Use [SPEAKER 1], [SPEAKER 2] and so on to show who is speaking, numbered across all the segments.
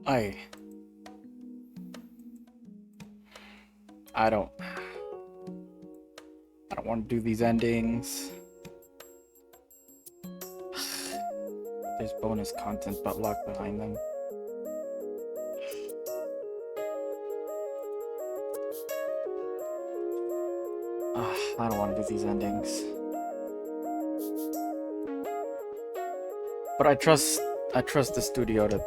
[SPEAKER 1] I I don't want to do these endings. There's bonus content but locked behind them. I don't want to do these endings. But I trust the studio to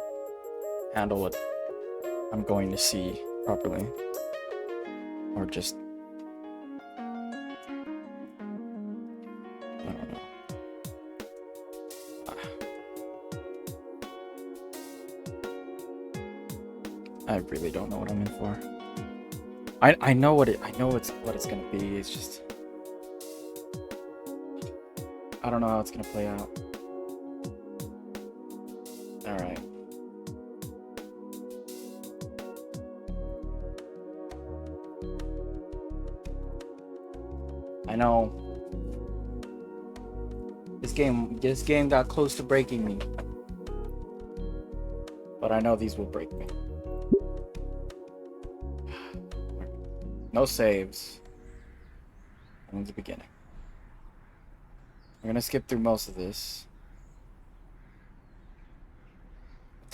[SPEAKER 1] handle what I'm going to see properly. Or just I don't know. I really don't know what I'm in for. I know what it's gonna be. It's just I don't know how it's gonna play out. All right. I know this game got close to breaking me, but I know these will break me. No saves. In the beginning. We're gonna skip through most of this.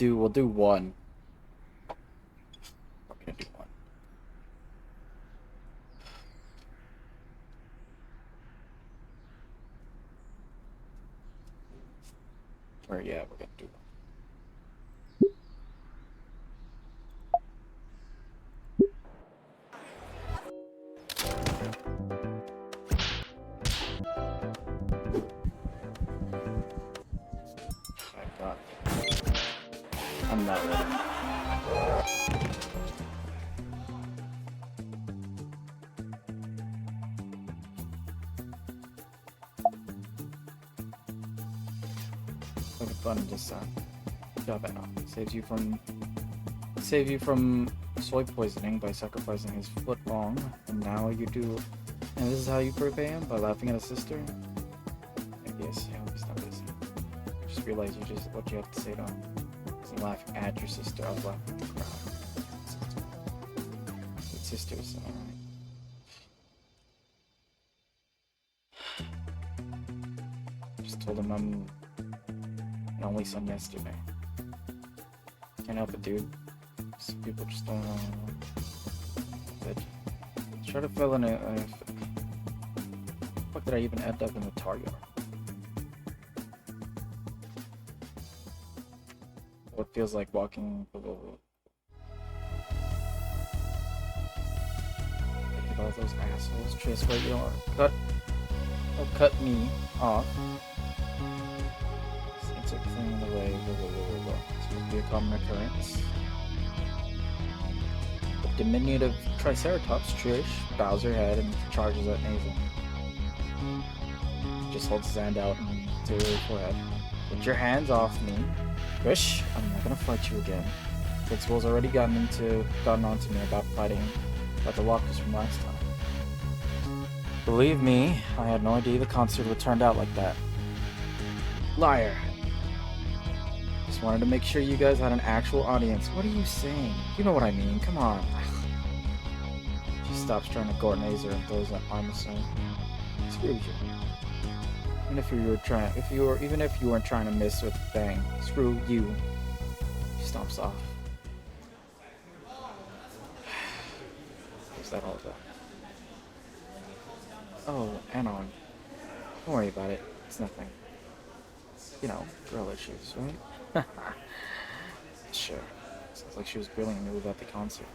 [SPEAKER 1] We'll do one. We're gonna do one. Or yeah, we're gonna do one. My God. I'm not ready. Look at fun just job that off. Save you from soy poisoning by sacrificing his foot long, and now you do. And this is how you repay him, by laughing at his sister. I guess yeah, stop this. Just realize what you have to say to him. Isn't laughing at your sister. I was laughing at the crowd. Sisters, alright. Just told him I'm an only son yesterday. Can't help it, dude. Some people just don't know. But try to fill in a fuck did I even end up in the tar yard? What feels like walking below. Look at all those assholes. Trace where you are. Cut me off. It's everything in the way. Seems to be a common occurrence. The diminutive Triceratops, Trish, bows her head and charges at Nathan. Just holds his hand out to her forehead. Get your hands off me. Trish, I'm not gonna fight you again. Principal's already gotten onto me about the lockers from last time. Believe me, I had no idea the concert would turn out like that. Liar. Just wanted to make sure you guys had an actual audience. What are you saying? You know what I mean, come on. She stops trying to Gornaze her and throws that arm aside. Screw you. Even if you weren't trying to miss with the bang, screw you. She stomps off. What's that all about? Oh, Anon. Don't worry about it. It's nothing. You know, girl issues, right? Sure. Sounds like she was grilling me about the concert.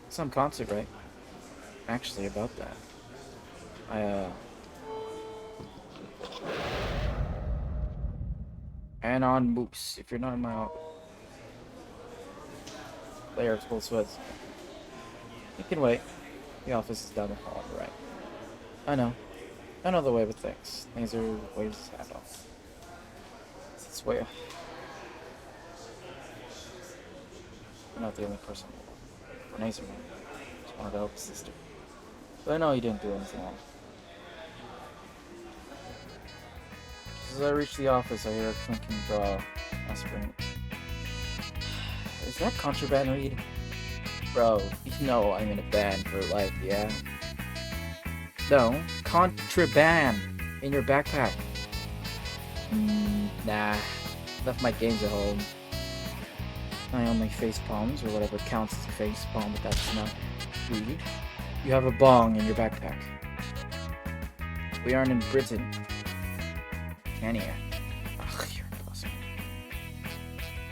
[SPEAKER 1] Some concert, right? Actually, about that. Anon Moose. If you're not in my office. Layer full sweats. You can wait. The office is down the hall on the right. I know the way with things. Laser waves his hat off. It's way. You're not the only person. Laser man. Just wanted to help his sister. But I know you didn't do anything wrong. As I reach the office, I hear a clinking draw. Aspirin. Is that contraband weed? Bro, you know I'm in a band for life, yeah? No, contraband in your backpack. Nah, left my games at home. I only face palms, or whatever counts as a face palm, but that's not weed. You have a bong in your backpack. We aren't in Britain. Annie. Ugh, you're impossible.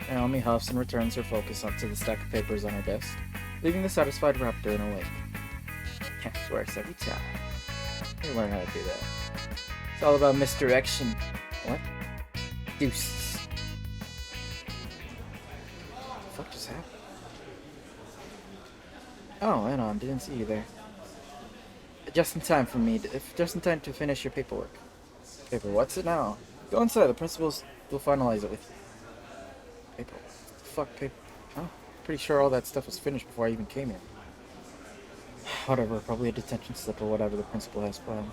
[SPEAKER 1] Naomi huffs and returns her focus onto the stack of papers on her desk, leaving the satisfied raptor in a wake. It works every time. You learn how to do that. It's all about misdirection. What? Deuces. What the fuck just happened? Oh, Anon, didn't see you there. Just in time for me, just in time to finish your paperwork. Paper, what's it now? Go inside, the principals will finalize it with you. Paper? What the fuck, paper? Oh, pretty sure all that stuff was finished before I even came here. Whatever, probably a detention slip or whatever the principal has planned.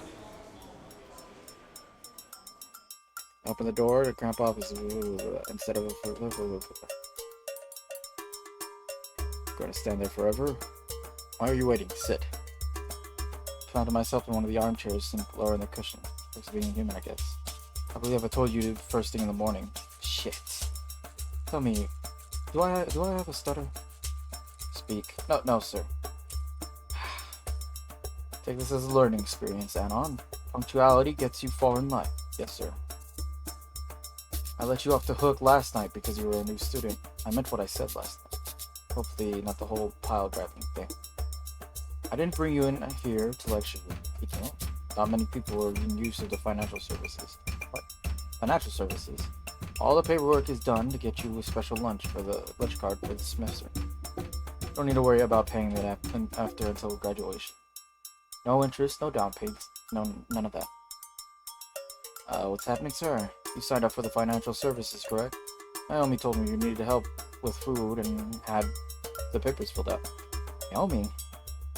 [SPEAKER 1] Open the door to Grandpa office instead of a Gonna stand there forever? Why are you waiting? Sit. Found myself in one of the armchairs, sink lower in the cushion. Looks being human, I guess. I believe I told you first thing in the morning. Shit. Tell me, do I have a stutter? Speak. No, sir. Take this as a learning experience, Anon. Punctuality gets you far in life. Yes, sir. I let you off the hook last night because you were a new student. I meant what I said last night. Hopefully not the whole pile driving thing. I didn't bring you in here to lecture you. You can't. Not many people are in use of the financial services. What? Financial services? All the paperwork is done to get you a special lunch card for the semester. Don't need to worry about paying it after until graduation. No interest, no down payments, none of that. What's happening, sir? You signed up for the financial services, correct? Naomi told me you needed help with food and had the papers filled out. Naomi?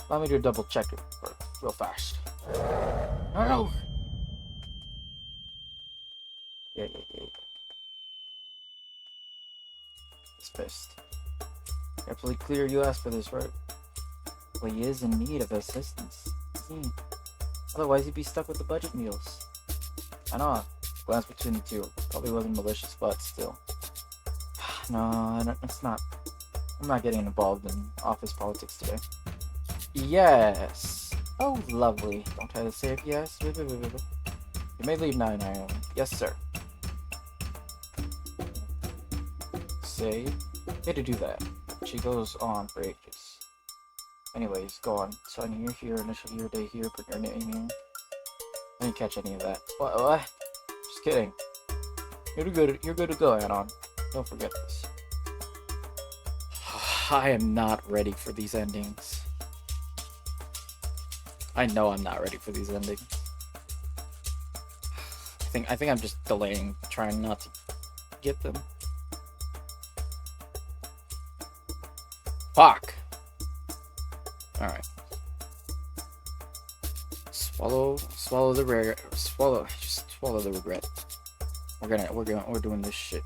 [SPEAKER 1] Allow me to double check it real fast. No! Yeah. It's pissed. Absolutely clear you asked for this, right? Well, he is in need of assistance. Otherwise, he'd be stuck with the budget meals. I know. Glance between the two. Probably wasn't malicious, but still. No, it's not. I'm not getting involved in office politics today. Yes. Oh, lovely. Don't try to say it. Yes. You may leave now, Naomi. Yes, sir. Say. Hate to do that. She goes on for ages. Anyways, go on. Sign your here, initial your day here, put your name here. I didn't catch any of that. What? Just kidding. You're good to go, Anon. Don't forget this. I am not ready for these endings. I know I'm not ready for these endings. I think I'm just delaying, trying not to get them. Fuck! Alright. Swallow the regret. Just swallow the regret. We're doing this shit.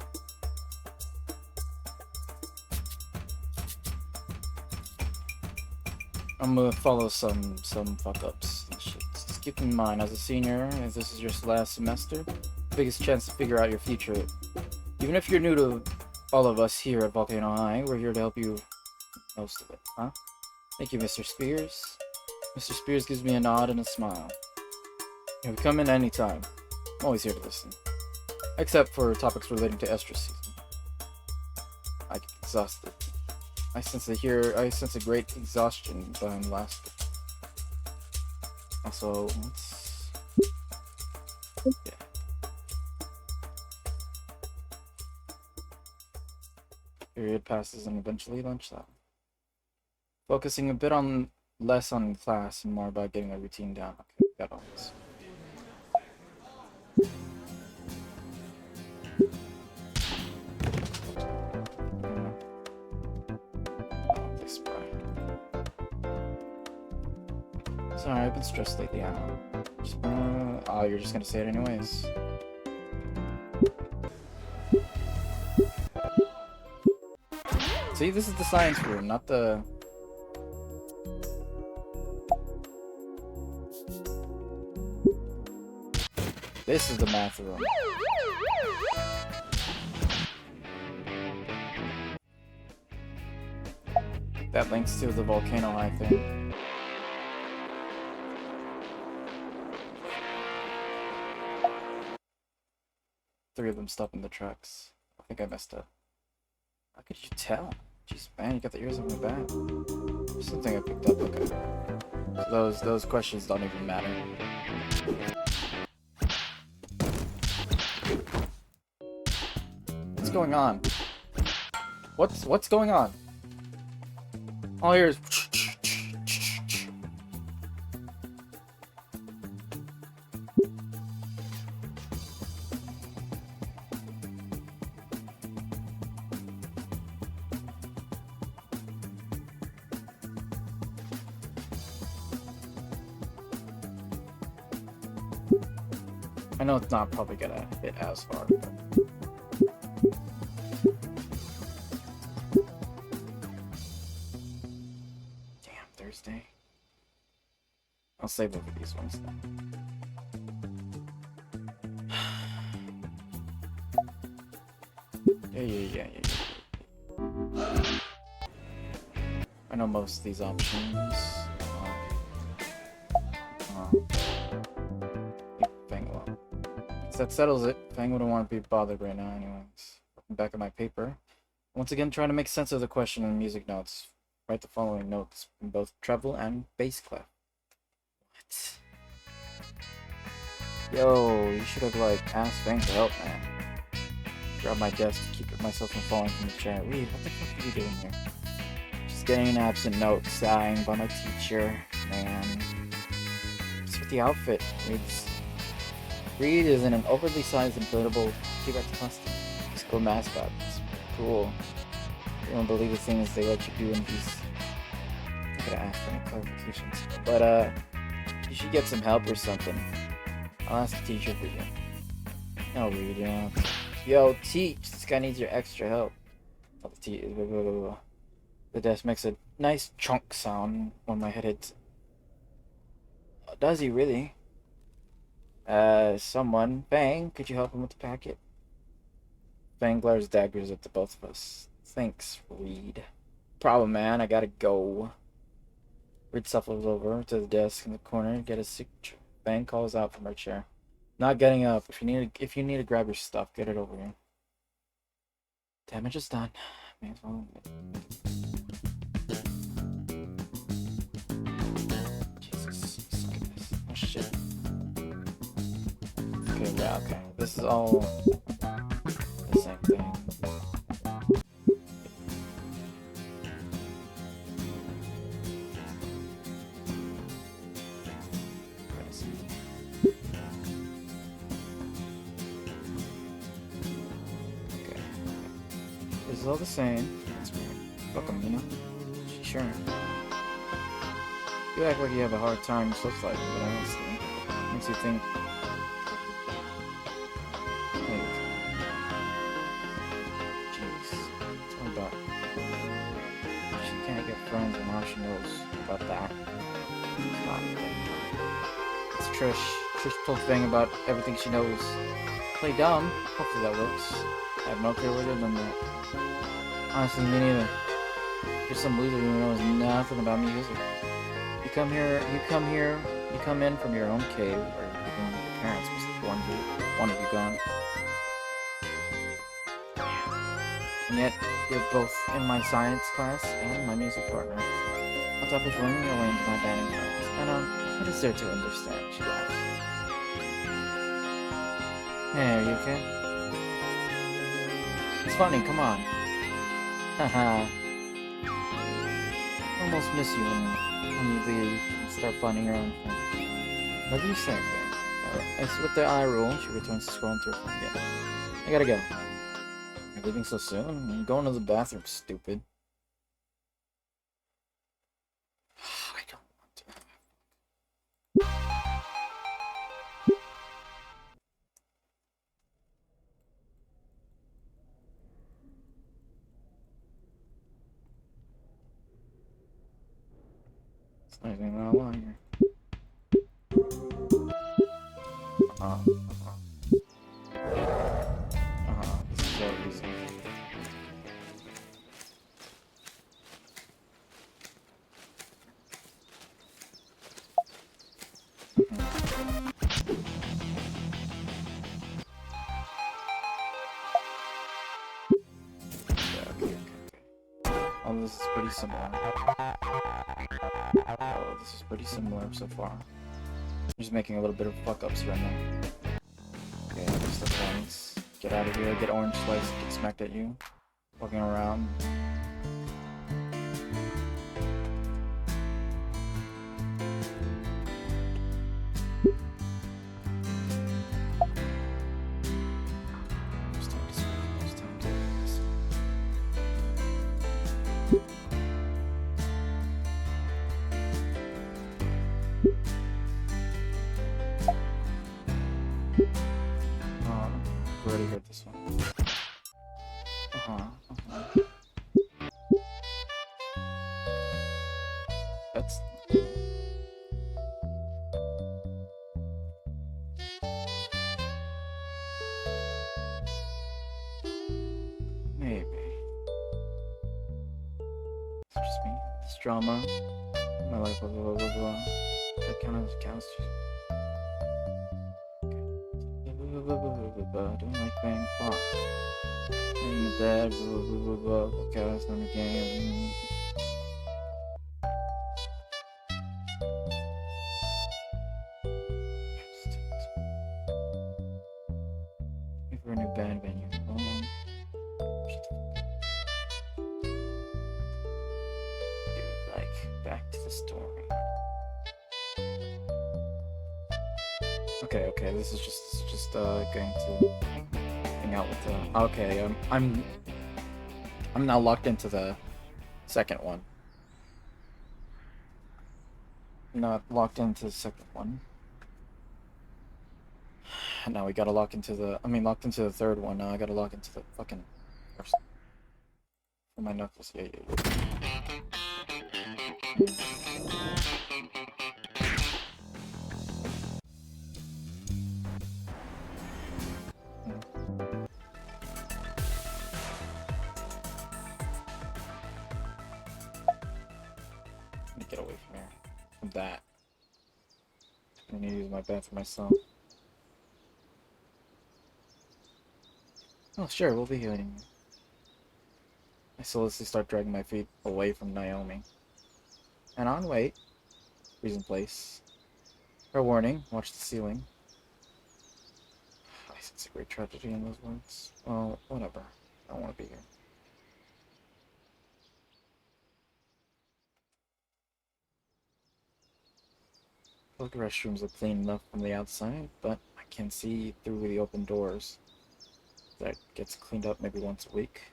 [SPEAKER 1] I'm gonna follow some fuck ups and shit. Just keep in mind, as a senior, as this is your last semester, biggest chance to figure out your future. Even if you're new to all of us here at Volcano High, we're here to help you most of it, huh? Thank you, Mr. Spears. Mr. Spears gives me a nod and a smile. You can come in anytime. I'm always here to listen. Except for topics relating to estrus season. I get exhausted. I sense a great exhaustion behind laughter. Also, yeah. Period passes and eventually lunchtime. Focusing a bit less on class and more about getting a routine down. Okay, got all this. Sorry, I've been stressed lately, Anna. Oh, you're just gonna say it anyways. See, this is the science room, not the... This is the math room. That links to the volcano high thing. Three of them stopping the trucks. I think I messed up. How could you tell? Jeez, man, you got the ears on my back. There's something I picked up. Okay. So those questions don't even matter. What's going on? What's going on? All I hear is... I know it's not probably gonna hit as hard, but... Damn, Thursday. I'll save both of these ones then. Yeah. I know most of these options. Fang alone. So that settles it. Fang wouldn't want to be bothered right now anyways. Looking back at my paper. Once again, trying to make sense of the question in music notes. Write the following notes in both treble and bass clef. What? Yo, you should have like asked Fang for help, man. Grab my desk to keep myself from falling from the chair. Reed, what the fuck are you doing here? Just getting an absent note signed by my teacher, man. What's with the outfit? Reed is in an overly sized inflatable T-Rex costume. School mascot. It's cool. You won't believe the things they let you do in these. I gotta ask for any clarifications. But you should get some help or something. I'll ask the teacher for you. No, Reed, yeah. Yo, teach! This guy needs your extra help. Oh, the desk makes a nice chunk sound when my head hits. Oh, does he really? Someone. Fang, could you help him with the packet? Fang glares daggers at the both of us. Thanks, Reed. Problem, man. I gotta go. Reed shuffles over to the desk in the corner, get a signature. Fang calls out from her chair. Not getting up. If you need to grab your stuff, get it over here. Damage is done. May as well. Jesus, suck at this. Oh shit. Okay, yeah, okay. This is all the same thing. This is all the same. That's weird. Fuck them, you know? Sure. You act like you have a hard time socializing, but honestly, makes you think. Like, jeez. Tell me about. She can't get friends, and now she knows about that. It's Trish. Trish told Fang about everything she knows. Play dumb. Hopefully that works. I have no clue other than that. Honestly, me neither. You're some loser who knows nothing about music. You come in from your own cave, where your parents wanted you gone. And yet, you're both in my science class and my music partner. On top of running away into my batting practice. I what is there to understand? She laughs. Hey, are you okay? It's funny, come on. Haha. I almost miss you when you leave and start finding your own thing. Whatever you say, Fang. As with the eye rule, she returns to scrolling through her phone again. I gotta go. You're leaving so soon? I'm going to the bathroom, stupid. I don't want to. I think I'm a liar. This is so easy. Okay. Oh, this is pretty similar. Oh, this is pretty similar so far. I'm just making a little bit of fuck-ups right now. Okay, there's the points. Get out of here, get orange slice, get smacked at you. Walking around. I've already heard this one. That's... maybe. It's just me. This drama. My life, blah, blah, blah, blah, blah. That kind of counts. Don't like bang pop. In the bed, blah, blah, blah, blah, blah. Okay, that's not a game. If we're in a bad venue. Like, back to the story. Okay, this is just going to hang out with the... Okay, I'm now locked into the second one. Not locked into the second one. Now we gotta lock into the... locked into the third one. Now I gotta lock into the fucking first. For my knuckles. Yeah. Get away from here. From that. I need to use my bathroom myself. Oh, sure, we'll be healing. I solicitously start dragging my feet away from Naomi. And on, wait. Reason place. Her warning, watch the ceiling. I sense a great tragedy in those words. Well, whatever. I don't want to be here. The restrooms look clean enough from the outside, but I can see through the open doors. That gets cleaned up maybe once a week.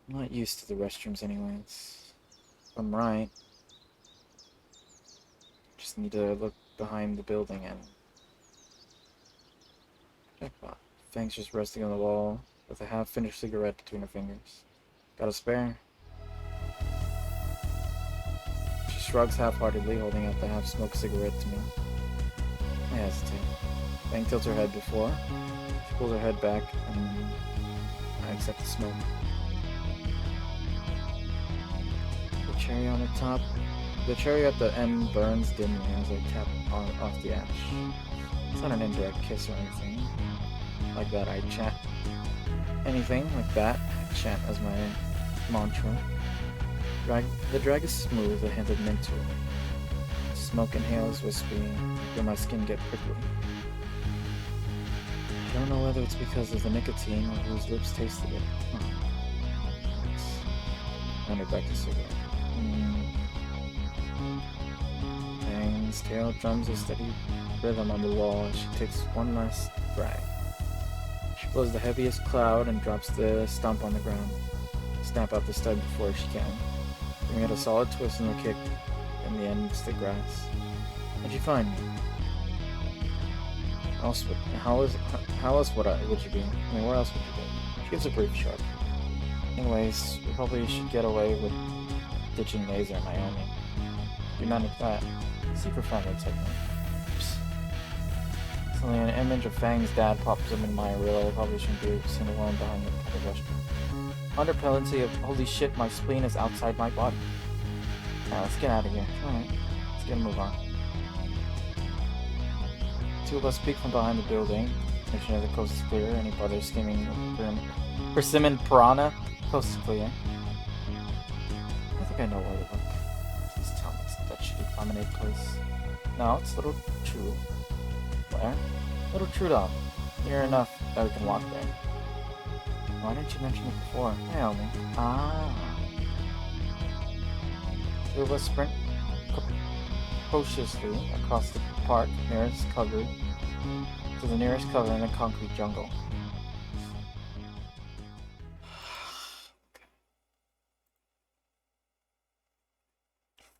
[SPEAKER 1] I'm not used to the restrooms anyways. If I'm right. Just need to look behind the building and... jackpot. Fang's just resting on the wall with a half-finished cigarette between her fingers. Got a spare? She shrugs half-heartedly, holding out the half-smoked cigarette to me. I hesitate. Fang tilts her head before. She pulls her head back, and I accept the smoke. The cherry on the top... The cherry at the end burns dimly as I tap off the ash. It's not an indirect kiss or anything. Like that, I chant. Anything like that, I chant as my mantra. The drag is smooth, a hint of mint to it. Smoke inhales wispy, feel my skin get prickly. I don't know whether it's because of the nicotine or whose lips tasted it. Oh. Hand her back to cigarette. Fang's tail drums a steady rhythm on the wall as she takes one last drag. She blows the heaviest cloud and drops the stump on the ground. Snap out the stud before she can. Giving it a solid twist and a kick, in the end it's the grass. How'd you find me? How else would you be? Where else would you be? She gives a brief shrug. Anyways, we probably should get away with ditching Laser and Naomi. Do not need that. Secret family technique. Suddenly an image of Fang's dad pops up in my reel. I probably shouldn't be seen alone behind the cover. Under penalty of holy shit, my spleen is outside my body. Now let's get out of here. Alright, let's get a move on. Two of us peek from behind the building. Make sure the coast is clear. Any brothers scheming persimmon piranha? Coast is clear. I think I know where to look. Please tell me it's that shitty promenade place. No, it's Little True. Where? Little Trudon. Near enough that we can walk there. Why didn't you mention it before? Naomi. Ah. Two of us sprint cautiously across the park nearest cover to the nearest cover in the concrete jungle.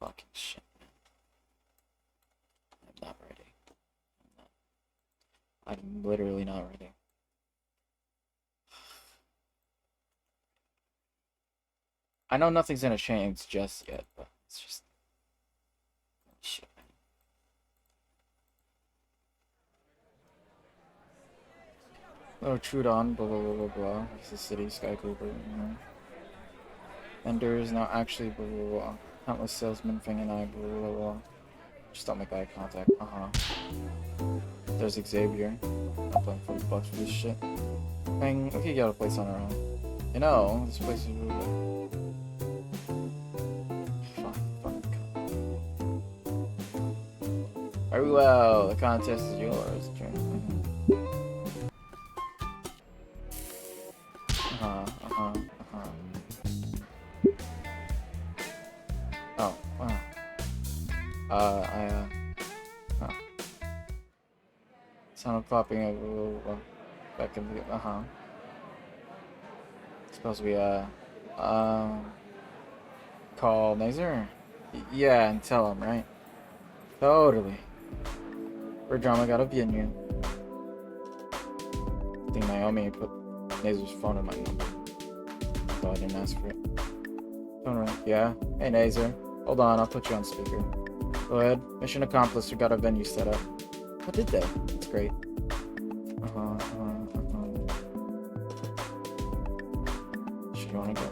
[SPEAKER 1] Fucking shit. I'm not ready. I'm literally not ready. I know nothing's gonna change just yet, but it's just shit. Little Trudon, blah blah blah blah blah. It's the city skyscraper, you know. Ender is now actually blah blah blah. Countless salesmen, Fang and I, blah blah blah. Just don't make eye contact. There's Xavier. I'm playing $40 for this shit. Fang, we could get a place on our own. You know, this place is really good. Very well, the contest is yours. Oh, wow. Sound of popping back in the, Suppose we, call Nazar? Yeah, and tell him, right? Totally. For drama got a venue. I think Naomi put Nazar's phone in my number. Though I didn't ask for it. Alright, yeah. Hey Nazar. Hold on, I'll put you on speaker. Go ahead. Mission accomplished, we got a venue set up. What did they? That's great. Should you wanna go?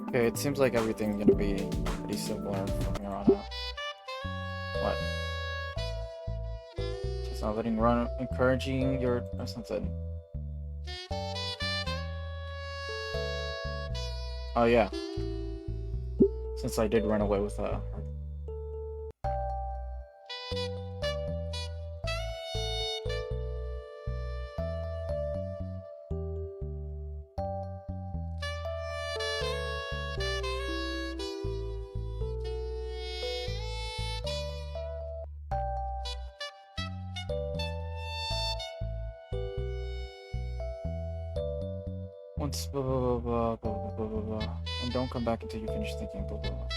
[SPEAKER 1] Okay, it seems like everything's gonna be pretty similar from here on out. What? Just not letting run, encouraging your or something. Oh yeah. Since I did run away with her. Once blah blah blah blah blah blah blah blah. And don't come back until you finish thinking blah blah blah.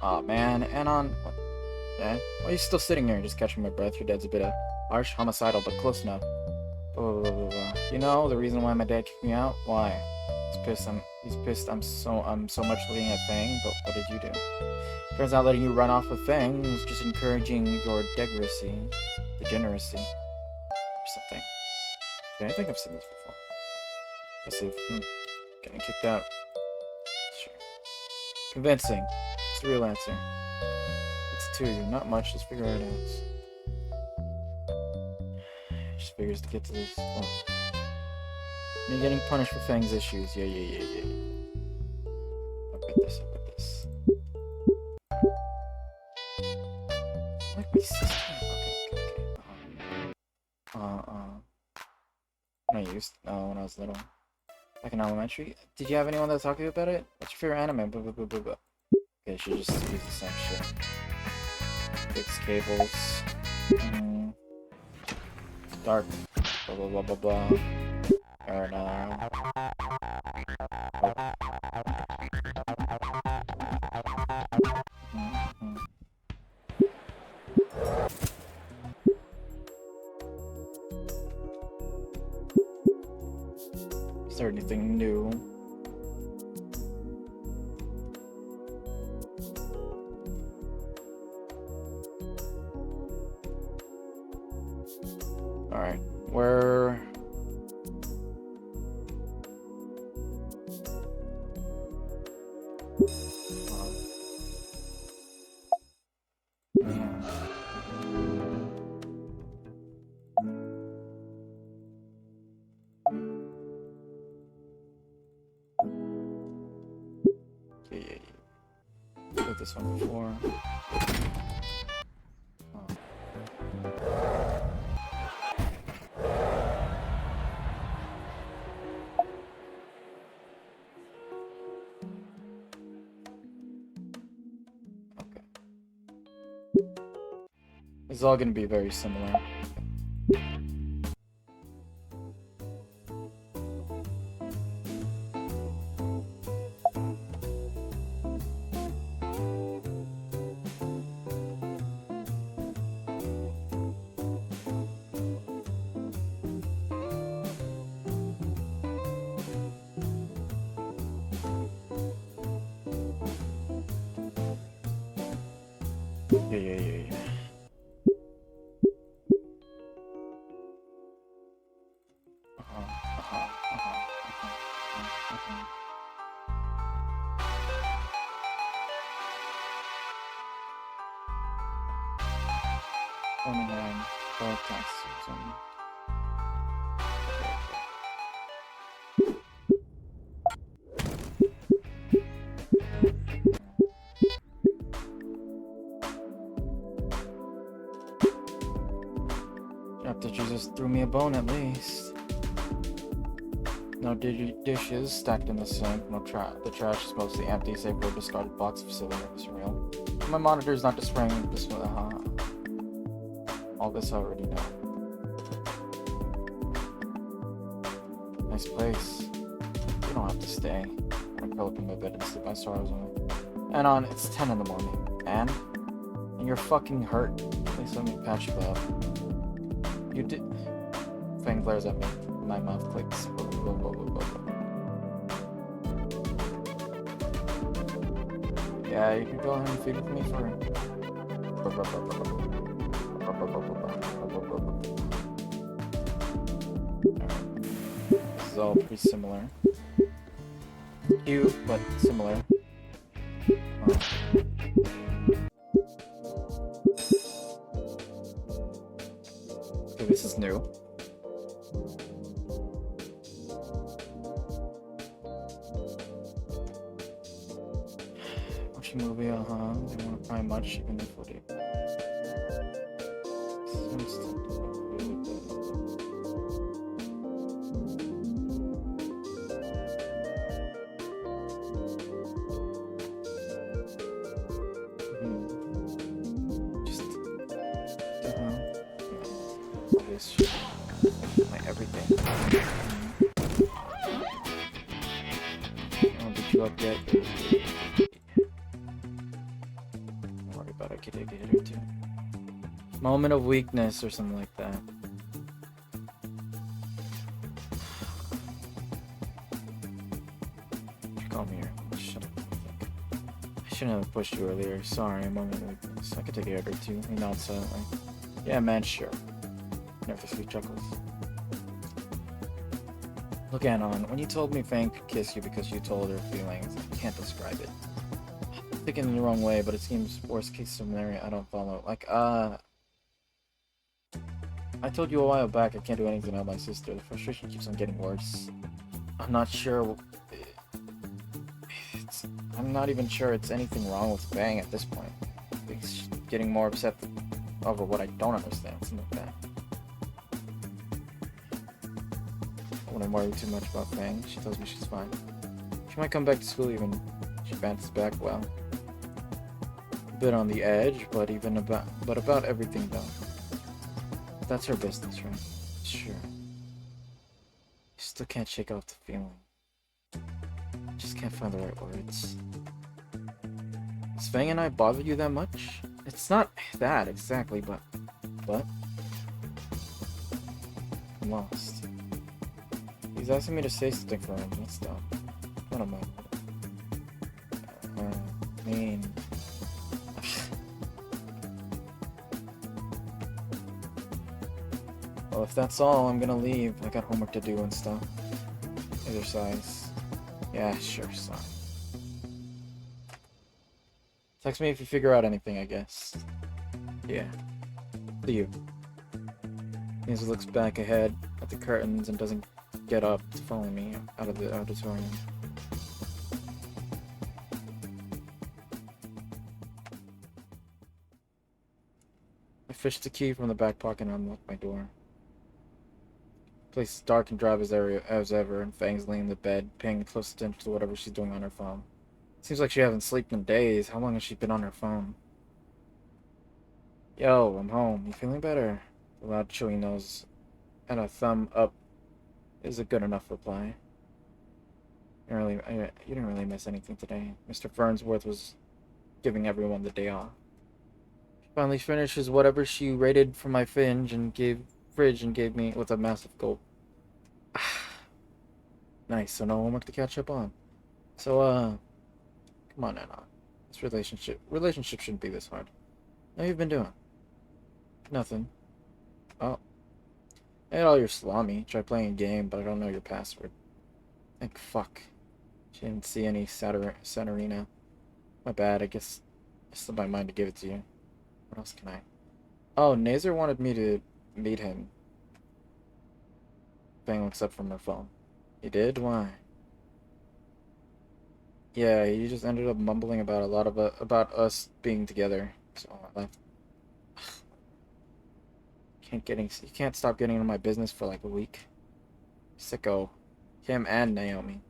[SPEAKER 1] Aw man, Anon, what? Eh? Why are you still sitting here just catching my breath? Your dad's a bit harsh, homicidal, but close enough. Blah blah blah blah blah. You know the reason why my dad kicked me out? Why? He's pissed I'm so much looking at Fang, but what did you do? Turns out letting you run off with Fang was just encouraging your degeneracy, or something. Yeah, I think I've seen this before. Let's see if getting kicked out. Sure. Convincing. It's the real answer. It's two. Not much. Just figure it out. Just figures to get to this point. You're getting punished for Fang's issues. Yeah. I'll get this. Like my sister. When I was little. Back in elementary. Did you have anyone that talked to you about it? What's your favorite anime? Blah blah blah blah blah. Okay, she just use the same shit. Fix cables. Dark. Blah blah blah blah blah. Or no. anything new. Alright, where... Yeah. Put this one before. Okay. It's all gonna be very similar. Yeah. After Jesus threw me a bone at least. No dishes stacked in the sink. No the trash is mostly empty, save for a discarded box of silver. It's real. My monitor is not displaying this. All this I already know. Nice place. You don't have to stay. I curl up in my bed and sleep my sorrows away. And on, it's 10 in the morning. And you're fucking hurt. Please let me patch you up. You did. Fang glares at me. My mouth clicks. Yeah, you can go ahead and feed with me for. This is all pretty similar. Cute, but similar. Okay, this is new. Watching movie, They want to buy much, even if we do. My everything. I'll beat you up yet. Don't worry about it, I get her too. Moment of weakness or something like that. Come here. Shut up. I shouldn't have pushed you earlier. Sorry, a moment of weakness. I could take a hit or two. He nods silently. Yeah, man, sure. Nervously chuckles. Look, Anon, when you told me Fang could kiss you because you told her feelings, I can't describe it. I'm thinking in the wrong way, but it seems worst case scenario I don't follow. Like, I told you a while back I can't do anything about my sister. The frustration keeps on getting worse. I'm not sure. I'm not even sure it's anything wrong with Fang at this point. It's getting more upset over what I don't understand, something like that. I wouldn't worry too much about Fang. She tells me she's fine. She might come back to school even. She bounces back well. A bit on the edge, but about everything though. That's her business, right? Sure. Still can't shake off the feeling. Just can't find the right words. Does Fang and I bother you that much? It's not that exactly, but I'm lost. He's asking me to say something for him. Let's stop. I don't mind. I mean... Well, if that's all, I'm gonna leave. I got homework to do and stuff. Exercise. Yeah, sure, son. Text me if you figure out anything, I guess. Yeah. See you. He looks back ahead at the curtains and doesn't get up to follow me out of the auditorium. I fished the key from the back pocket and unlocked my door. The place is dark and dry as ever, and Fang's laying in the bed, paying close attention to whatever she's doing on her phone. Seems like she hasn't slept in days. How long has she been on her phone? Yo, I'm home. You feeling better? The loud chewy nose and a thumb up is a good enough reply. You didn't really miss anything today. Mr. Fernsworth was giving everyone the day off. She finally finishes whatever she rated for my fridge and gave me with a massive gulp. Nice, so no homework to catch up on. So, come on, Anna. This relationship shouldn't be this hard. How you been doing? Nothing. Oh. I ate all your salami. Tried playing a game, but I don't know your password. Like, fuck. She didn't see any Santorina. My bad, I guess I slipped my mind to give it to you. What else can I? Oh, Nazer wanted me to meet him. Fang looks up from her phone. He did? Why? Yeah, he just ended up mumbling about about us being together. So I left. You can't stop getting into my business for like a week. Sicko. Him and Naomi.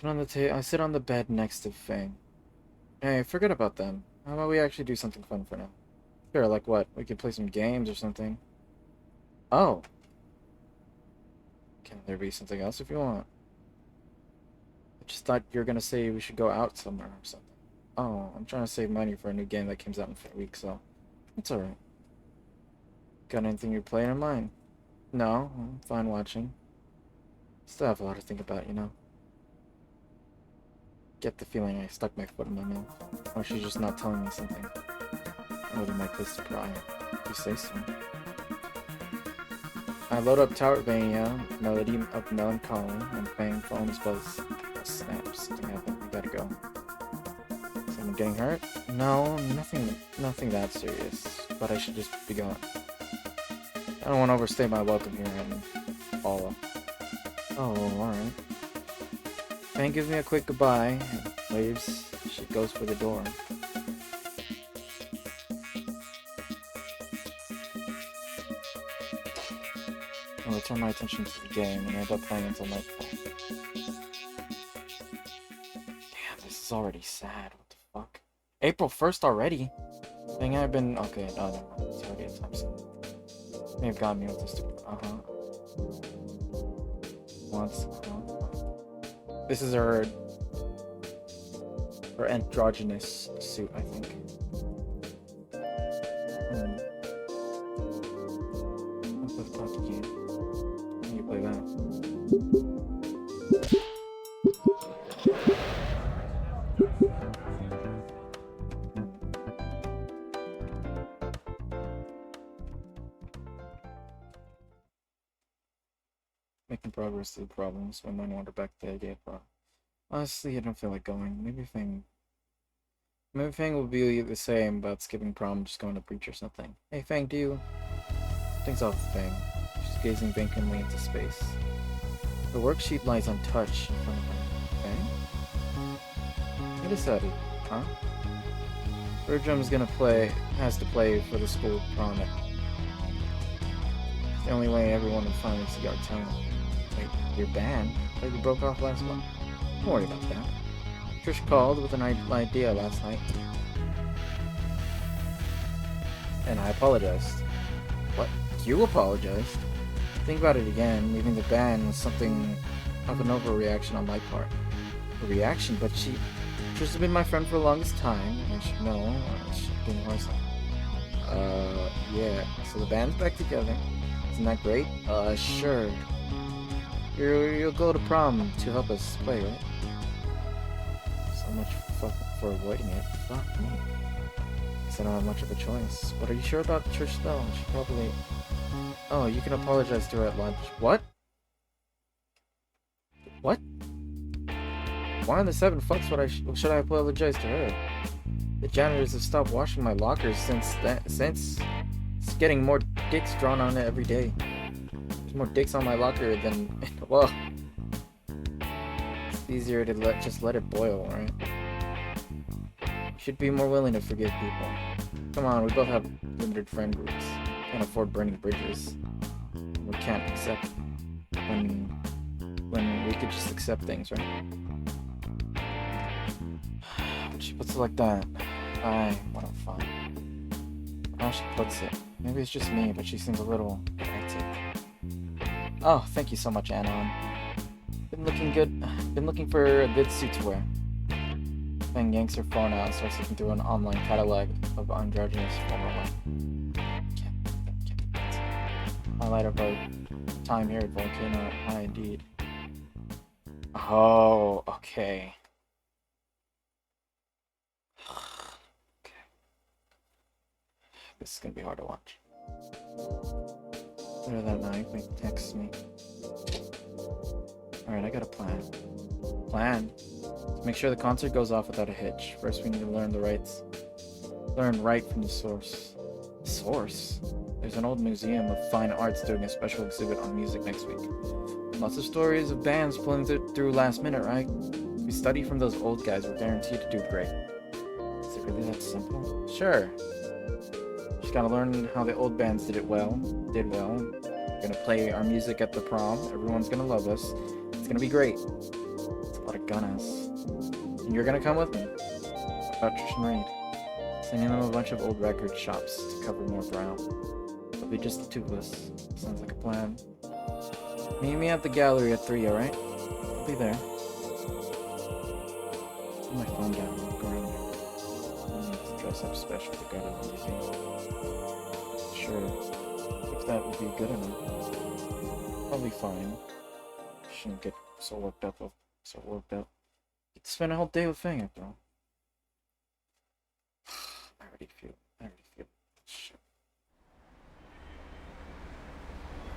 [SPEAKER 1] I sit on the bed next to Fang. Hey, forget about them. How about we actually do something fun for now? Sure, like what? We could play some games or something. Oh. Can there be something else if you want? I just thought you were gonna say we should go out somewhere or something. Oh, I'm trying to save money for a new game that comes out in a week, so it's alright. Got anything you're playing in mind? No, I'm fine watching. Still have a lot to think about, you know. Get the feeling I stuck my foot in my mouth. Or she's just not telling me something. Or my place to cry. If you say so. I load up Towervania, Melody of Melancholy, and Fang phones buzz. Snaps. Something happened. We gotta go. Someone getting hurt? No, nothing that serious. But I should just be going. I don't want to overstay my welcome here in Paula. Oh, alright. Fang gives me a quick goodbye and waves. She goes for the door. I turn my attention to the game and end up playing until nightfall. Damn, this is already sad. What the fuck? April 1st already? Thing I've been... Okay, no, never mind. It's already a time soon. May have gotten me with this stupid... Once... This is her androgynous suit, I think. What's the fuck game? Can you play that? Making progress through problems. My mind wandered back to the idea of honestly, I don't feel like going. Maybe Fang will be the same about skipping prom, just going to preach or something. Hey Fang, do you... Things off the Fang. She's gazing vacantly into space. The worksheet lies untouched in front of her. Fang? I decided, huh? Bertram's has to play for the school prom. It's the only way everyone will finally see our talent. Wait, your band? I thought you broke off last month. Don't worry about that. Trish called with an idea last night. And I apologized. What? You apologized? Think about it again. Leaving the band was something of an overreaction on my part. A reaction? But Trish has been my friend for the longest time. I should know. She didn't know something. Yeah. So the band's back together. Isn't that great? Sure. You'll go to prom to help us play, right? So much for avoiding it. Fuck me. Guess I don't have much of a choice. But are you sure about Trish though? She probably... Oh, you can apologize to her at lunch. What? What? Why in the 7 fucks should I apologize to her? The janitors have stopped washing my lockers since it's getting more dicks drawn on it every day. There's more dicks on my locker than... Well... It's easier to just let it boil, right? You should be more willing to forgive people. Come on, we both have limited friend groups. Can't afford burning bridges. We can't accept when we could just accept things, right? She puts it like that. I want to fun. How she puts it. Maybe it's just me, but she seems a little hectic. Oh, thank you so much, Anon. Been looking for a good suit to wear. Fang yanks her phone out and starts looking through an online catalog of androgynous formal. Highlight of our time here at Volcano High, indeed. Oh, okay. Okay. This is gonna be hard to watch. Later that night, Nick texts me. Alright, I got a plan. Plan? To make sure the concert goes off without a hitch. First, we need to learn right from the source. Source? There's an old museum of fine arts doing a special exhibit on music next week. Lots of stories of bands pulling through last minute, right? If we study from those old guys, we're guaranteed to do great. Is it really that simple? Sure. Just gotta learn how the old bands did well. We're gonna play our music at the prom. Everyone's gonna love us. It's gonna be great. It's a lot of gunnas. And you're gonna come with me. About Trish and Reed. Sending them a bunch of old record shops to cover more ground. It'll be just the two of us. Sounds like a plan. Meet me at the gallery at 3, alright? I'll be there. Put my phone down and look around there. I need to dress up special to go to the museum. Sure. If that would be good enough. Probably fine. Shouldn't get so worked up. Get to spend a whole day with Fang after all. I already feel shit.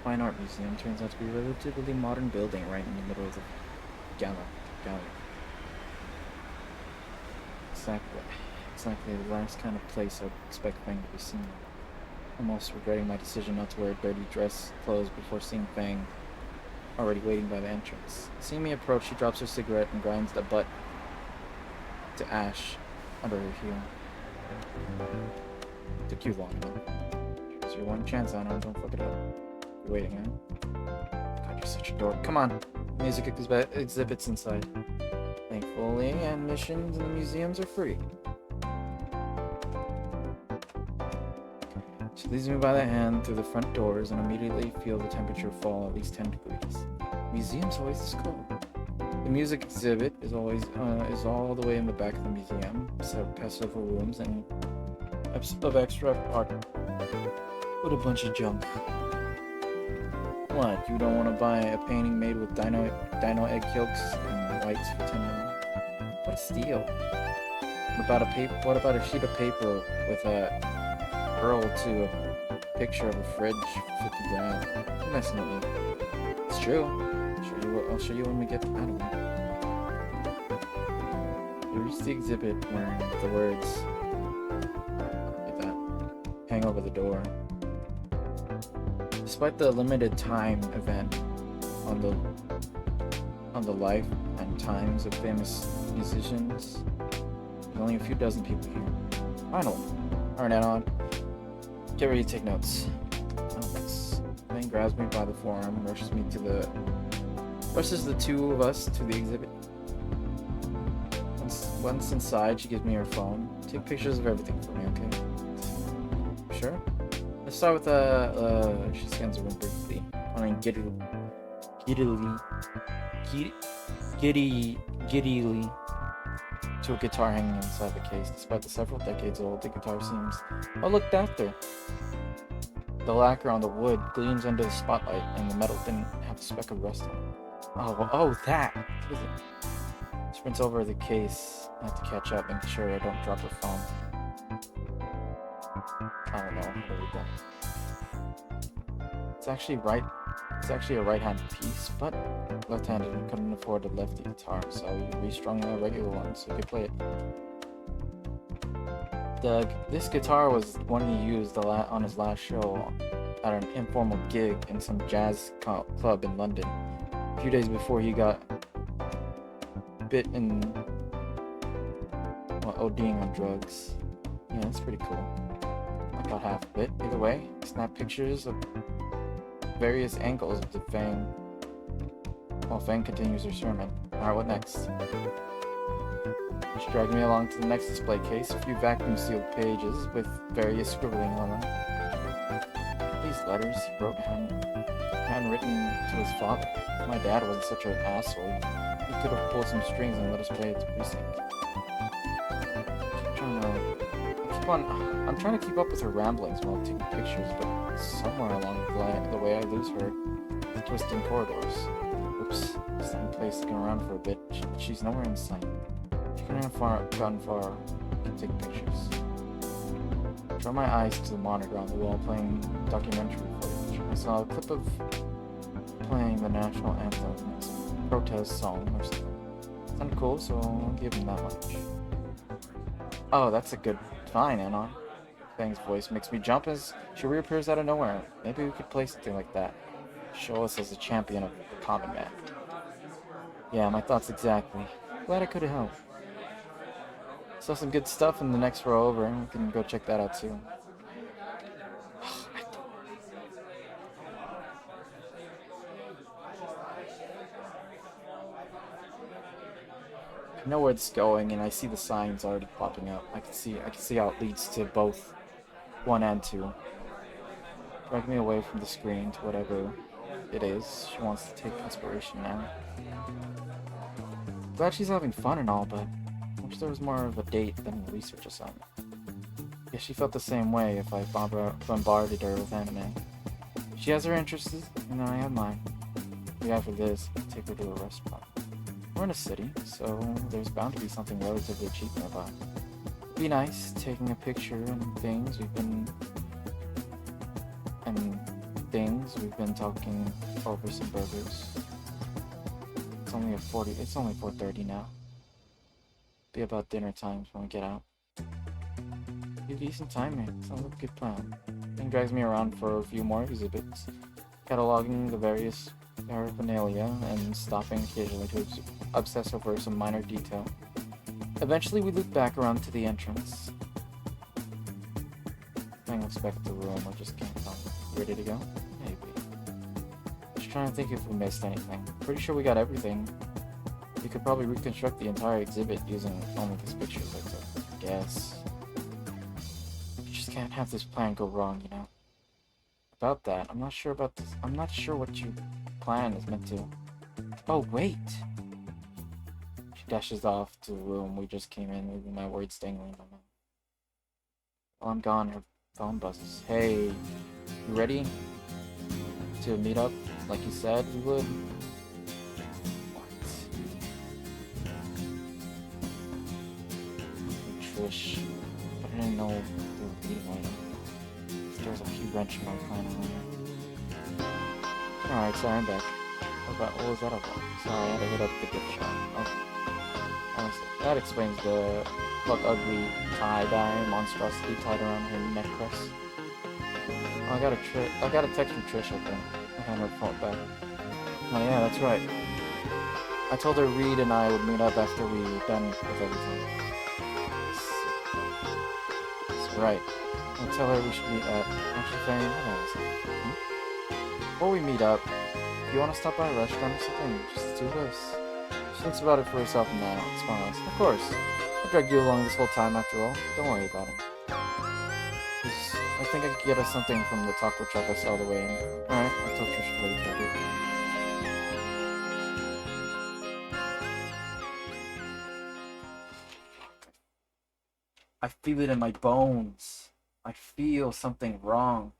[SPEAKER 1] Fine Art Museum turns out to be a relatively modern building right in the middle of the gallery. Exactly the last kind of place I'd expect Fang to be seen. Almost regretting my decision not to wear dirty clothes before seeing Fang already waiting by the entrance. Seeing me approach, she drops her cigarette and grinds the butt to ash under her heel. Took you long enough. It's your one chance, Anna. Don't fuck it up. You're waiting, huh? God, you're such a dork. Come on. Music exhibits inside. Thankfully, admissions in the museums are free. She leads me by the hand through the front doors and immediately feel the temperature fall at least 10 degrees. Museum's always this cold. The music exhibit is all the way in the back of the museum, past several rooms and of extra art. What a bunch of junk. What, you don't want to buy a painting made with dino egg yolks and whites for $10? What a steal. What about a sheet of paper with a girl to a picture of a fridge for 50 grand? You're messing with me. It's true. I'll show you when we get out of here. We reach the exhibit where the words like that hang over the door. Despite the limited time event on the life and times of famous musicians, there's only a few dozen people here. Final. Alright, Anon. Get ready to take notes. Notes. Then grabs me by the forearm and rushes the two of us to the exhibit. Once inside, she gives me her phone. Take pictures of everything for me, okay? Sure? Let's start with, she scans the room briefly, pointing giddily to a guitar hanging inside the case. Despite the several decades old, the guitar seems well looked after. The lacquer on the wood gleams under the spotlight, and the metal didn't have a speck of rust on it. Oh, that. What is it? Sprints over the case. I have to catch up, making sure I don't drop her phone. I don't know. There we go. It's actually right. It's actually a right-hand piece, but left-handed and couldn't afford a lefty guitar, so we restrung a regular one so we could play it. This guitar was one he used on his last show at an informal gig in some jazz club in London. A few days before he got bit in ODing on drugs. Yeah, that's pretty cool. I got half of it. Either way, snap pictures of various angles of the Fang while Fang continues her sermon. Alright, what next? She dragged me along to the next display case, a few vacuum sealed pages with various scribbling on them. These letters he wrote handwritten to his father. If my dad wasn't such an asshole, he could have pulled some strings and let us play at the precinct. I'm trying to keep up with her ramblings while taking pictures, but somewhere along the way I lose her in the twisting corridors. Oops, same place looking around for a bit, but she's nowhere in sight. She couldn't have gotten far to take pictures. I draw my eyes to the monitor on the wall playing documentary footage. I saw a clip of playing the national anthem, a protest song or something. Sounded cool, so I'll give him that much. Oh, that's a good find, Anon. Fang's voice makes me jump as she reappears out of nowhere. Maybe we could play something like that. Show us as a champion of the common man. Yeah, my thoughts exactly. Glad I could have helped. Saw some good stuff in the next row over, and we can go check that out too. I know where it's going, and I see the signs already popping up. I can see how it leads to both 1 and 2. Drag me away from the screen to whatever it is she wants to take inspiration now. Glad she's having fun and all, but I wish there was more of a date than a research assignment. Guess she felt the same way if I bombarded her with anime. She has her interests, and I have mine. Maybe after this, I'll take her to a restaurant. We're in a city, so there's bound to be something relatively cheap nearby. It'd be nice taking a picture and things we've been talking over some burgers. It's only 4:30 now. Be about dinner times when we get out. Be a decent time here. Sounds like a good plan. Thing drags me around for a few more exhibits, cataloging the various paraphernalia and stopping occasionally to obsess over some minor detail. Eventually we loop back around to the entrance. Fang looks back at the room. I just can't tell. Ready to go? Maybe. Just trying to think if we missed anything. Pretty sure we got everything. We could probably reconstruct the entire exhibit using only these pictures, I guess. You just can't have this plan go wrong, you know? About that, I'm not sure about this. I'm not sure what you plan is meant to. Oh, wait! She dashes off to the room we just came in, leaving my words dangling in my mouth. While I'm gone, her phone buzzes. Hey, you ready to meet up like you said we would? What? Trish. I didn't know they were meeting right now. There's a few wrench in my plan earlier. Alright, sorry, I'm back. What was that about? Sorry, I had to hit up the gift shop. Oh. Honestly, that explains the ugly tie-dye monstrosity tied around her neck crest. Oh, I got a text from Trish, I think. I haven't heard from her back. Oh yeah, that's right. I told her Reed and I would meet up after we were done with everything. That's right. I'll tell her we should meet at... Actually, Fanny, hold on a second. Before we meet up, do you want to stop by a restaurant or something? Just the two of us. She thinks about it for herself now and smiles. Of course. I dragged you along this whole time after all. Don't worry about it. I think I could get us something from the taco truck I saw the way in. Alright, I'll tell Trish to wait for it. I feel it in my bones. I feel something wrong.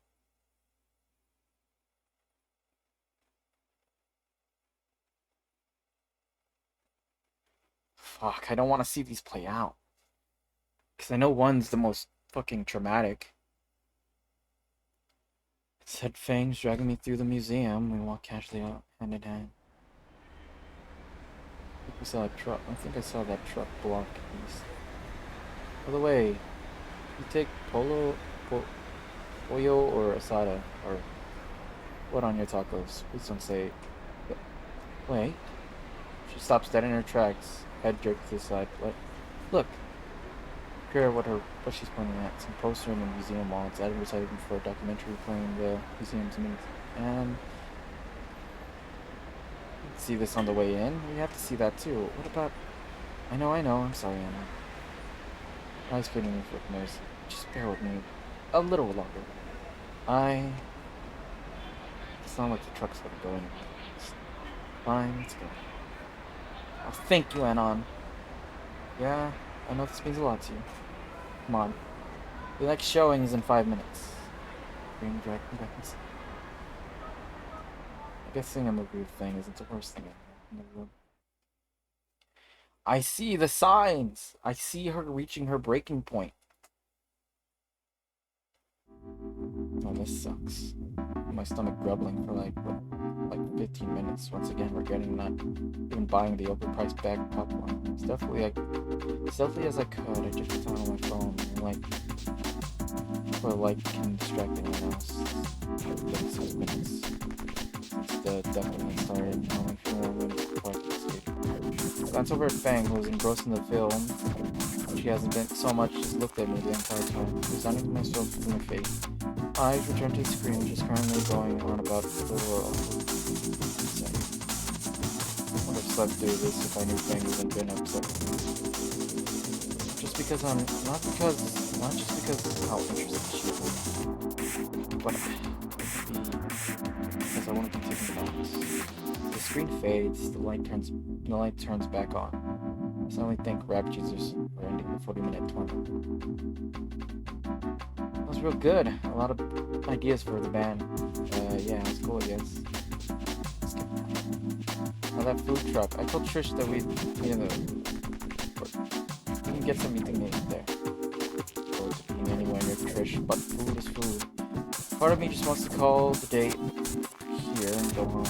[SPEAKER 1] Fuck, I don't want to see these play out. Because I know one's the most fucking traumatic. Said Fangs dragging me through the museum. We walk casually out, hand in hand. I think we saw a truck. I think I saw that truck block east. By the way, you take pollo or asada, or what on your tacos? Please don't say. Wait. She stops dead in her tracks, head jerked to the side. What? Look. Care what she's pointing at. Some poster in the museum wall. It's advertising for a documentary playing the museum's minutes. And see this on the way in? We have to see that too. What about? I know. I'm sorry, Anna. I was kidding you for mercy. Just bear with me a little longer. It's not like the truck's gonna go anywhere. Fine, let's go. Oh, thank you, Anon. Yeah, I know this means a lot to you. Come on. The next showing is in 5 minutes. Bring drag me back inside. I guess seeing a weird thing isn't the worst thing in the world. I see the signs! I see her reaching her breaking point. Oh, this sucks. My stomach grumbling for like 15 minutes. Once again, regretting not even buying the overpriced bag of popcorn. Stealthily as I could, I just put on my phone for can distract anyone else. It's been 6 minutes since the definitely started, and only 4 more minutes before I could escape. Glance over at Fang, who was engrossed in the film. She hasn't been so much as looked at me the entire time, resigning myself to my fate. Eyes return to the screen, which is currently going on about the world. I would have slept through this if I knew Fang hadn't been upset with me. Just because not just because of how interested she is, but because I want to continue notes. The screen fades, the light turns back on. I suddenly think Rap Jesus are ending the 40-minute tournament. That was real good. A lot of ideas for the band. Yeah, it was cool, I guess. Now that food truck. I told Trish that we can get something to eat there. Or to eat anywhere near Trish, but food is food. Part of me just wants to call the date here and go home.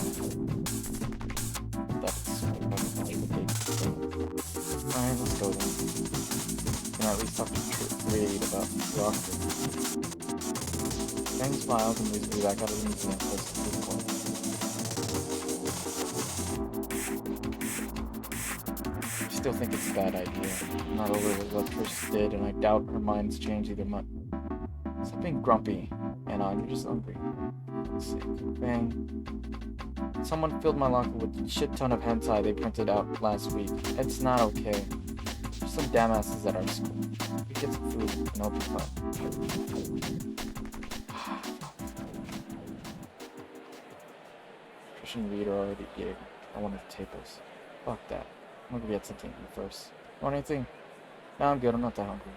[SPEAKER 1] That's probably the date. Alright, let's go then. Can I at least talk to Reed about Rocker? Fang smiles and leads me back out of the museum close to the point. I still think it's a bad idea. I'm not over with what Trish did, and I doubt her mind's changed either much. Stop being grumpy, Anna, you're just hungry. Let's see. Fang. Someone filled my locker with a shit ton of hentai they printed out last week. It's not okay. There's some damasses at our school. We get some food and I'll be fine. Trish and Reed are already eating. I wanted potatoes. Fuck that. I'm gonna get something first. Want anything? No, I'm good. I'm not that hungry.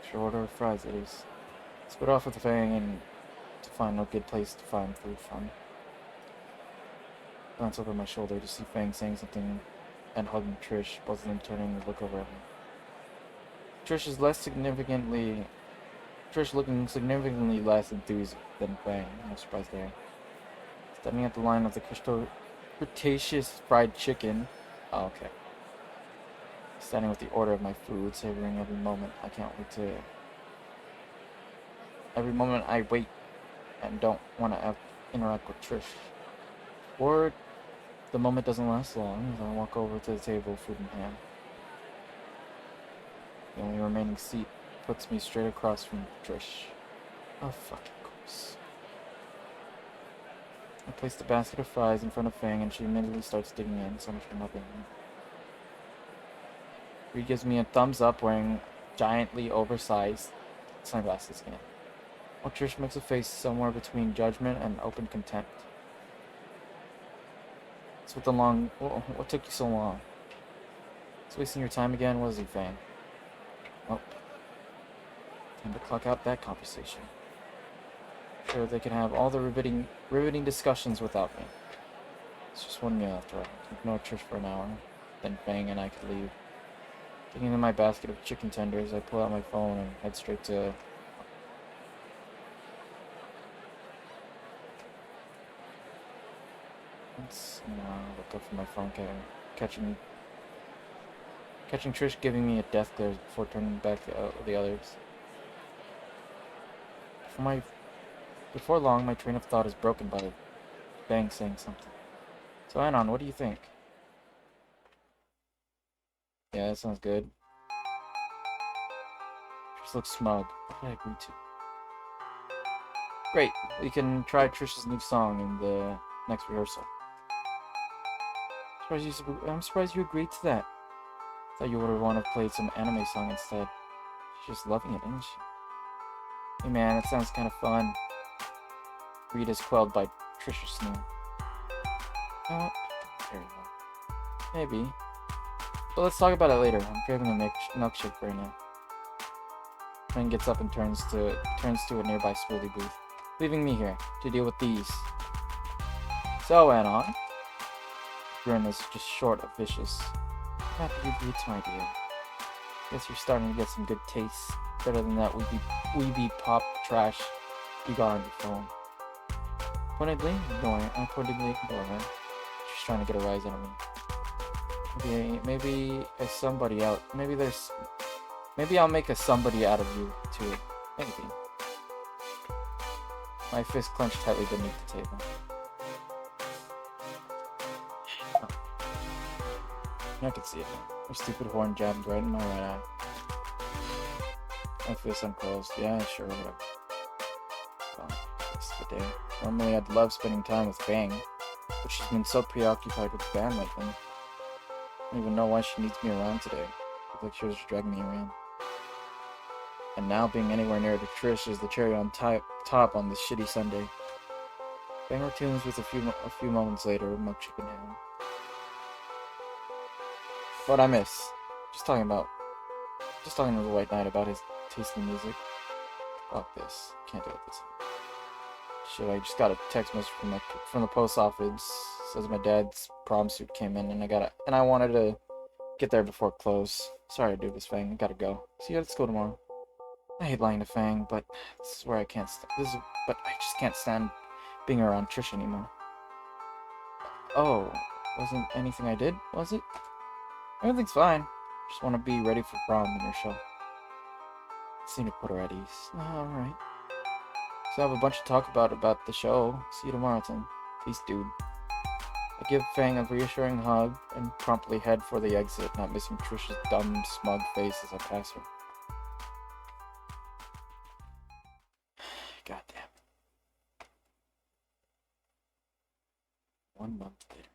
[SPEAKER 1] Sure, order of fries it is. Split off with the Fang and to find a good place to find food from. Glance over my shoulder to see Fang saying something and hugging Trish, both of them turning to look over at me. Trish looking significantly less enthused than Fang. No surprise there. Standing at the line of the Cretaceous fried chicken. Oh, okay. Standing with the order of my food, savoring every moment. I can't wait to. Every moment I wait and don't want to interact with Trish. Or the moment doesn't last long as I walk over to the table, food in hand. The only remaining seat puts me straight across from Trish. Oh, fucking course. I place the basket of fries in front of Fang and she immediately starts digging in, so much for nothing. Reed gives me a thumbs up wearing giantly oversized sunglasses again. While Trish makes a face somewhere between judgment and open contempt. What took you so long? It's wasting your time again, was he, Fang? Well, time to clock out that conversation. Sure, they can have all the riveting discussions without me. It's just one meal after all. Ignore Trish for an hour. then Fang and I could leave. Taking in my basket of chicken tenders, I pull out my phone and head straight to... Let's look up for my phone, catching Trish giving me a death glare before turning back to the others. Before long, my train of thought is broken by Bang saying something. So, Anon, what do you think? Yeah, that sounds good. Trish looks smug. What did I agree to? Great, we can try Trish's new song in the next rehearsal. I'm surprised you agreed to that. Thought you would have wanted to play some anime song instead. She's just loving it, isn't she? Hey man, it sounds kind of fun. Reed is quelled by Trisha's sneer. Oh, there you go. Maybe. But let's talk about it later. I'm craving a milkshake right now. Fang gets up and turns to a nearby smoothie booth, leaving me here to deal with these. So, Anon. Grin is just short of vicious. Happy you agreed to my idea. Guess you're starting to get some good tastes. Better than that weeby pop trash you got on your phone. Pointedly ignoring her. She's trying to get a rise out of me. Maybe a somebody out. Maybe I'll make a somebody out of you too. Maybe. My fist clenched tightly beneath the table. I can see it now. Her stupid horn jabbed right in my right eye. My fist unclosed. Yeah, sure, whatever. Well, it's the day. Normally I'd love spending time with Bang, but she's been so preoccupied with the band lately. I don't even know why she needs me around today. I feel like she was dragging me around. And now being anywhere near to Trish is the cherry on top on this shitty Sunday. Bang retunes with a few moments later, milkshake in hand. What'd I miss? Just talking to the White Knight about his taste in music. Fuck this. Can't deal with this. Shit, I just got a text message from the post office. Says my dad's prom suit came in and I wanted to get there before close. Sorry to do this, Fang. I gotta go. See you at school tomorrow. I hate lying to Fang, but this is where I can't but I just can't stand being around Trish anymore. Oh, wasn't anything I did, was it? Everything's fine. Just want to be ready for prom in your show. Seem to put her at ease. Alright. So I have a bunch to talk about the show. See you tomorrow, Tim. Peace, dude. I give Fang a reassuring hug and promptly head for the exit, not missing Trish's dumb, smug face as I pass her. God damn it. 1 month later.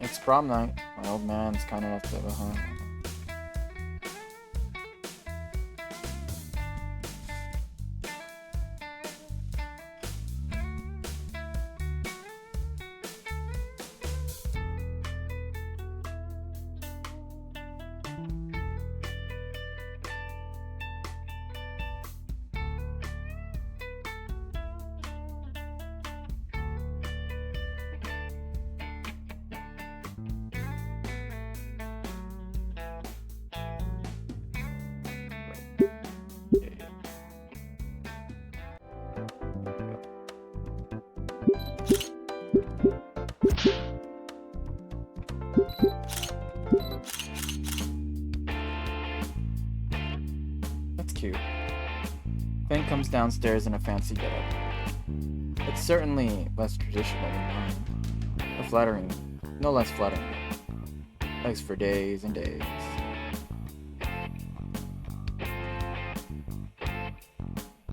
[SPEAKER 1] It's prom night. My old man's kind enough to That's cute. Fang comes downstairs in a fancy getup. It's certainly less traditional than mine. No less flattering. Legs for days and days.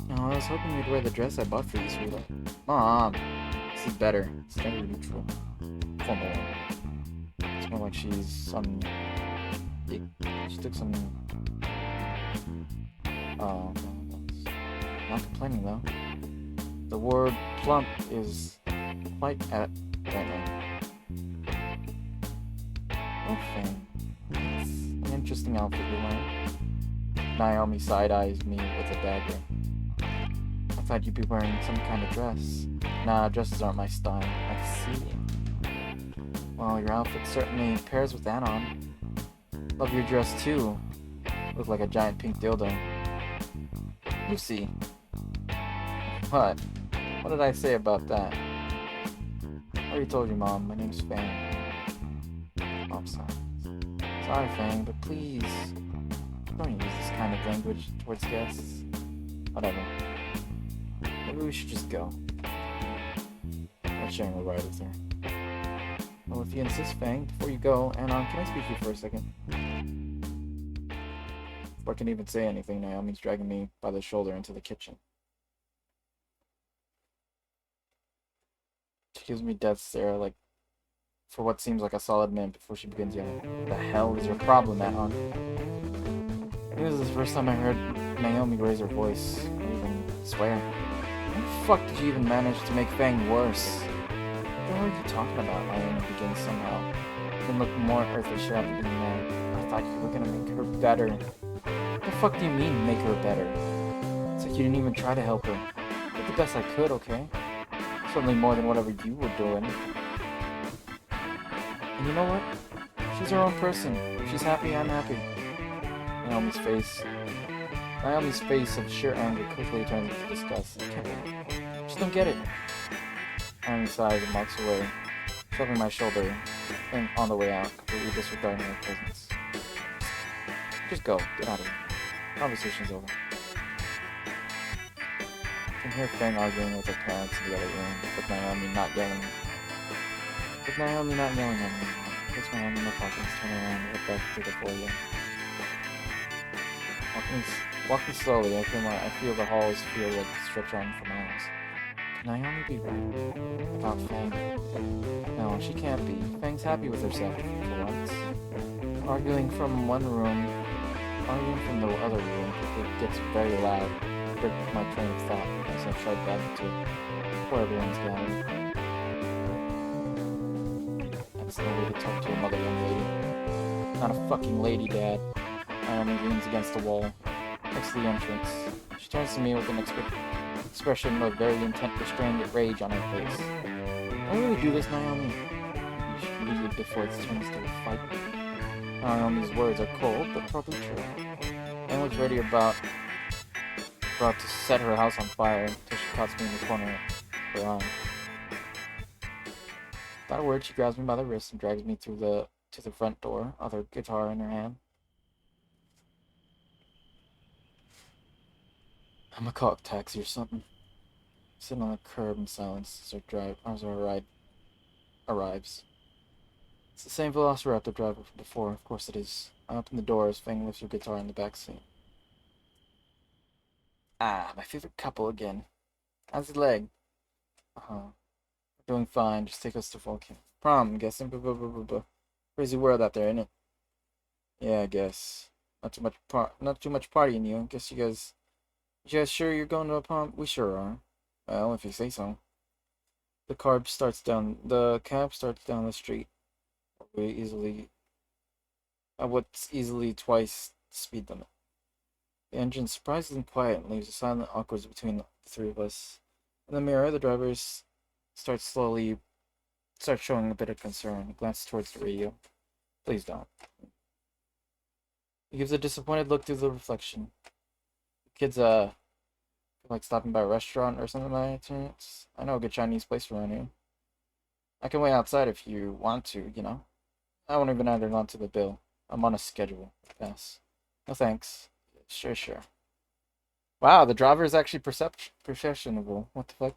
[SPEAKER 1] Oh, I was hoping you'd wear the dress I bought for you, sweetheart. Mom, this is better. It's gender neutral. Formal one. It's more like she's she took some... Oh, not complaining though. The word plump is quite at right now. Oh, Fang. It's an interesting outfit you're wearing. Naomi side-eyes me with a dagger. I thought you'd be wearing some kind of dress. Nah, dresses aren't my style. I see. Well, your outfit certainly pairs with that on. Love your dress too. Look like a giant pink dildo. You see. What? What did I say about that? I already told you, Mom. My name's Fang. Oh, I'm sorry. Sorry, Fang, but please don't use this kind of language towards guests. Whatever. Maybe we should just go. I'm not sharing a ride with her. Well, if you insist, Fang, before you go, and can I speak to you for a second? Before I can even say anything, Naomi's dragging me by the shoulder into the kitchen. She gives me death stare, like, for what seems like a solid minute before she begins yelling. What the hell is your problem, Anon? This is the first time I heard Naomi raise her voice, or even swear. How the fuck did you even manage to make Fang worse? What are you talking about? Naomi begins somehow. Then look more earthly sharp than there. I thought you were gonna make her better. What the fuck do you mean, make her better? It's like you didn't even try to help her. I did the best I could, okay? Certainly more than whatever you were doing. And you know what? She's her own person. If she's happy, I'm happy. Naomi's face of sheer anger quickly turns into disgust. I just don't get it. Naomi sighs and walks away, shoving my shoulder and on the way out, completely disregarding her presence. Just go. Get out of here. Conversation's over. I can hear Fang arguing with her parents in the other room, with Naomi not yelling. With Naomi not yelling at me. I place my hand in my pocket and turn around and look back through the foyer. Walking slowly, I feel the halls feel like stretch on for miles. Can Naomi be right about Fang? No, she can't be. Fang's happy with herself for once. Arguing from one room, arguing from the other room, it gets very loud. I break my train of thought as I try back to before everyone's gathered. That's no way to talk to your mother, young lady. Not a fucking lady, Dad. Naomi leans against the wall, next to the entrance. She turns to me with an expression of very intent, restrained rage on her face. Don't really do this, Naomi. You should leave it before it turns to a fight. Naomi's words are cold, but probably true. Anne looks ready about to set her house on fire until she caught me in the corner of her eye. Without a word, she grabs me by the wrist and drags me to the front door, other guitar in her hand. I'm a caught taxi or something. Sitting on the curb in silence as our ride arrives. It's the same Velociraptor driver from before, of course it is. I open the door as Fang lifts her guitar in the back seat. Ah, my favorite couple again. How's the leg? We're doing fine, just take us to Vulcan. Prom, I'm guessing. Crazy world out there, ain't it? Yeah, I guess. Not too much partying, you. Guess you guys sure you're going to a prom? We sure are. Well, if you say so. The cab starts down the street. What's easily twice the speed limit. The engine surprisingly quiet and leaves a silent awkward between the three of us. In the mirror, the driver starts showing a bit of concern. He glances towards the radio. Please don't. He gives a disappointed look through the reflection. The kids, feel like stopping by a restaurant or something by chance. I know a good Chinese place around here. I can wait outside if you want to, you know. I won't even add it onto the bill. I'm on a schedule. Yes. No thanks. Sure. Wow, the driver is actually perceptionable. What the fuck?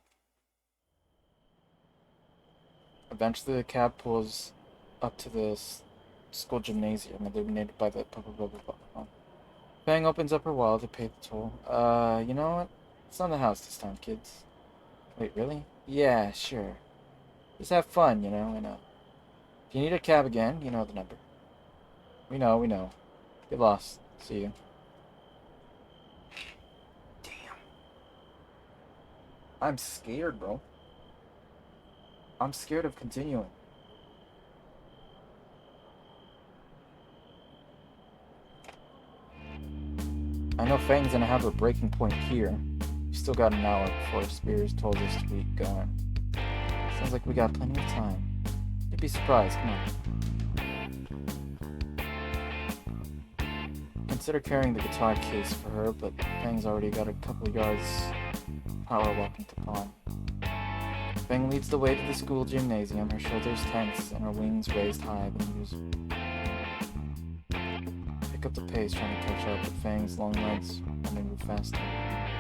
[SPEAKER 1] Eventually, the cab pulls up to the school gymnasium, illuminated by the Fang opens up her wallet to pay the toll. You know what? It's on the house this time, kids. Wait, really? Yeah, sure. Just have fun, you know, and, if you need a cab again, you know the number. We know. Get lost. See you. Damn. I'm scared, bro. I'm scared of continuing. I know Fang's gonna have a breaking point here. We still got an hour before Spears told us to be going. Sounds like we got plenty of time. be surprised. Come on. Consider carrying the guitar case for her, but Fang's already got a couple yards power walking to prom. Fang leads the way to the school gymnasium, her shoulders tense and her wings raised high. Pick up the pace, trying to catch up, but Fang's long legs only move faster.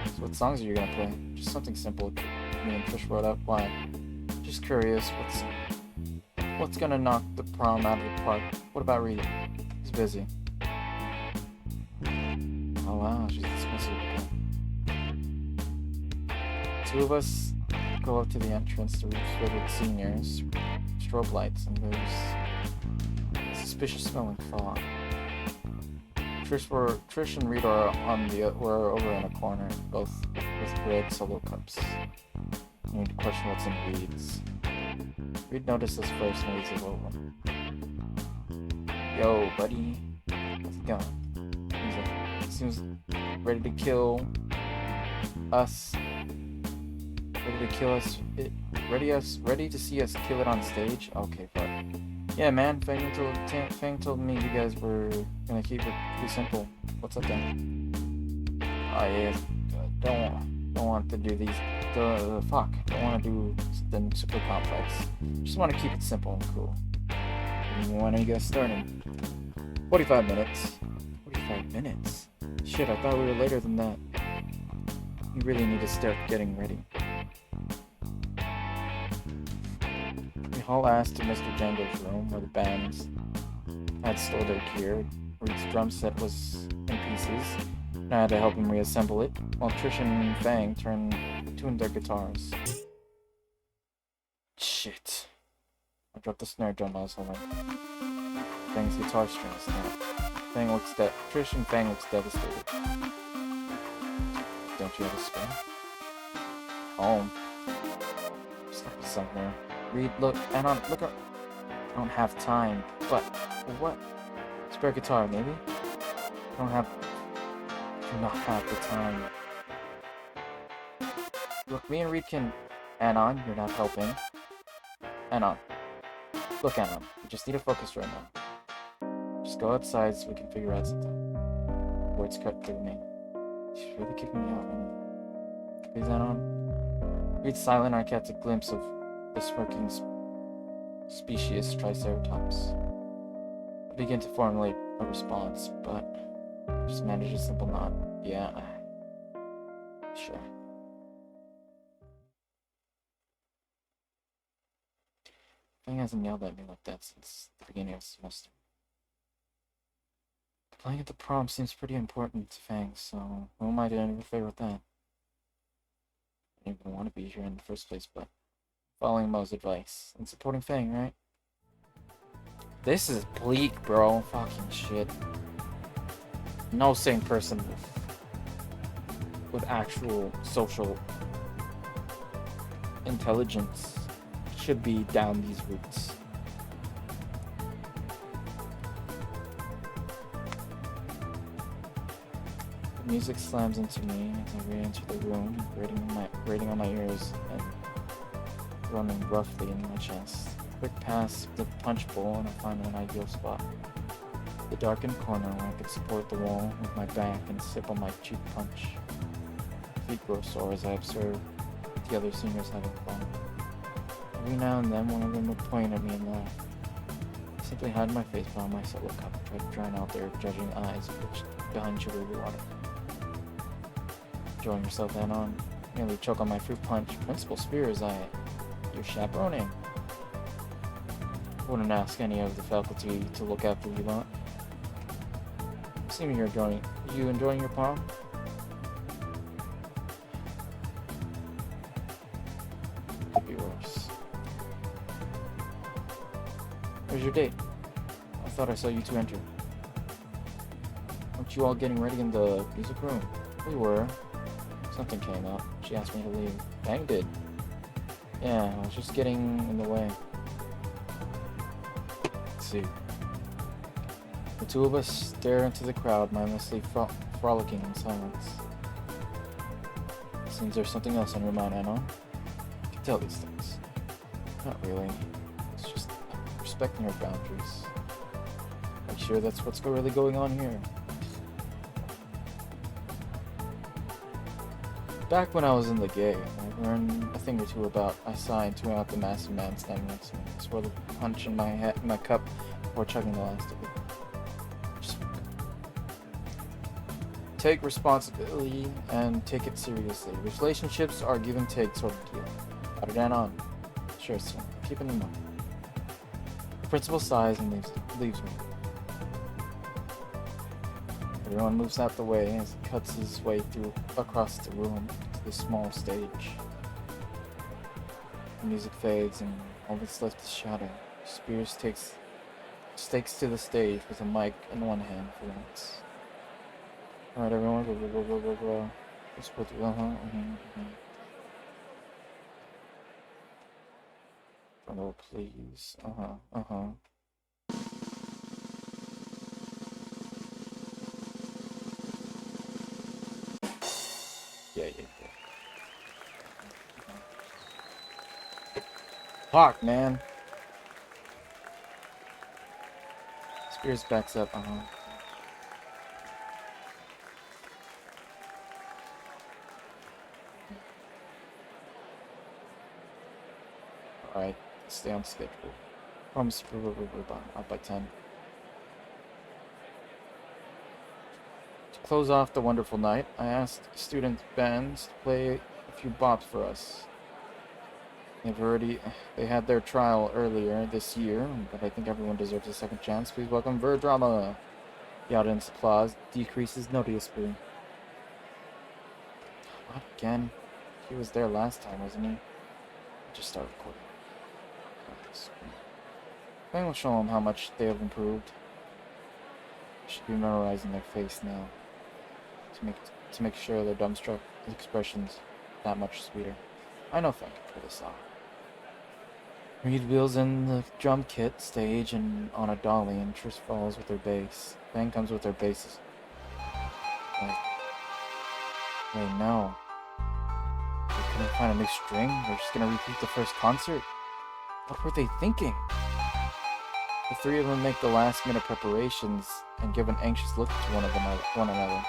[SPEAKER 1] So what songs are you gonna play? Just something simple. Me and Trish wrote up. Why? Just curious. What's gonna knock the prom out of the park? What about Rita? He's busy. Oh wow, she's dismissive. Two of us go up to the entrance to reach filled with seniors, strobe lights, and there's suspicious smelling fog. Trish and Rita were over in a corner, both with red solo cups. You need to question what's in Reed's. Reed noticed us first and leads us over. Yo, buddy. How's it going? Seems ready to kill us. Ready to see us kill it on stage? Okay, fuck. Yeah, man, Fang told me you guys were gonna keep it pretty simple. What's up then? Oh yeah, don't want to do these. Don't want to do something super complex. Just want to keep it simple and cool. When are you guys starting? 45 minutes. 45 minutes? Shit, I thought we were later than that. You really need to start getting ready. We haul ass to Mr. Django's room where the bands had stole their gear. Reed's drum set was in pieces, and I had to help him reassemble it, while Trish and Fang tuned their guitars. Shit. I dropped the snare drum I was holding. Fang's guitar string snapped. Trish and Fang looks devastated. Don't you have a spare? Home. Just gotta be somewhere. Reed, look up. I don't have time. But what? Spare guitar, maybe? I do not have the time. Look, me and Reed can... Anon, you're not helping. Anon. Look, Anon, we just need to focus right now. Just go outside so we can figure out something. Words cut through me. She's really kicking me out, man. Please, Anon. Reed's silent, I catch a glimpse of the smirking species Triceratops. I begin to formulate a response, but I just manage a simple nod. Yeah, sure. Fang hasn't yelled at me like that since the beginning of the semester. Playing at the prom seems pretty important to Fang, so who am I to interfere with that? I didn't even want to be here in the first place, but following Mo's advice and supporting Fang, right? This is bleak, bro. Fucking shit. No sane person with actual social intelligence should be down these routes. The music slams into me as I re-enter the room, grating on my ears and running roughly in my chest. Quick pass the punch bowl and I find an ideal spot. The darkened corner where I could support the wall with my back and sip on my cheap punch. Feet grow sore as I observe the other seniors having fun. Every now and then one of them would point at me and laugh. I simply hide my face behind my solo cup and try to drown out their judging eyes behind sugary water. Enjoying yourself, Anon. Nearly choke on my fruit punch. Principal Spears, you're chaperoning. Wouldn't ask any of the faculty to look after you lot. Assuming you're enjoying your prom? Could be worse. Where's your date? I thought I saw you two enter. Weren't you all getting ready in the music room? We were. Something came up. She asked me to leave. Fang did. Yeah, I was just getting in the way. Let's see. The two of us stare into the crowd, mindlessly frolicking in silence. Seems there's something else on your mind, Anon. I can tell these things. Not really. It's just respecting her boundaries. I'm sure that's what's really going on here. Back when I was in the game, I learned a thing or two about Asai to out the massive man standing next to me. I swirled a punch in my cup before chugging the last of it. Just take responsibility and take it seriously. Relationships are give and take sort of deal. Got it on. Sure, son. Keep it in mind. The principal sighs and leaves me. Everyone moves out the way as he cuts his way through across the room to the small stage. The music fades and all that's left is shadow. Spears stakes to the stage with a mic in one hand for once. Alright, everyone, go. Let's go through. Oh, please. Yeah. Fuck, man. Spears backs up. Alright, stay on schedule. Promise out by 10. To close off the wonderful night, I asked student bands to play a few bops for us. They had their trial earlier this year, but I think everyone deserves a second chance. Please welcome Drama. The audience applause decreases noticeably. What again? He was there last time, wasn't he? Just start recording. I will show them how much they have improved. I should be memorizing their face now to make sure their dumbstruck expressions that much sweeter. I know if I can pull this off. Reed wheels in the drum kit stage and on a dolly, and Trish follows with her bass. Fang comes with her basses. Wait, no. They couldn't find a new string? They're just gonna repeat the first concert? What were they thinking? The three of them make the last-minute preparations and give an anxious look to one another.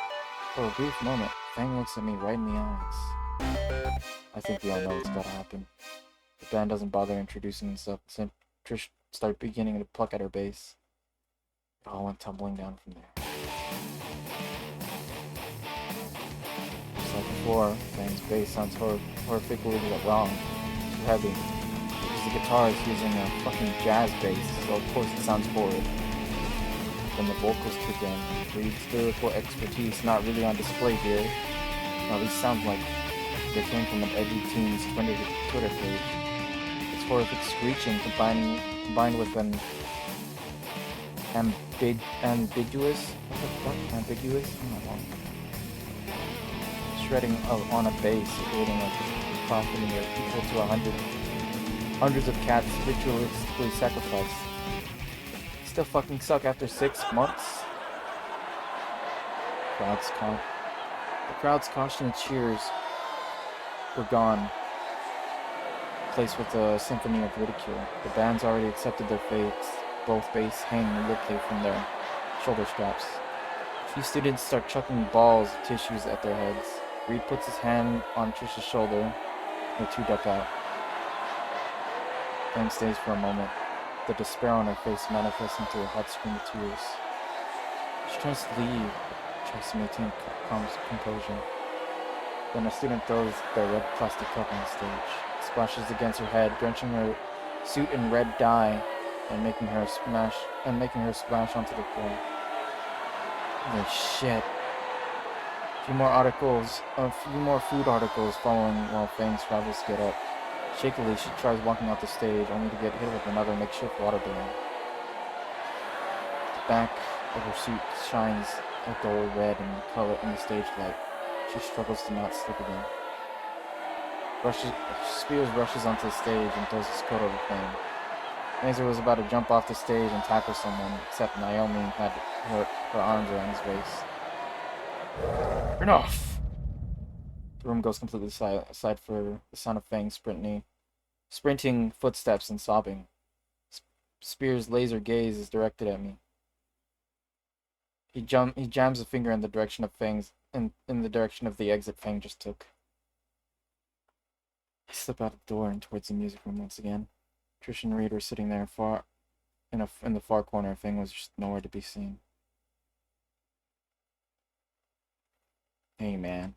[SPEAKER 1] For a brief moment, Fang looks at me right in the eyes. I think we all know what's about to happen. The band doesn't bother introducing themselves, since Trish started beginning to pluck at her bass. It all went tumbling down from there. Just like before, Fang's bass sounds horrifically wrong. Too heavy. Because the guitar is using a fucking jazz bass, so of course it sounds horrid. Then the vocals kick in. Reed's lyrical expertise not really on display here. Or at least sounds like they came from an edgy teen's Twitter page. It's horrific screeching combined with an ambiguous? What the fuck? Ambiguous? I don't know. Shredding on a bass, creating a cacophony equal to hundreds of cats ritualistically sacrificed. Still fucking suck after 6 months? The crowd's caution and cheers were gone, replaced with a symphony of ridicule. The band's already accepted their fates, both bass hanging limply from their shoulder straps. A few students start chucking balls of tissues at their heads. Reed puts his hand on Trish's shoulder. The two duck out. Fang stays for a moment. The despair on her face manifests into a hot stream of tears. She tries to leave, but tries to maintain composure. Then a student throws their red plastic cup on the stage. It splashes against her head, drenching her suit in red dye and making her splash onto the floor. Holy shit. A few more food articles following while Fang struggles to get up. Shakily, she tries walking off the stage, only to get hit with another makeshift water balloon. The back of her suit shines a dull red in color in the stage light. She struggles to not slip again. Spears rushes onto the stage and throws his coat over Fang. Mazer was about to jump off the stage and tackle someone, except Naomi had her arms around his waist. Enough! The room goes completely silent, aside for the sound of Fang sprinting footsteps and sobbing. Spear's laser gaze is directed at me. He jams a finger in the direction of Fang's in the direction of the exit Fang just took. I slip out the door and towards the music room once again. Trish and Reed were sitting there far in the far corner. Fang was just nowhere to be seen. Hey man.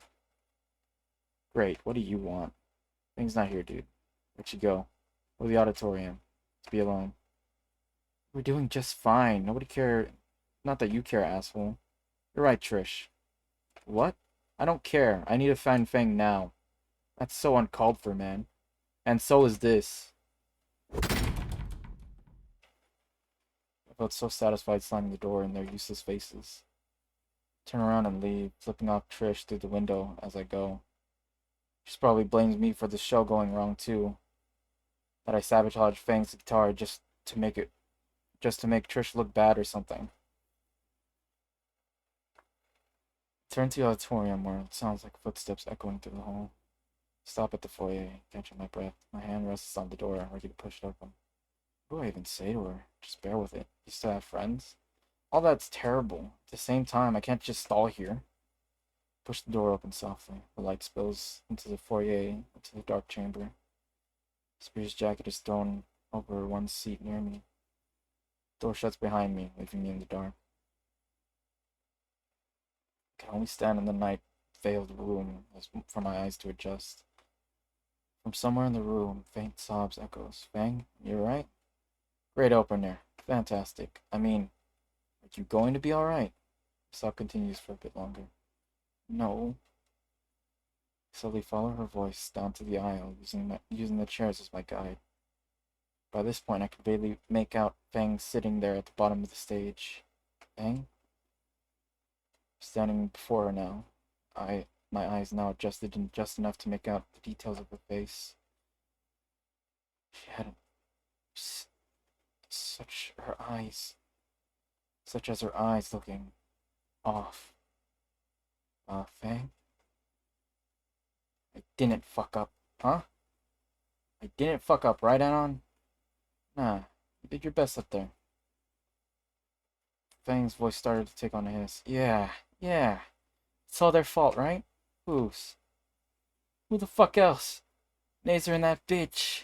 [SPEAKER 1] Great, what do you want? Fang's not here, dude. Where'd you go? Go to the auditorium. Let's be alone. We're doing just fine. Nobody care. Not that you care, asshole. You're right, Trish. What? I don't care. I need to find Fang now. That's so uncalled for, man. And so is this. I felt so satisfied slamming the door in their useless faces. Turn around and leave, flipping off Trish through the window as I go. She probably blames me for the show going wrong too. That I sabotaged Fang's guitar just to make Trish look bad or something. Turn to the auditorium where it sounds like footsteps echoing through the hall. Stop at the foyer, catching my breath. My hand rests on the door, ready to push it open. What do I even say to her? Just bear with it. You still have friends? All that's terrible. At the same time, I can't just stall here. Push the door open softly. The light spills into the foyer, into the dark chamber. Spear's jacket is thrown over one seat near me. The door shuts behind me, leaving me in the dark. I can only stand in the night-veiled room for my eyes to adjust. From somewhere in the room, faint sobs echoes. Fang, you alright? Great opener. Fantastic. I mean, are you going to be alright? The sob continues for a bit longer. No. Slowly follow her voice down to the aisle, using the chairs as my guide. By this point, I can barely make out Fang sitting there at the bottom of the stage. Fang? Standing before her now. My eyes now adjusted in just enough to make out the details of her face. She had such as her eyes looking off. Fang? I didn't fuck up, huh? I didn't fuck up, right, Anon? Nah, you did your best up there. Fang's voice started to take on a hiss. Yeah. It's all their fault, right? Whose? Who the fuck else? Nazer and that bitch.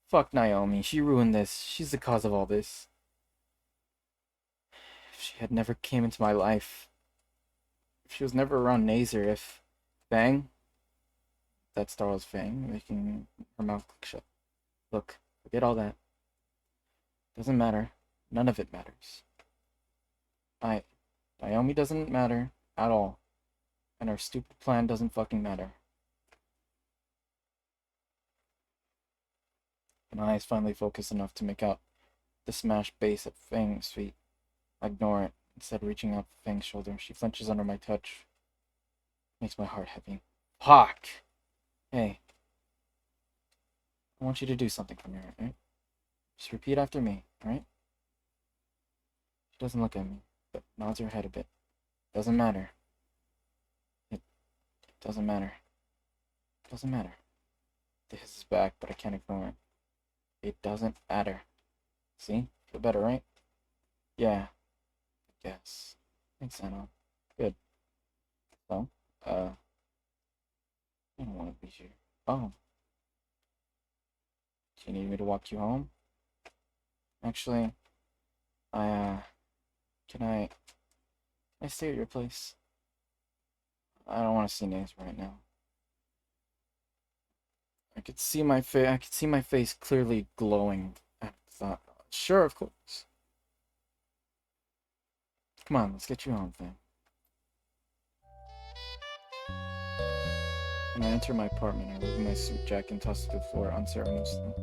[SPEAKER 1] Fuck Naomi, she ruined this. She's the cause of all this. If she had never came into my life. If she was never around Nazer, if... Fang? That star was Fang, making her mouth click shut. Look, forget all that. Doesn't matter. None of it matters. Naomi doesn't matter at all. And our stupid plan doesn't fucking matter. My eyes finally focus enough to make out the smashed base at Fang's feet. I ignore it, instead reaching out for Fang's shoulder. She flinches under my touch. Makes my heart heavy. Fuck! Hey. I want you to do something for me, right? Just repeat after me, alright? She doesn't look at me, but nods her head a bit. Doesn't matter. It doesn't matter. Doesn't matter. The hiss is back, but I can't ignore it. It doesn't matter. See? Feel better, right? Yeah. I guess. Thanks, Anna. Good. So, I don't want to be here. Oh. Do you need me to walk you home? Actually, can I stay at your place? I don't want to see names right now. I could see my face clearly glowing at the thought. Sure, of course. Come on, let's get you home, Fang. When I enter my apartment, I remove my suit jacket and toss it to the floor unceremoniously.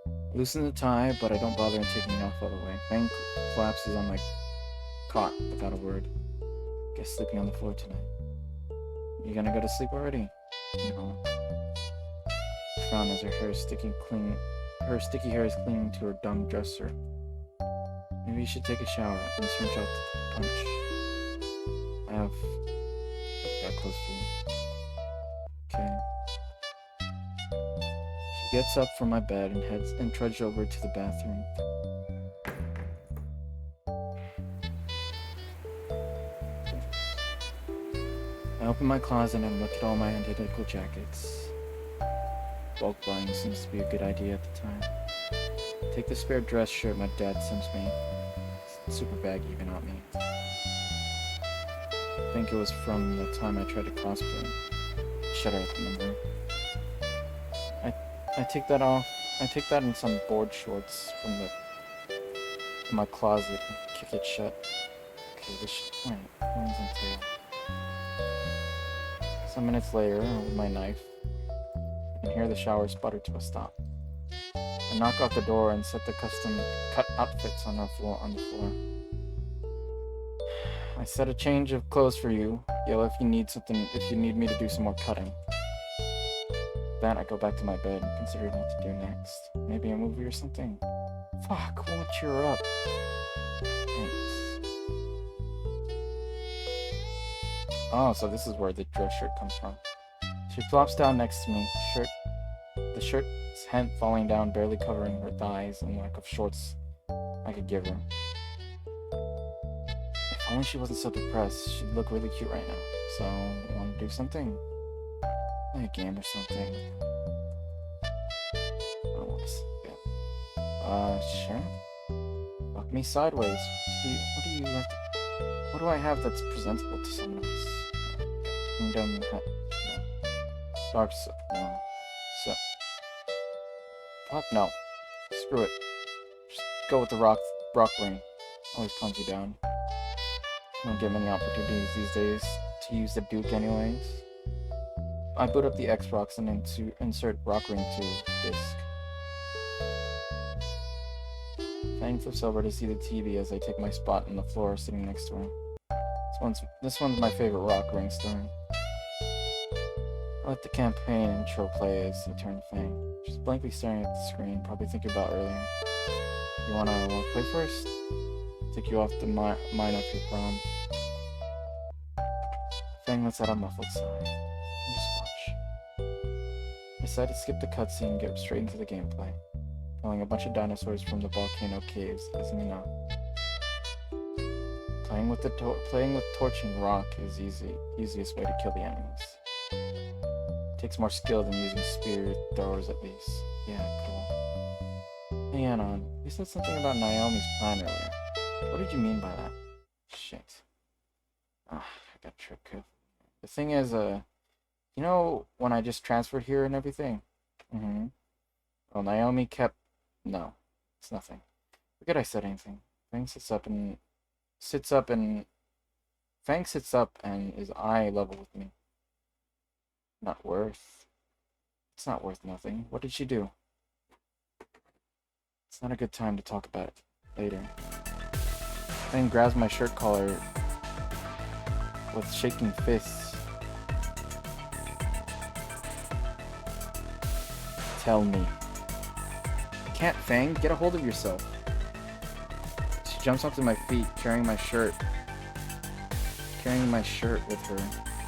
[SPEAKER 1] I loosen the tie, but I don't bother in taking it off all the way. Fang collapses on my cot without a word. Guess sleeping on the floor tonight. You gonna go to sleep already? No. Frown as her sticky hair is clinging to her dumb dresser. Maybe you should take a shower and switch out the punch. I have got clothes for you. Okay. She gets up from my bed and trudges over to the bathroom. I open my closet and look at all my identical jackets. Bulk buying seems to be a good idea at the time. Take the spare dress shirt my dad sends me. It's super baggy even on me. I think it was from the time I tried to cosplay. Shut up, remember. I take that off. I take that in some board shorts from my closet and kick it shut. Okay, wait, wings and tail. Some minutes later, with my knife, I can hear the shower sputter to a stop. I knock off the door and set the custom cut outfits on the floor. I set a change of clothes for you. Yell if you need me to do some more cutting. Then I go back to my bed and consider what to do next. Maybe a movie or something. Fuck, won't cheer up. Thanks. Oh, so this is where the dress shirt comes from. She flops down next to me, the shirt's hem falling down, barely covering her thighs and lack of shorts I could give her. If only she wasn't so depressed, she'd look really cute right now. So, want to do something? Play a game or something. I don't want to skip. Sure. Fuck me sideways. What do I have that's presentable to someone else? Kingdom, no. Dark, no. So. Fuck no. Screw it. Just go with the rock ring. Always calms you down. Don't get many opportunities these days to use the Duke anyways. I boot up the Xbox and insert rock ring to disc. Fang flips over to see the TV as I take my spot on the floor sitting next to her. This one's my favorite rock ring story. I let the campaign intro play as I turn to Fang. She's blankly staring at the screen, probably thinking about earlier. You wanna play first? Take you off the mine off your prom. Fang lets out a muffled sigh. Just watch. I decide to skip the cutscene and get straight into the gameplay. Killing a bunch of dinosaurs from the volcano caves isn't enough. Playing with torching rock is easiest way to kill the enemies. Takes more skill than using spear throwers at least. Yeah, cool. Hey Anon, you said something about Naomi's plan earlier. What did you mean by that? Shit. I got tricked. The thing is, you know when I just transferred here and everything? Mm-hmm. Well, Naomi kept... No, it's nothing. Forget I said anything. Fang sits up and is eye level with me. It's not worth nothing. What did she do? It's not a good time to talk about it later. Fang grabs my shirt collar with shaking fists. Tell me. Can't, Fang, get a hold of yourself. She jumps onto my feet, carrying my shirt with her,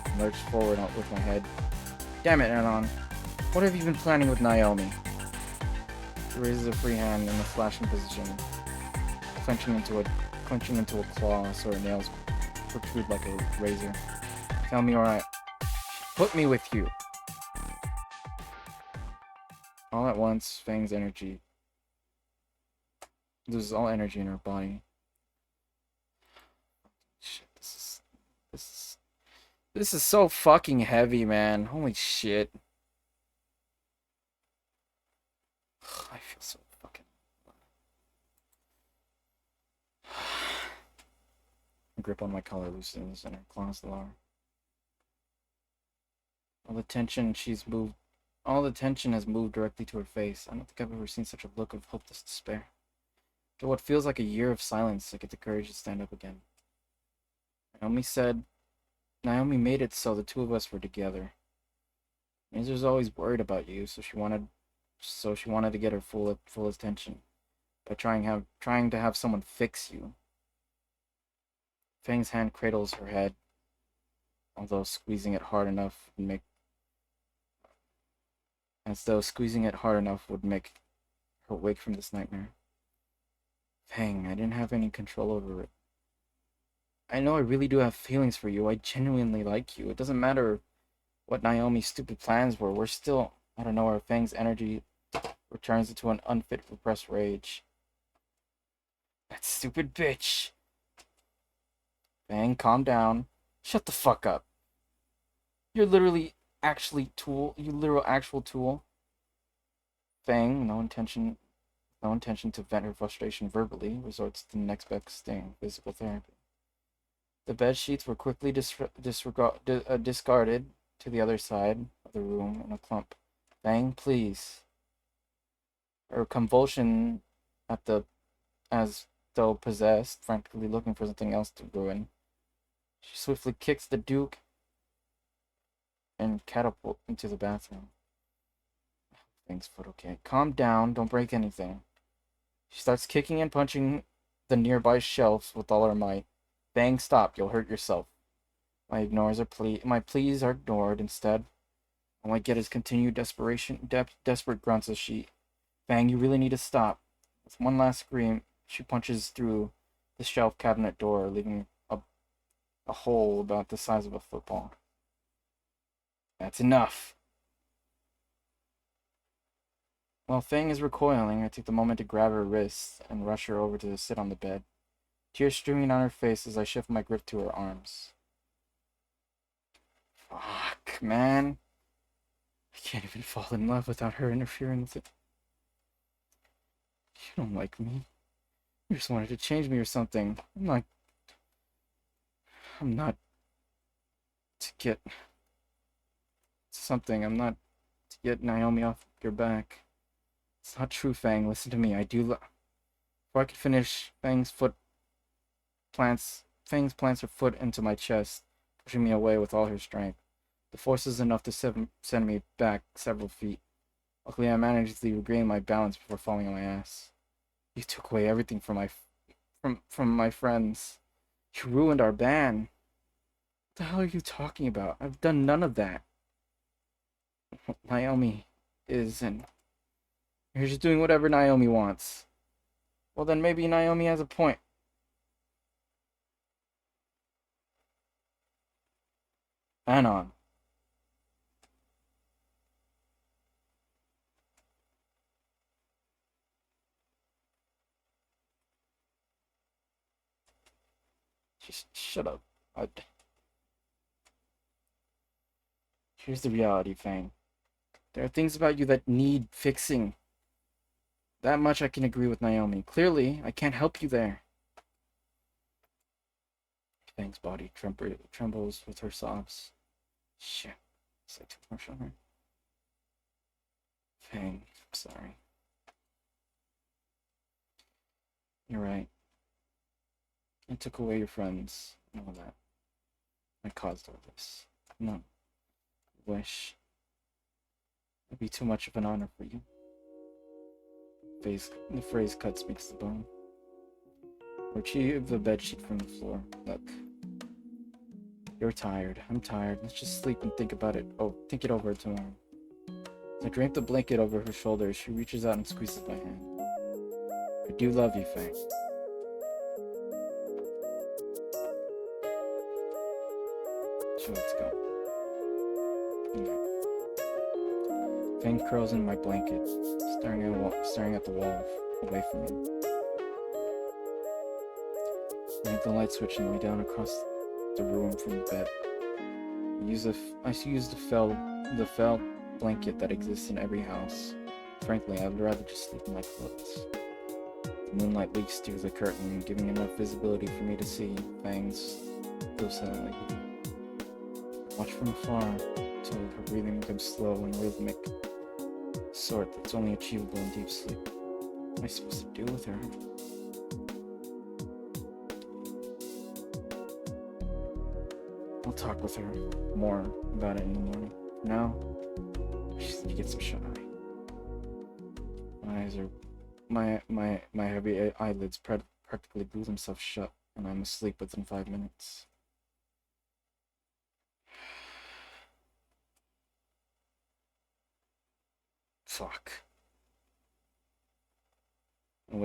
[SPEAKER 1] and lurches forward with my head. Damn it, Anon. What have you been planning with Naomi? She raises a free hand in a flashing position, clenching into a claw so her nails protrude like a razor. Tell me, alright. Put me with you. All at once, Fang's energy loses all energy in her body. Shit, this is so fucking heavy, man. Holy shit. I feel so fucking... grip on my collar loosens and her claws lower. All the tension has moved directly to her face. I don't think I've ever seen such a look of hopeless despair. After what feels like a year of silence, I get the courage to stand up again. Naomi made it so the two of us were together. Mazer's always worried about you, so she wanted to get her full attention by trying to have someone fix you. Fang's hand cradles her head, although squeezing it hard enough would make her wake from this nightmare. Fang, I didn't have any control over it. I know I really do have feelings for you. I genuinely like you. It doesn't matter what Naomi's stupid plans were. We're still... I don't know, our Fang's energy returns into an unfit repressed rage. That stupid bitch. Fang, calm down. Shut the fuck up. You're literally actually tool. You literal actual tool. Fang, no intention to vent her frustration verbally, resorts to the next best thing, physical therapy. The bed sheets were quickly discarded to the other side of the room in a clump. Fang, please. Her convulsion at the as though possessed, frantically looking for something else to ruin. She swiftly kicks the Duke and catapult into the bathroom. Fang's foot okay. Calm down, don't break anything. She starts kicking and punching the nearby shelves with all her might. Fang, stop, you'll hurt yourself. My pleas are ignored. Instead, all I get is continued desperate grunts as she... Fang, you really need to stop. With one last scream, she punches through the shelf cabinet door, leaving a hole about the size of a football. That's enough. While Fang is recoiling, I take the moment to grab her wrists and rush her over to sit on the bed. Tears streaming down her face as I shift my grip to her arms. Fuck, man. I can't even fall in love without her interfering with it. You don't like me. You just wanted to change me or something. I'm not to get something. I'm not to get Naomi off your back. It's not true, Fang. Listen to me. Before I could finish, Fang's plants her foot into my chest, pushing me away with all her strength. The force is enough to send me back several feet. Luckily, I managed to regain my balance before falling on my ass. You took away everything from my friends. You ruined our band. What the hell are you talking about? I've done none of that. Naomi is, and you're just doing whatever Naomi wants. Well, then maybe Naomi has a point. Anon. Just shut up. Here's the reality, Fang. There are things about you that need fixing. That much I can agree with Naomi. Clearly, I can't help you there. Fang's body trembles with her sobs. Shit. Is that too harsh on her? Fang, I'm sorry. You're right. I took away your friends and all that. I caused all this. No. Wish. It'd be too much of an honor for you. The phrase cuts me to the bone. Retrieve the bedsheet from the floor. Look. You're tired. I'm tired. Let's just sleep and think about it. Oh, think it over tomorrow. As I drape the blanket over her shoulders, she reaches out and squeezes my hand. I do love you, Fang. So let's go. Fang curls in my blanket, staring at the wall away from me. I hit the light switch and lay down across the room from the bed. I use the felt blanket that exists in every house. Frankly, I would rather just sleep in my clothes. The moonlight leaks through the curtain, giving enough visibility for me to see Fang's still silently. Watch from afar until her breathing becomes slow and rhythmic, sort that's only achievable in deep sleep. What am I supposed to do with her? I'll talk with her more about it in the morning. Now, I just need to get some shut eye. My heavy eyelids practically glue themselves shut, and I'm asleep within 5 minutes. Fuck. I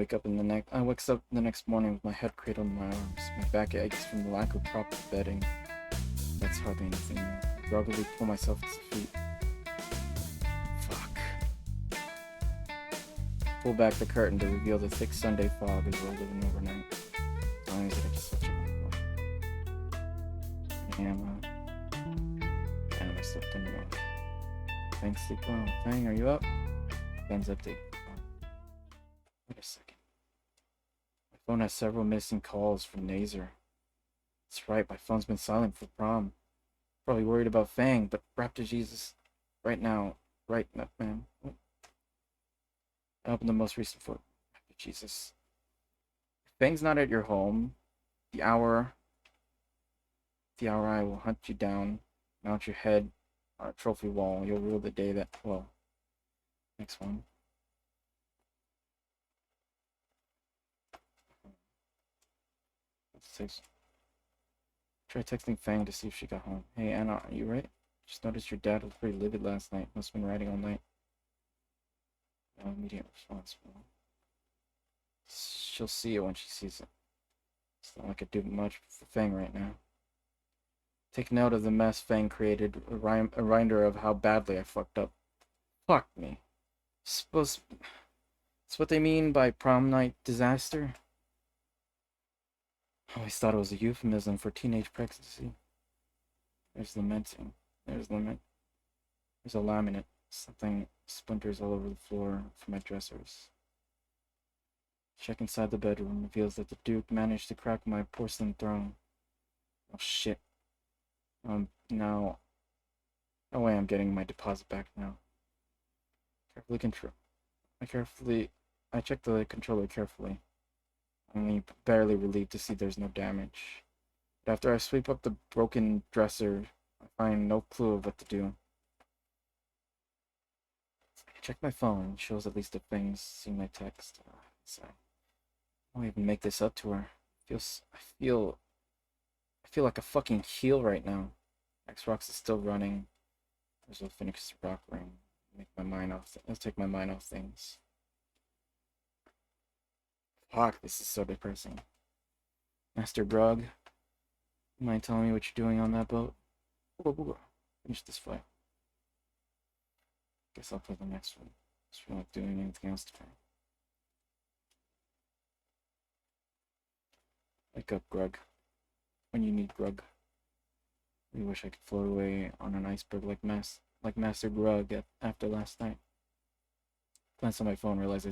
[SPEAKER 1] wakes up the next morning with my head cradled in my arms. My back aches from the lack of proper bedding. That's hardly anything new. I groggily pull myself to feet. Fuck. Pull back the curtain to reveal the thick Sunday fog as rolled in overnight. As long as I just watch it. Damn, I slept in the morning. Thanks, sleep well. Fang, are you up? Ben's update. Wait a second. My phone has several missing calls from Nazer. That's right, my phone's been silent for prom. Probably worried about Fang, but Raptor Jesus. Right now, man. What? I opened the most recent photo. Raptor Jesus. If Fang's not at your home, the hour I will hunt you down, mount your head on a trophy wall. You'll rule the day that, well, next one. Try texting Fang to see if she got home. Hey, Anna, are you right? Just noticed your dad was pretty livid last night. Must have been writing all night. No immediate response. She'll see it when she sees it. It's not like I do much for Fang right now. Take note of the mess Fang created. A reminder of how badly I fucked up. Fuck me. Suppose that's what they mean by prom night disaster? I always thought it was a euphemism for teenage pregnancy. There's lamenting. There's a laminate. Something splinters all over the floor from my dressers. Check inside the bedroom. Reveals that the Duke managed to crack my porcelain throne. Oh shit. Now. No way I'm getting my deposit back now. I check the controller carefully. Only barely relieved to see there's no damage. But after I sweep up the broken dresser, I find no clue of what to do. I check my phone. It shows at least the things. See my text. So I won't even make this up to her. I feel like a fucking heel right now. Xbox is still running. There's a Phoenix Rock ring. Let's take my mind off things. Fuck, this is so depressing. Master Grug, you mind telling me what you're doing on that boat? Finish this fight. Guess I'll play the next one. Just feel like doing anything else today. Wake up, Grug. When you need Grug. I wish I could float away on an iceberg like Master Grug after last night. Glanced at my phone, realized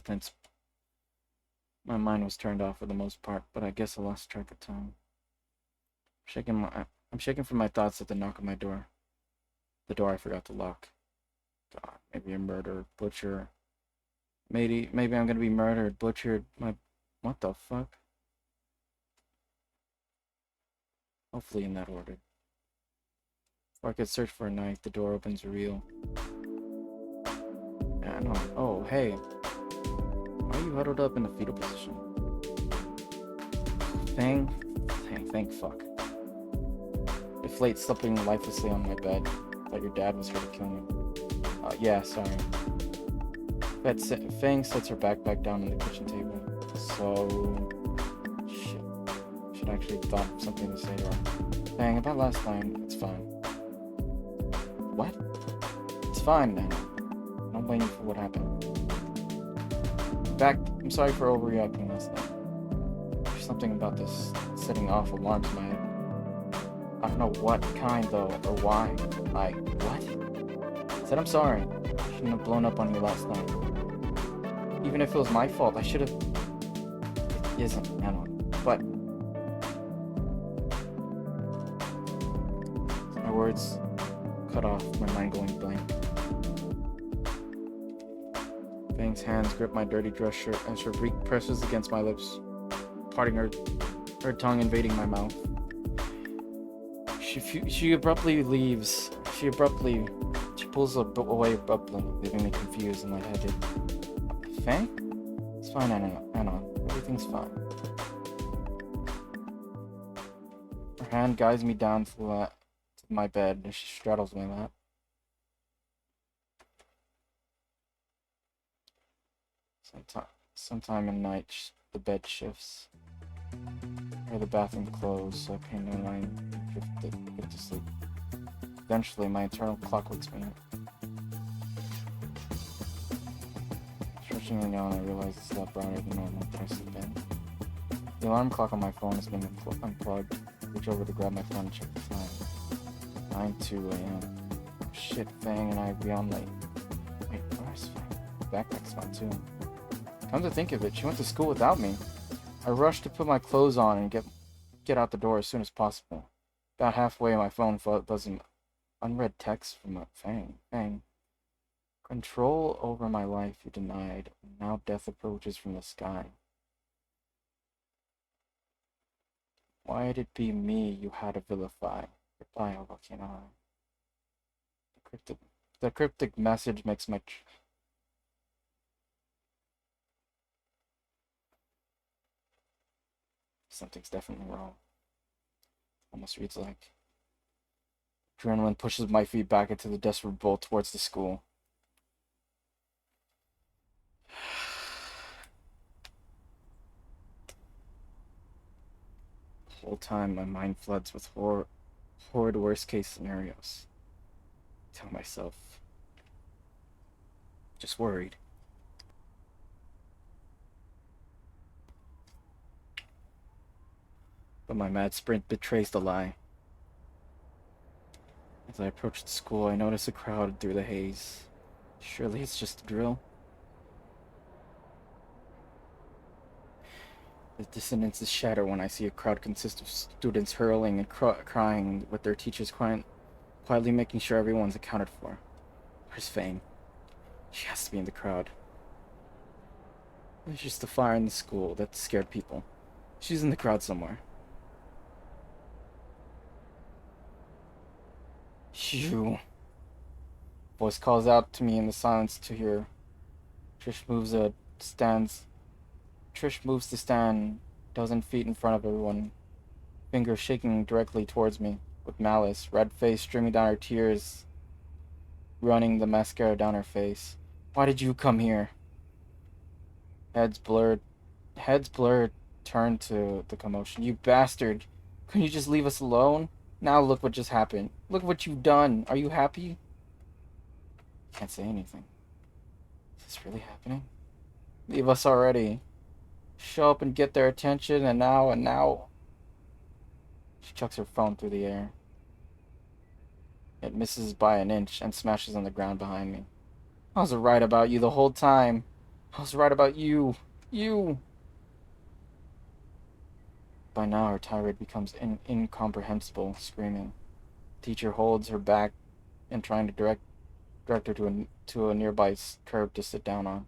[SPEAKER 1] my mind was turned off for the most part, but I guess I lost track of time. I'm shaking from my thoughts at the knock on my door. The door I forgot to lock. God, maybe a murder, butcher. Maybe I'm gonna be murdered, butchered. What the fuck? Hopefully in that order. Before I could search for a knife, the door opens real. Oh, hey. Why are you huddled up in the fetal position? Thank fuck. Deflate slipping lifelessly on my bed. Thought your dad was here to kill me. Yeah, sorry. Fang sets her backpack down on the kitchen table. So... Shit. Should actually have thought of something to say to her. Fang, about last time, it's fine. What? It's fine, Nana. Don't blame you for what happened. In fact, I'm sorry for overreacting last night. There's something about this setting off alarms in my head. I don't know what kind, though, or why. What? Said I'm sorry. I shouldn't have blown up on you last night. Even if it was my fault, I should have... It isn't, I know. But... My words cut off, my mind going blank. Fang's hands grip my dirty dress shirt as her reek presses against my lips, parting her tongue invading my mouth. She abruptly leaves. She pulls away abruptly, leaving me confused and lightheaded. Fang? It's fine, Anna. Everything's fine. Her hand guides me down to my bed and she straddles my lap. Sometime in night, the bed shifts, or the bathroom closed, so I pay no mind and drift to sleep. Eventually, my internal clock wakes me up. Stretching and yawning, I realize it's a lot brighter than normal when I sleep in. The alarm clock on my phone has been unplugged. I reach over to grab my phone and check the time. 9:02 a.m. Shit, Fang and I be on late. Wait, where's Fang? Backpack's gone too. Come to think of it, she went to school without me. I rushed to put my clothes on and get out the door as soon as possible. About halfway, my phone buzzing. Unread text from Fang. Fang. Control over my life you denied. Now death approaches from the sky. Why'd it be me you had to vilify? Reply, oh, volcano. The cryptic message makes my... Something's definitely wrong. Almost reads like... Adrenaline pushes my feet back into the desperate bolt towards the school. The whole time, my mind floods with horrid worst-case scenarios. I tell myself, just worried. But my mad sprint betrays the lie. As I approach the school, I notice a crowd through the haze. Surely it's just a drill. The dissonances shatter when I see a crowd consist of students hurling and crying with their teachers quietly making sure everyone's accounted for. Where's Fame? She has to be in the crowd. There's just a fire in the school that scared people. She's in the crowd somewhere. Shoo. Voice calls out to me in the silence to hear. Trish moves to stand 12 feet in front of everyone, fingers shaking directly towards me, with malice, red face streaming down her tears, running the mascara down her face. Why did you come here? Heads blurred, turned to the commotion. You bastard! Couldn't you just leave us alone? Now look what just happened. Look what you've done. Are you happy? Can't say anything. Is this really happening? Leave us already. Show up and get their attention, and now. She chucks her phone through the air. It misses by an inch and smashes on the ground behind me. I was right about you the whole time. I was right about you. You! By now, her tirade becomes incomprehensible, screaming. Teacher holds her back and trying to direct her to a nearby curb to sit down on.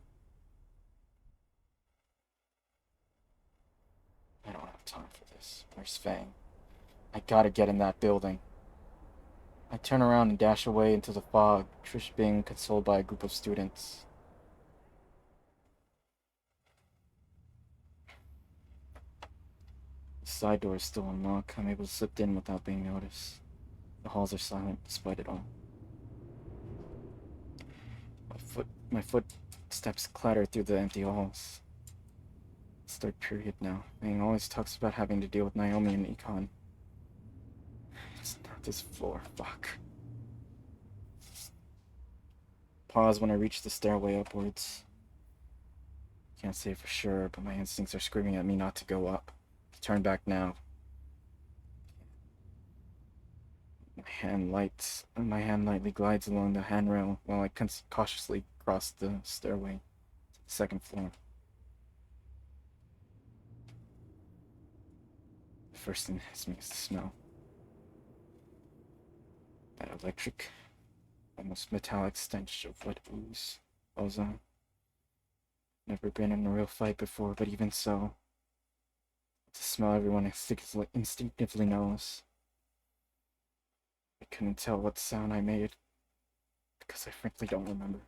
[SPEAKER 1] I don't have time for this. Where's Fang? I gotta get in that building. I turn around and dash away into the fog, Trish being consoled by a group of students. The side door is still unlocked. I'm able to slip in without being noticed. The halls are silent despite it all. My footsteps clatter through the empty halls. It's third period now. Fang always talks about having to deal with Naomi and Econ. It's not this floor. Fuck. Pause when I reach the stairway upwards. Can't say for sure, but my instincts are screaming at me not to go up. To turn back now. My hand lightly glides along the handrail while I cautiously cross the stairway to the second floor. The first thing that hits me is the smell. That electric, almost metallic stench of wet ozone. Never been in a real fight before, but even so, it's a smell everyone instinctively knows. I couldn't tell what sound I made, because I frankly don't remember.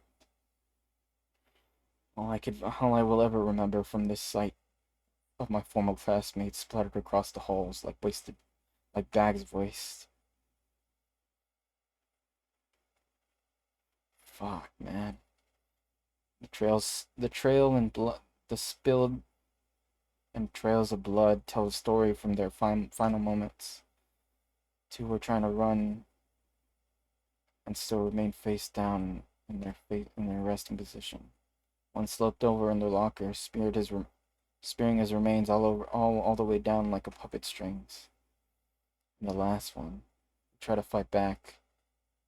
[SPEAKER 1] All I will ever remember from this sight of my former classmates splattered across the halls like bags of waste. Fuck, man. The The spilled and trails of blood tell a story from their final moments. Two were trying to run and still remained face down in their resting position. One sloped over in their locker, spearing his remains all the way down like a puppet strings. And the last one tried to fight back,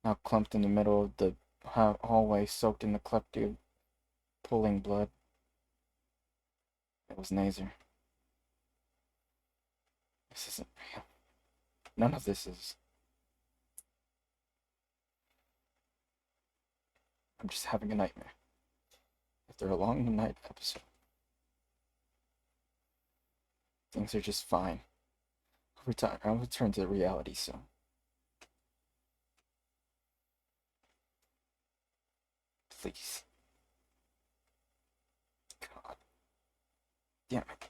[SPEAKER 1] now clumped in the middle of the hallway, soaked in the collective pooling blood. It was Nazer. This isn't real. None of this is. I'm just having a nightmare. After a long night episode, things are just fine. Over time, I'll return to reality soon. Please. God. Damn it.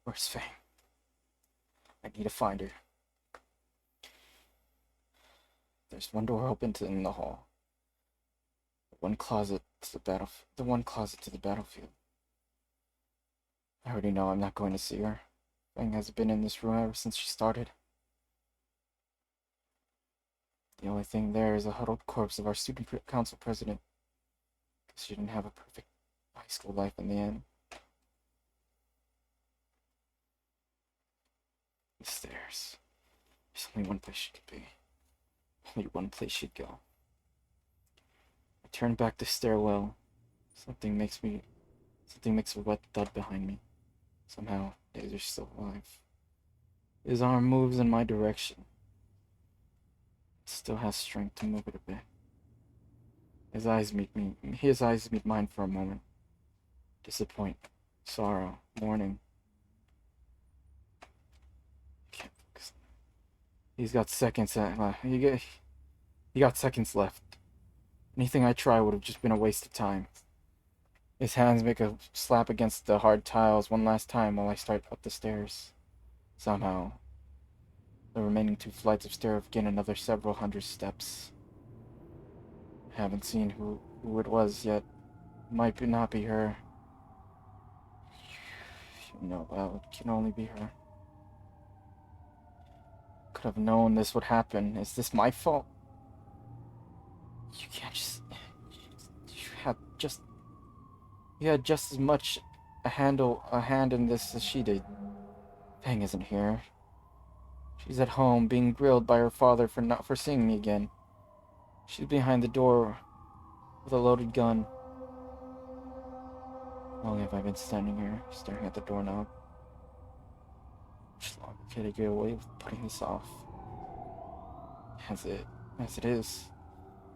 [SPEAKER 1] Where's Fang? I need to find her. There's one door open in the hall. The one closet to the battlefield. I already know I'm not going to see her. Fang has been in this room ever since she started. The only thing there is a huddled corpse of our student council president. Because she didn't have a perfect high school life in the end. The stairs. There's only one place she could be. Only one place she'd go. I turn back the stairwell. Something makes a wet thud behind me. Somehow, Nazer's still alive. His arm moves in my direction. It still has strength to move it a bit. His eyes meet mine for a moment. Disappointment, sorrow, mourning. I can't focus. He's got seconds he got seconds left. Anything I try would have just been a waste of time. His hands make a slap against the hard tiles one last time while I start up the stairs. Somehow, the remaining 2 flights of stairs gain another several hundred steps. I haven't seen who it was yet. Not be her. You know, well, it can only be her. Could have known this would happen. Is this my fault? You can't just... You had just as much a hand in this as she did. Fang isn't here. She's at home, being grilled by her father for not seeing me again. She's behind the door with a loaded gun. How long have I been standing here, staring at the doorknob? Much longer can I get away with putting this off? As it is,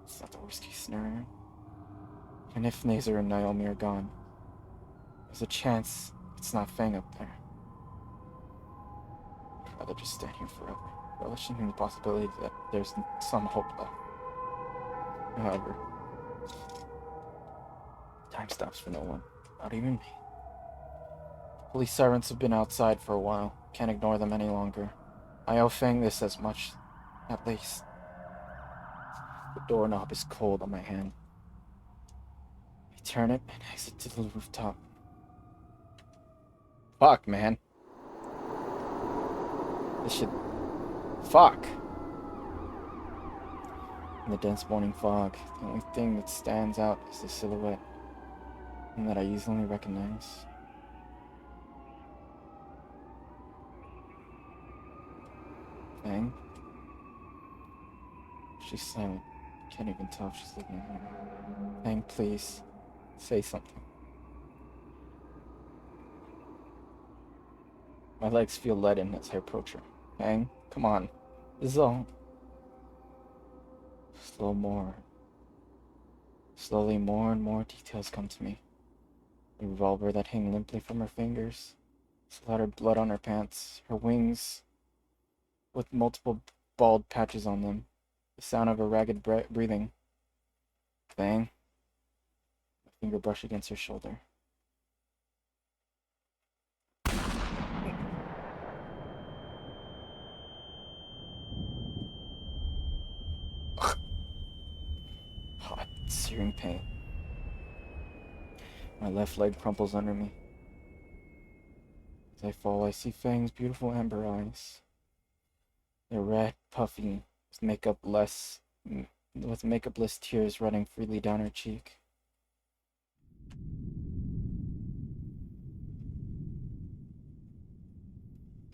[SPEAKER 1] it's not the worst case scenario. And if Nazer and Naomi are gone, there's a chance it's not Fang up there. I'd rather just stand here forever, relishing in the possibility that there's some hope left. However, time stops for no one, not even me. Police sirens have been outside for a while. Can't ignore them any longer. I owe Fang this as much, at least. The doorknob is cold on my hand. I turn it and exit to the rooftop. Fuck, man. This should... Fuck! In the dense morning fog, the only thing that stands out is the silhouette, and that I easily recognize. Fang? She's silent. Can't even tell if she's looking at me. Fang, please. Say something. My legs feel leaden as I approach her. Fang, come on. This is all... Slowly more and more details come to me. The revolver that hung limply from her fingers, splattered blood on her pants, her wings with multiple bald patches on them, the sound of her ragged breathing. Fang. My finger brushed against her shoulder. Hot, searing pain. My left leg crumples under me. As I fall, I see Fang's beautiful amber eyes. They're red, puffy, with makeupless tears running freely down her cheek.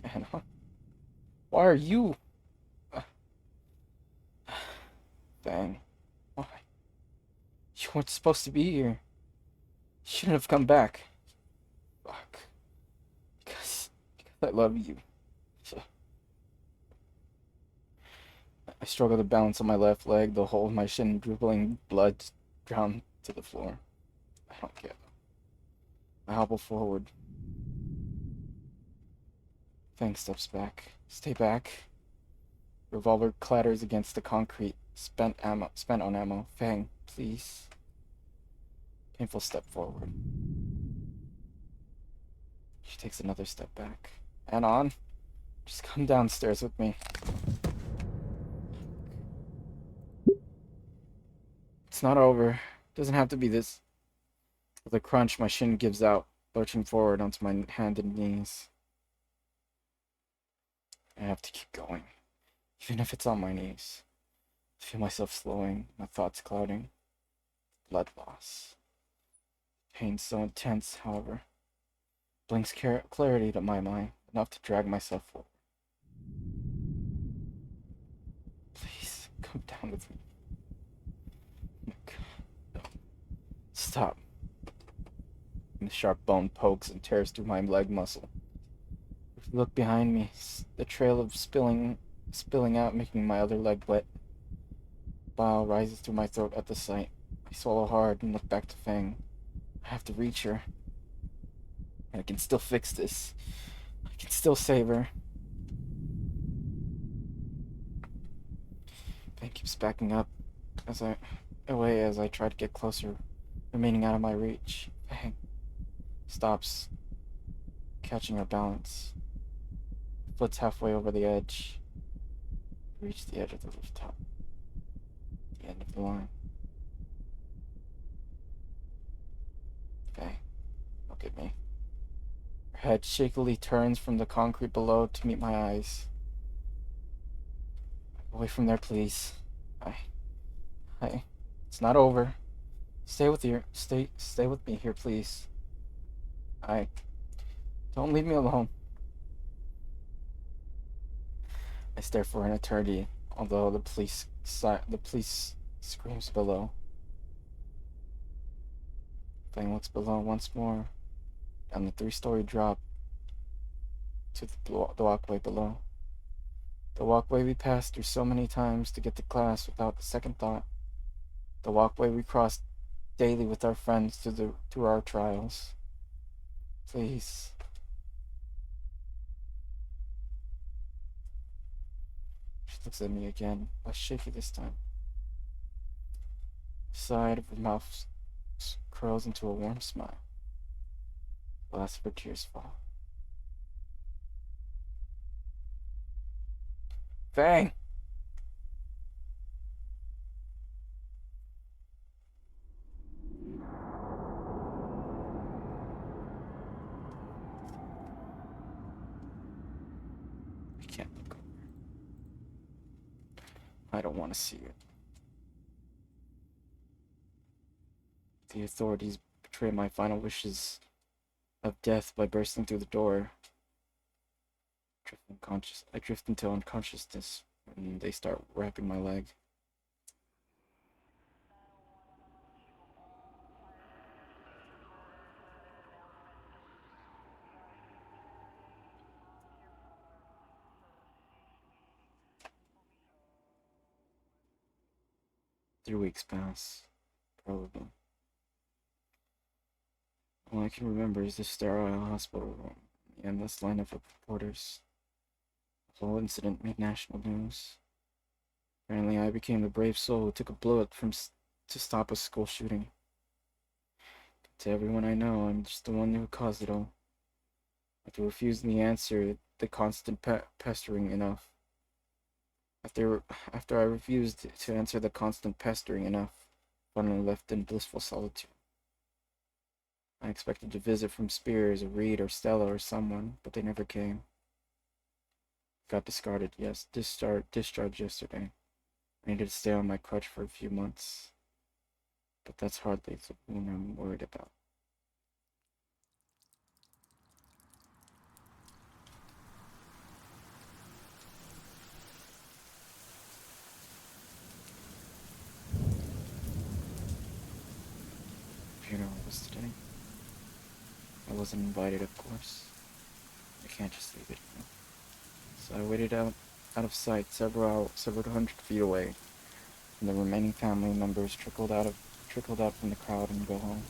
[SPEAKER 1] Anna, why are you? Fang, why? You weren't supposed to be here. You shouldn't have come back. Fuck. Because I love you. I struggle to balance on my left leg, the whole of my shin dribbling blood down to the floor. I don't get it. I hobble forward. Fang steps back. Stay back. Revolver clatters against the concrete. Spent on ammo. Fang, please. Painful step forward. She takes another step back. And on. Just come downstairs with me. It's not over. Doesn't have to be this. With a crunch, my shin gives out, lurching forward onto my hand and knees. I have to keep going, even if it's on my knees. I feel myself slowing, my thoughts clouding. Blood loss. Pain so intense, however, brings clarity to my mind, enough to drag myself forward. Please, come down with me. No. Stop. And the sharp bone pokes and tears through my leg muscle. If you look behind me, the trail of spilling out, making my other leg wet. Bile rises through my throat at the sight. I swallow hard and look back to Fang. I have to reach her. I can still fix this. I can still save her. Fang keeps backing up as I try to get closer, remaining out of my reach. Fang stops, catching her balance. Flits halfway over the edge. Reach the edge of the rooftop. The end of the line. Fang, look at me. Her head shakily turns from the concrete below to meet my eyes. Away from there, please. It's not over. Stay with me here, please. Don't leave me alone. I stare for an eternity, although the police screams below. Fang looks below once more, down the 3-story drop to the walkway below. The walkway we passed through so many times to get to class without a second thought. The walkway we crossed daily with our friends through our trials. Please. She looks at me again, less shaky this time. The side of her mouth curls into a warm smile. The last of her tears fall. Fang! I can't look over. I don't want to see it. The authorities betray my final wishes of death by bursting through the door. I drift into unconsciousness when they start wrapping my leg. Three weeks pass, probably. All I can remember is the sterile hospital room, the endless lineup of reporters. The whole incident made national news. Apparently, I became the brave soul who took a bullet to stop a school shooting. But to everyone I know, I'm just the one who caused it all. After refusing the answer, the constant pestering enough. After I refused to answer the constant pestering enough, finally left in blissful solitude. I expected a visit from Spears or Reed or Stella or someone, but they never came. Got discarded, yes, discharged yesterday. I needed to stay on my crutch for a few months, but that's hardly the wound I'm worried about. Funeral was today. I wasn't invited, of course. I can't just leave it, you know. So I waited out of sight several hundred feet away, and the remaining family members trickled out from the crowd and go home.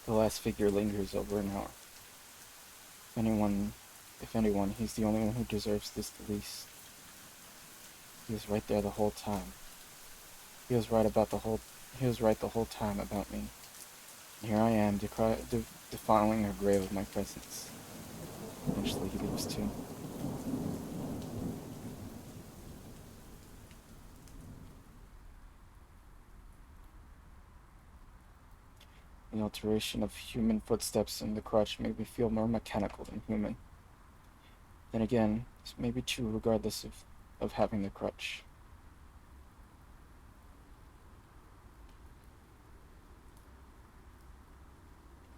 [SPEAKER 1] The last figure lingers over an hour. If anyone, he's the only one who deserves this the least. He was right there the whole time. He was right the whole time about me. And here I am, defiling her grave with my presence. Eventually he leaves too. The alteration of human footsteps in the crutch made me feel more mechanical than human. Then again, this may be true regardless of having the crutch.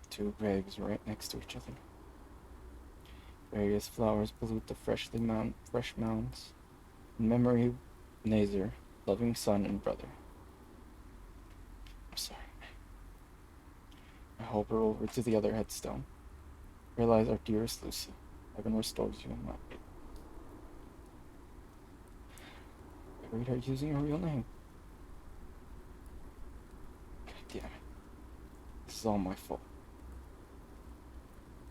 [SPEAKER 1] Two graves right next to each other. Various flowers pollute the fresh mounds. In memory of Nazar, loving son and brother. I'm sorry. I hold her over to the other headstone. Realize our dearest Lucy. Heaven restores you in life. I read her using her real name. God damn it. This is all my fault.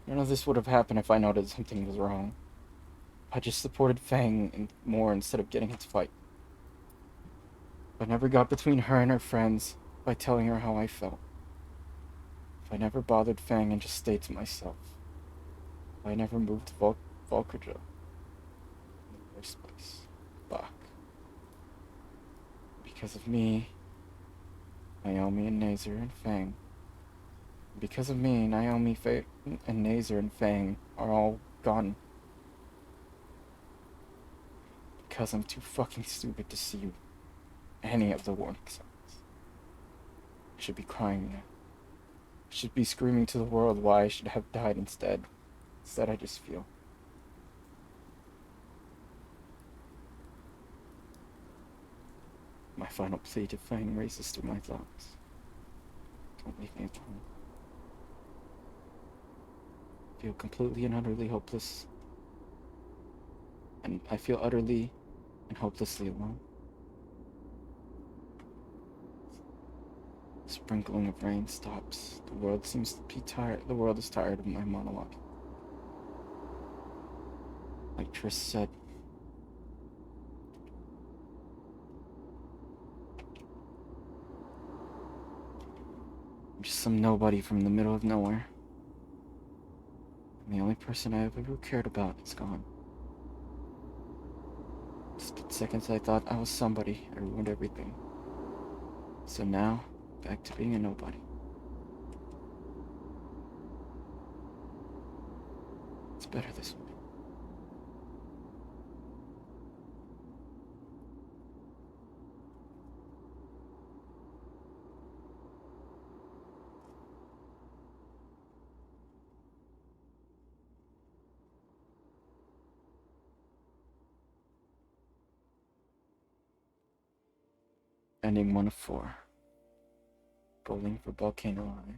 [SPEAKER 1] None of this would have happened if I noticed something was wrong. I just supported Fang more instead of getting into fight. If I never got between her and her friends by telling her how I felt. If I never bothered Fang and just stayed to myself. If I never moved to Volkerjo in the first place. Fuck. Because of me, Naomi and Nazar and Fang. Because of me, Naomi, and Nazar and Fang are all gone. Because I'm too fucking stupid to see any of the warning signs. I should be crying now. I should be screaming to the world why I should have died instead. Instead, I just feel. My final plea to Fang races through my thoughts. Don't leave me alone. I feel completely and utterly hopeless. And I feel utterly and hopelessly alone. The sprinkling of rain stops. The world seems to be tired. The world is tired of my monologue. Like Triss said, I'm just some nobody from the middle of nowhere. And the only person I have ever cared about is gone. Split seconds I thought I was somebody. I ruined everything. So now, back to being a nobody. It's better this way. Ending 1 of 4. Bowling for Volcano Eye.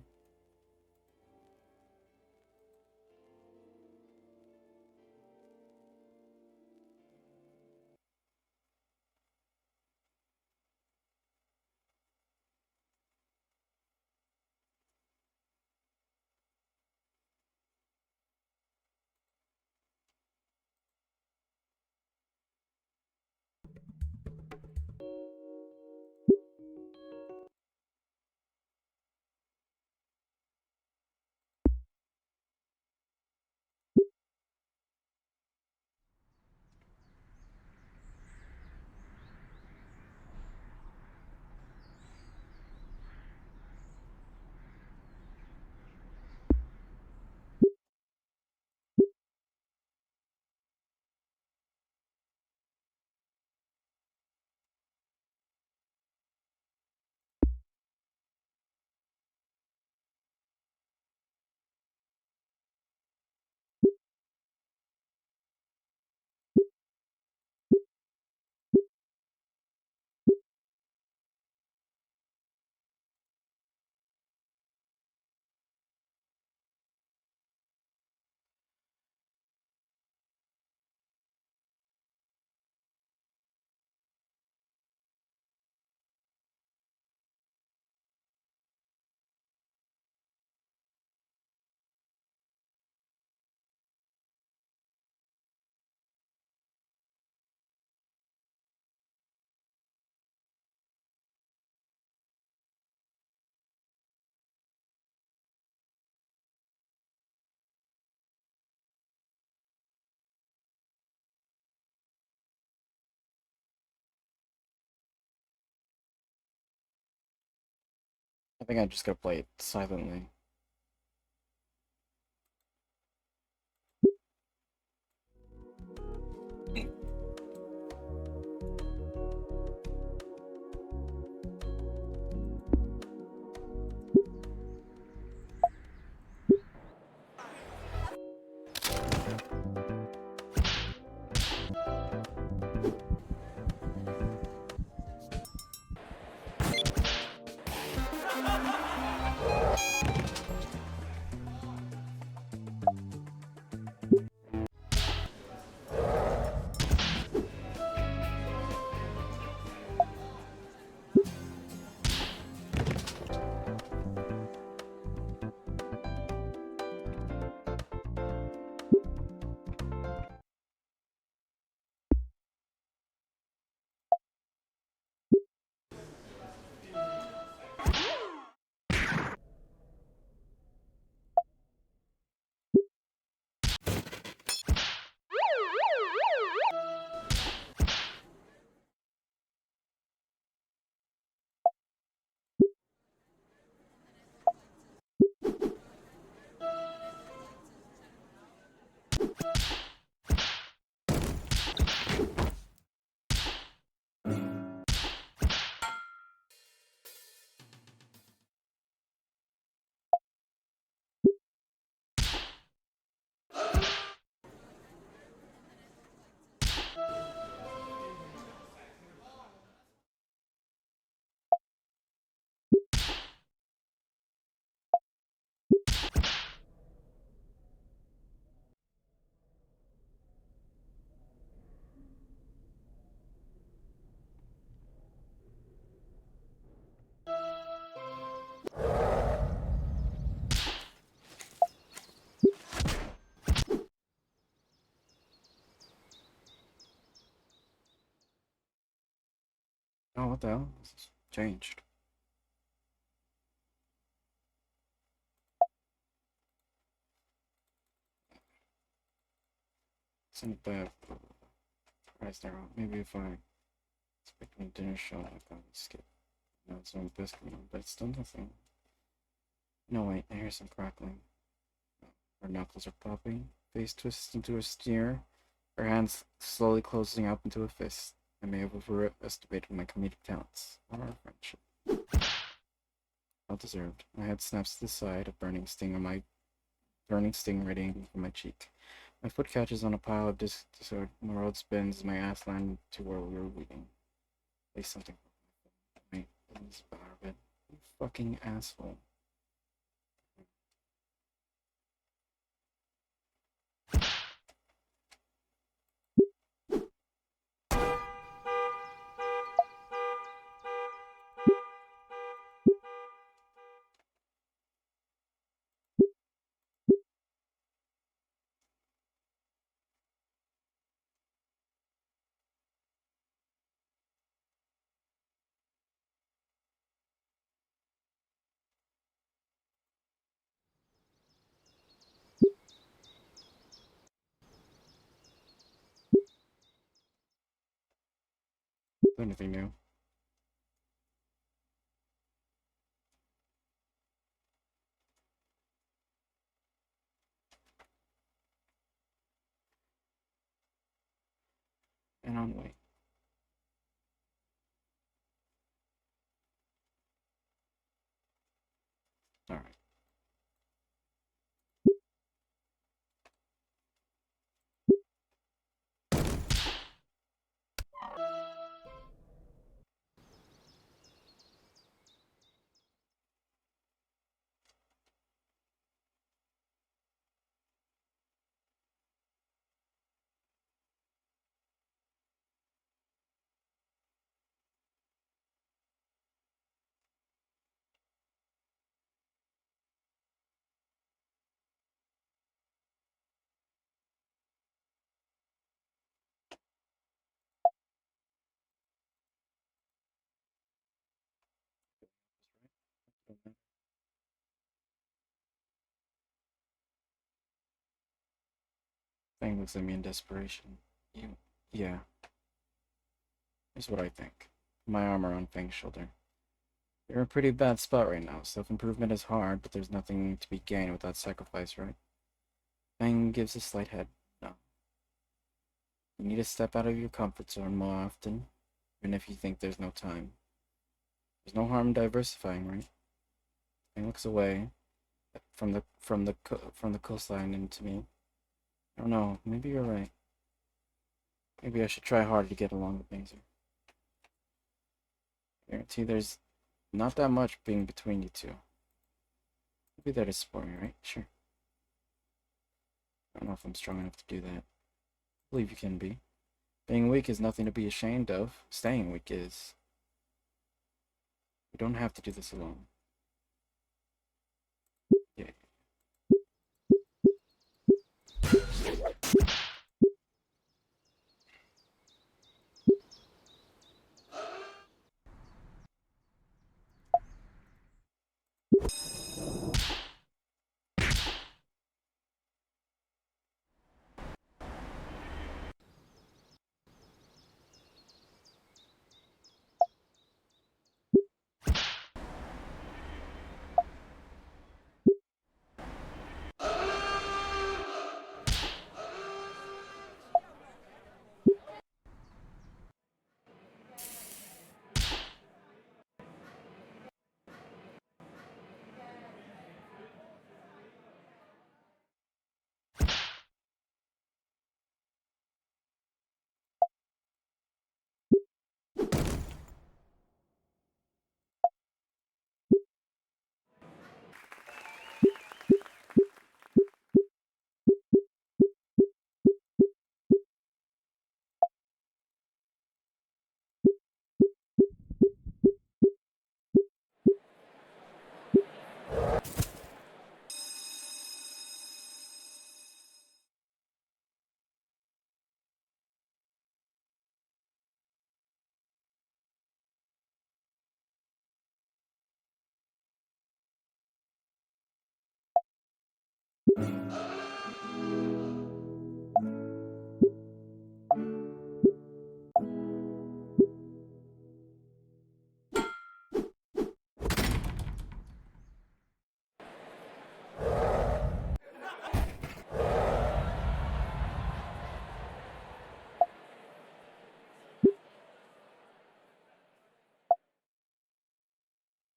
[SPEAKER 1] I think I just gotta play it silently. Oh, what the hell? This has changed. Send it back. Price there. Maybe if I expecting a dinner shot, I can skip. No, it's on biscuit, but it's still nothing. No, wait, I hear some crackling. Her knuckles are popping. Face twists into a sneer. Her hands slowly closing up into a fist. I may have overestimated my comedic talents or our friendship. Well deserved. My head snaps to the side, a burning sting radiating from my cheek. My foot catches on a pile of disorder. The road spins. My ass lands to where we were waiting. At least something. Wait, this is bad. You fucking asshole. Anything new? And on the way. Alright. Fang looks at me in desperation. You. Yeah. Here's what I think. My arm around Fang's shoulder. You're in a pretty bad spot right now. Self-improvement is hard, but there's nothing to be gained without sacrifice, right? Fang gives a slight head. No. You need to step out of your comfort zone more often, even if you think there's no time. There's no harm in diversifying, right? Fang looks away from the coastline into me. I don't know. Maybe you're right. Maybe I should try harder to get along with things here. I guarantee there's not that much being between you two. You'll be there to support me, right? Sure. I don't know if I'm strong enough to do that. I believe you can be. Being weak is nothing to be ashamed of. Staying weak is. You don't have to do this alone. Yeah.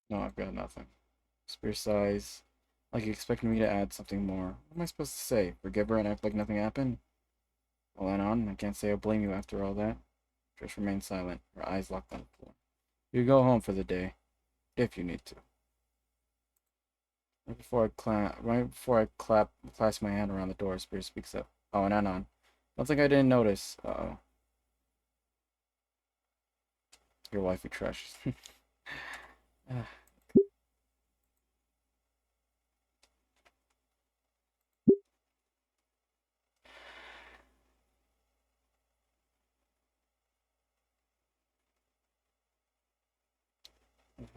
[SPEAKER 1] No, I've got nothing. Spear size. Like you expected me to add something more. What am I supposed to say? Forgive her and act like nothing happened? Well, then on. I can't say I blame you after all that. Trish remained silent, her eyes locked on the floor. You go home for the day, if you need to. Right before I clasp my hand around the door, Spear speaks up. Oh, and Anon. One thing I didn't notice. Uh-oh. Your wifey crushes.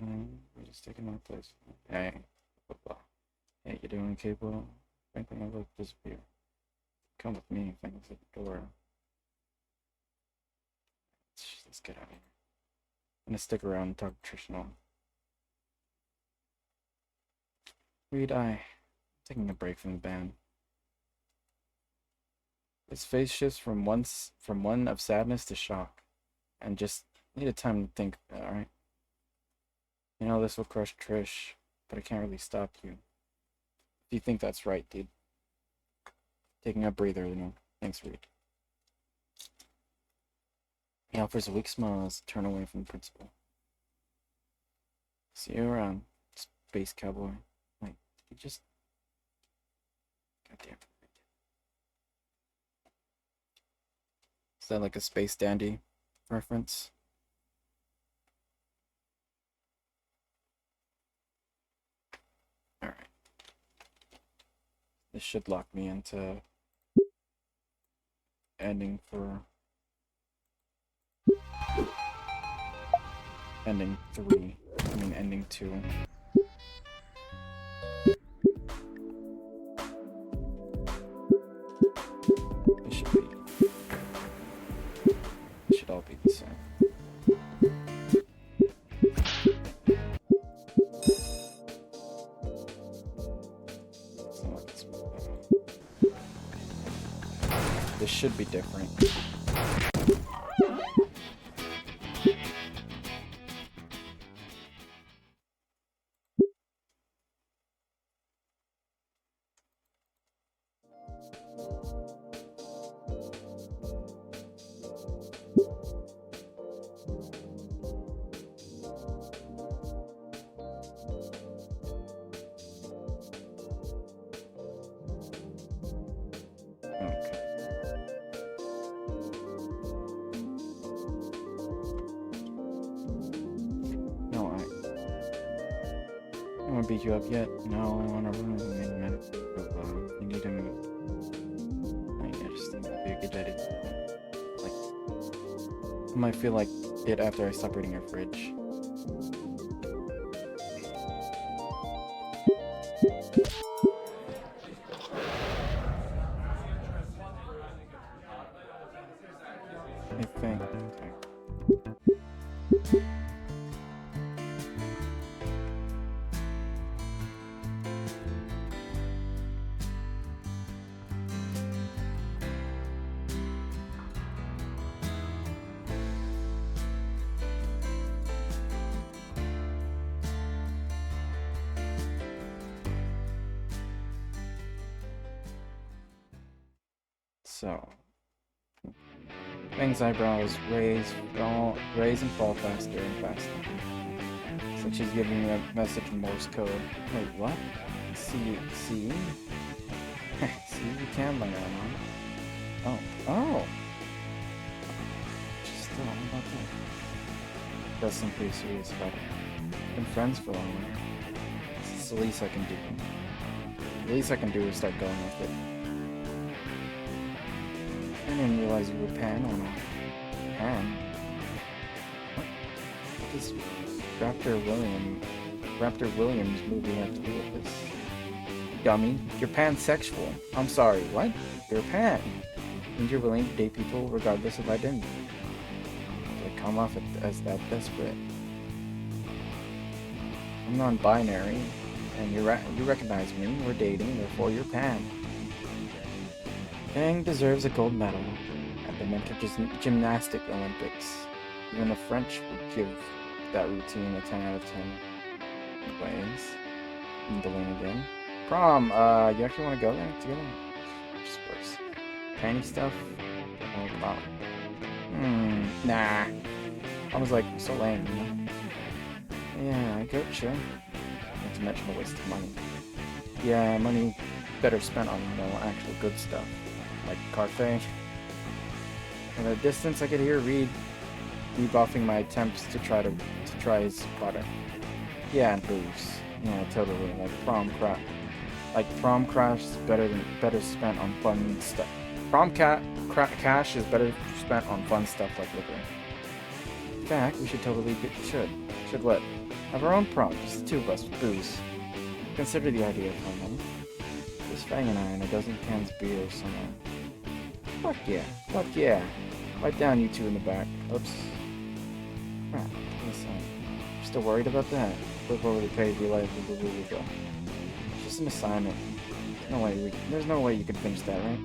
[SPEAKER 1] We're just taking my place. Hey, blah, blah. Hey, you doing okay, bro? Frankly, I will disappear. Come with me, things at the door. Let's get out of here. I'm gonna stick around and talk to Trish and all. Reed, I'm taking a break from the band. His face shifts from one of sadness to shock, and just needed time to think. All right, you know this will crush Trish, but I can't really stop you. If you think that's right, dude. Taking a breather, you know. Thanks, Reed. He offers a weak smile as turn away from the principal. See you around, space cowboy. Wait, did you just? Goddamn. Is that like a space dandy reference? Alright. This should lock me into ending 3. I mean ending 2. It should all be the same. This should be different. Beat you up yet? No, I want to you need to move. I just think that'd be a good idea. Like, I might feel like it after I stop reading your fridge. I think. Okay. So, Fang's eyebrows raise and fall faster and faster. It's like she's giving me a message in Morse code. Wait, what? See? See, you can learn on. Oh. Just still, how about that? That's some pretty serious about it. Been friends for a long while. It's the least I can do. The least I can do is start going with it. I didn't realize you were Pan on a Pan. What does Raptor Williams movie have to do with this? Dummy, you're pansexual. I'm sorry, what? You're Pan. And you're willing to date people regardless of identity. They come off as that desperate. I'm non-binary, and you recognize me. We're dating, therefore you're Pan. Fang deserves a gold medal at the Mental Gymnastic Olympics. Even the French would give that routine a 10 out of 10. Anyways, need to win again. Prom, you actually want to go there together? Just worse. Panty stuff? Oh, wow. Nah. I was like, so lame, you know? Yeah, I gotcha. Not to mention a waste of money. Yeah, money better spent on, actual good stuff. Like Carthay. At a distance, I could hear Reed rebuffing my attempts to try his product. Yeah, and booze. Yeah, totally. Prom crash is better spent on fun stuff. Cash is better spent on fun stuff like liquor. In fact, we should totally should what? Have our own prom, just the two of us with booze. Consider the idea for a moment. Just Fang and I and a dozen cans of beer somewhere. Fuck yeah. Right down, you two in the back. Oops. Crap. Listen. You're still worried about that? Flip over the page, realize It's just an assignment. There's no way you can finish that, right?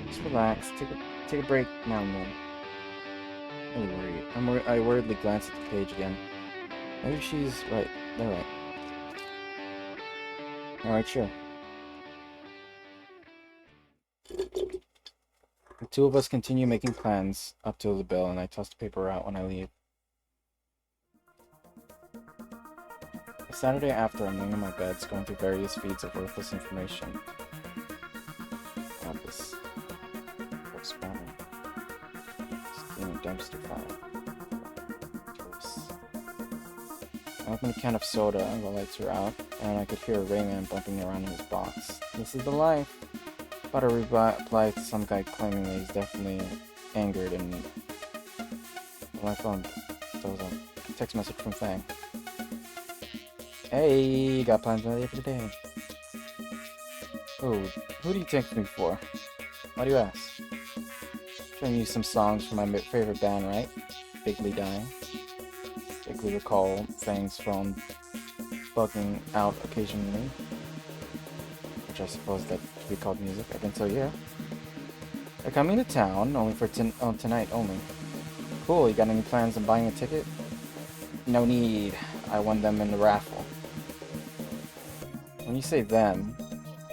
[SPEAKER 1] Just relax. Take a break now and then. Don't worry. I worriedly glance at the page again. Maybe she's right. They're right. Alright, sure. The two of us continue making plans up till the bell, and I toss the paper out when I leave. The Saturday after, I'm laying in my bed, scrolling through various feeds of worthless information. God, this looks bad. Just in a dumpster fire. I opened a can of soda, the lights were out, and I could hear Rayman bumping around in his box. This is the life! About to reply to some guy claiming that he's definitely angered, and my phone, there was a text message from Fang. Hey, got plans ready for the day. Oh, who do you take me for? Why do you ask? Showing you some songs from my favorite band, right? Bigly Dying. Vaguely recall Fang's phone bugging out occasionally, which I suppose that should be called music. I think so, yeah. They're coming to town, only for tonight only. Cool, you got any plans on buying a ticket? No need. I won them in the raffle. When you say them,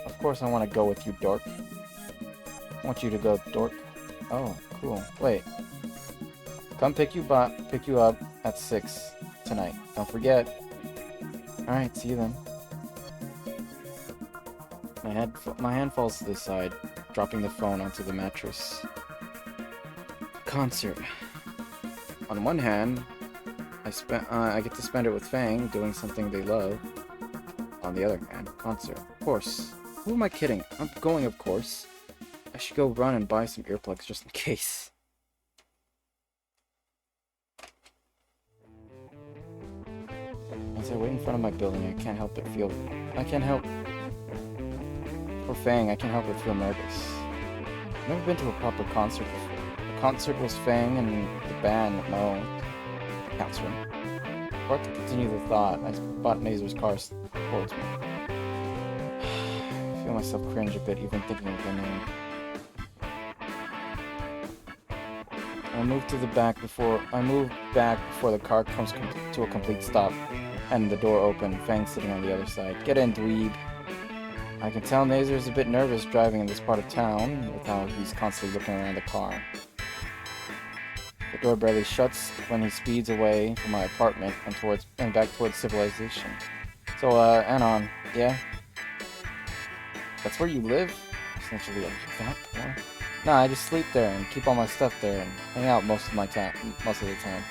[SPEAKER 1] of course I want to go with you, dork. I want you to go, dork. Oh, cool. Wait. Come pick you up at 6 tonight. Don't forget. Alright, see you then. My hand falls to the side, dropping the phone onto the mattress. Concert. On one hand, I get to spend it with Fang, doing something they love. On the other hand, concert. Of course. Who am I kidding? I'm going, of course. I should go run and buy some earplugs just in case. As I wait in front of my building, I can't help. For Fang, I can't help but feel nervous. I've never been to a proper concert before. The concert was Fang and the band Mo. Counselor. Before I could continue the thought, I spot Nazer's car towards me. I feel myself cringe a bit even thinking of the name. I move back before the car comes to a complete stop, and the door open. Fang sitting on the other side. Get in, dweeb. I can tell Nazer is a bit nervous driving in this part of town, with how he's constantly looking around the car. The door barely shuts when he speeds away from my apartment and back towards civilization. So, Anon, yeah? That's where you live? Essentially, like that poor? Nah, I just sleep there and keep all my stuff there and hang out most of the time.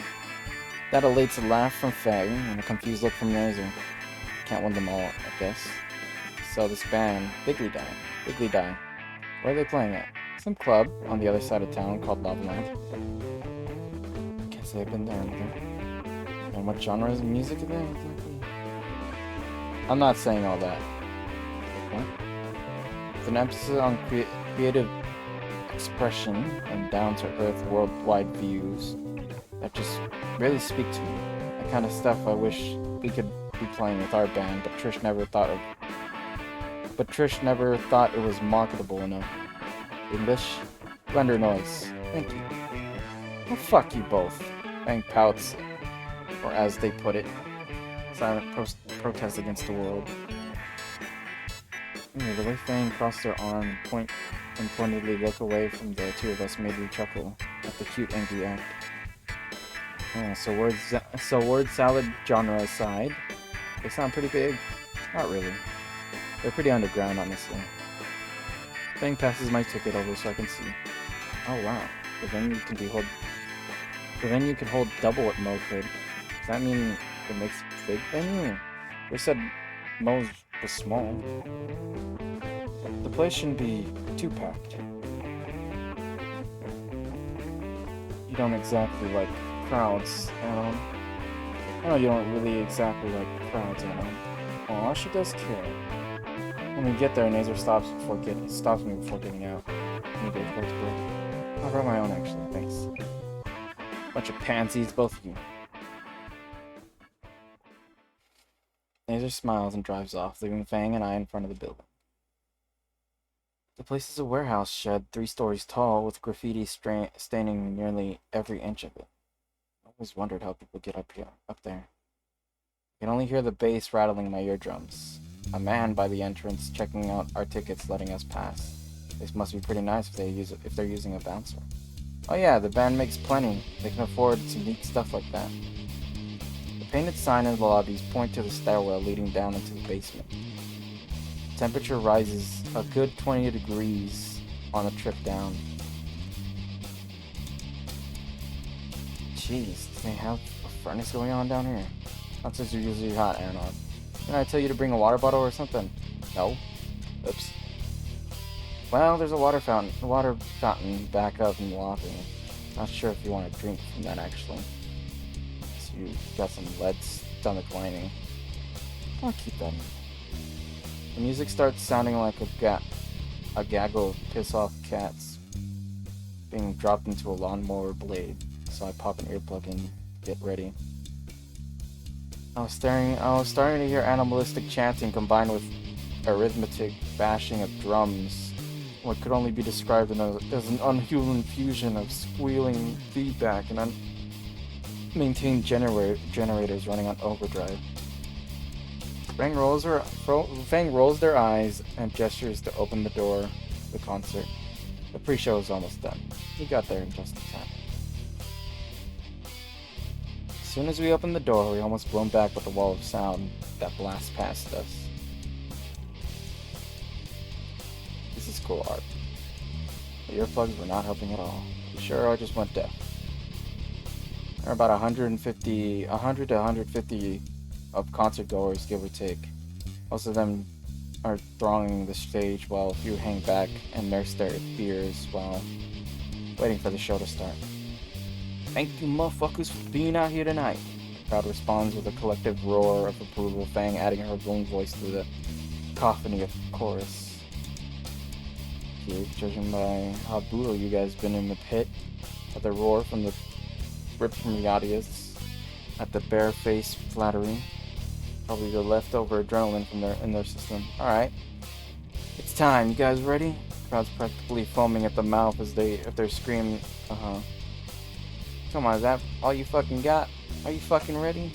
[SPEAKER 1] That elates a laugh from Fang and a confused look from Nazer. Can't win them all, I guess. So this band, Bigly Die. Where are they playing at? Some club on the other side of town called Lavaland. Can't say I've been there either. And what genres of music are there? I'm not saying all that. What? With an emphasis on creative expression and down-to-earth worldwide views that just really speak to me. The kind of stuff I wish we could be playing with our band, but Trish never thought it was marketable enough. English? Render noise. Thank you. Well, fuck you both. Fang pouts, or as they put it, silent protest against the world. Anyway, the way Fang crossed her arm and pointedly look away from the two of us made me chuckle at the cute angry act. Yeah, so word salad genre aside, they sound pretty big. Not really. They're pretty underground, honestly. Fang passes my ticket over so I can see. Oh wow, the venue can hold double what Mo could. Does that mean it makes a big venue? They said Mo's was small. The place shouldn't be too packed. You don't exactly like crowds, I know you don't really exactly like crowds, Aw, she does care. When we get there, Nazer stops me before getting out. I brought my own, actually. Thanks. Bunch of pansies, both of you. Nazer smiles and drives off, leaving Fang and I in front of the building. The place is a warehouse shed 3 stories tall, with graffiti staining nearly every inch of it. I always wondered how people get up there. I can only hear the bass rattling my eardrums. A man by the entrance checking out our tickets, letting us pass. This must be pretty nice if they're using a bouncer. Oh yeah, the band makes plenty. They can afford some neat stuff like that. The painted sign in the lobbies point to the stairwell leading down into the basement. The temperature rises a good 20 degrees on the trip down. Jeez, do they have a furnace going on down here? Concerts are usually hot, Anon. Didn't I tell you to bring a water bottle or something? No. Oops. Well, there's a water fountain back up in the lobby. Not sure if you want to drink from that, actually. So you got some lead stomach lining. I'll keep that in. The music starts sounding like a gaggle of piss-off cats being dropped into a lawnmower blade, so I pop an earplug in to get ready. I was starting to hear animalistic chanting combined with arithmetic bashing of drums what could only be described as an unhuman fusion of squealing feedback and unmaintained generators running on overdrive. Fang rolls their eyes and gestures to open the door to the concert. The pre-show is almost done. He got there in just in time. As soon as we open the door, we're almost blown back with a wall of sound that blasts past us. This is cool art. The earplugs were not helping at all. You sure I just went deaf? There are about 100 to 150 of concert goers, give or take. Most of them are thronging the stage while a few hang back and nurse their beers while waiting for the show to start. Thank you motherfuckers for being out here tonight. The crowd responds with a collective roar of approval, Fang adding her boom voice to the cacophony of chorus. Judging by how brutal you guys been in the pit, at the roar from the ripped from the audience, at the bare-faced flattery, probably the leftover adrenaline from in their system. Alright. It's time. You guys ready? The crowd's practically foaming at the mouth as they're screaming, Come on, is that all you fucking got? Are you fucking ready?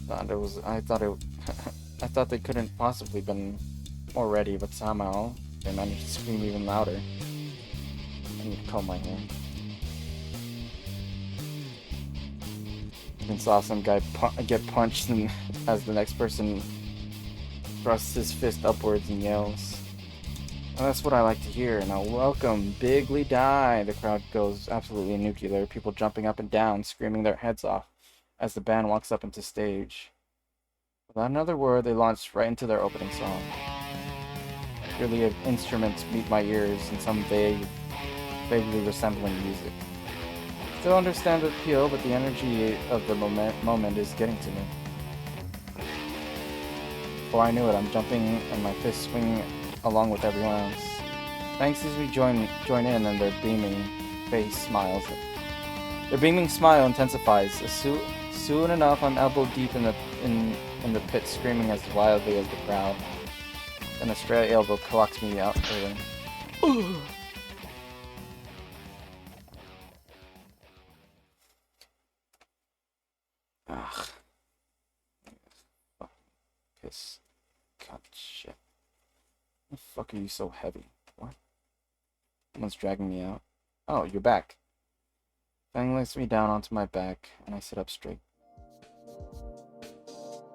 [SPEAKER 1] I thought they couldn't possibly been more ready, but somehow they managed to scream even louder. I need to comb my hair. Even saw some guy get punched as the next person thrusts his fist upwards and yells. Well, that's what I like to hear. Now welcome, Bigly Die! The crowd goes absolutely nuclear, people jumping up and down, screaming their heads off as the band walks up into stage. Without another word, they launch right into their opening song. Purely of instruments meet my ears in some vaguely resembling music. Still understand the appeal, but the energy of the moment is getting to me. Before I knew it, I'm jumping and my fists swing along with everyone else. Thanks as we join in and their beaming face smiles. Their beaming smile intensifies. Soon enough, I'm elbow deep in the pit, screaming as wildly as the crowd. Then a straight elbow clocks me out early. Ugh. Piss. God, shit. Why the fuck are you so heavy? What? Someone's dragging me out. Oh, you're back. Fang lifts me down onto my back, and I sit up straight.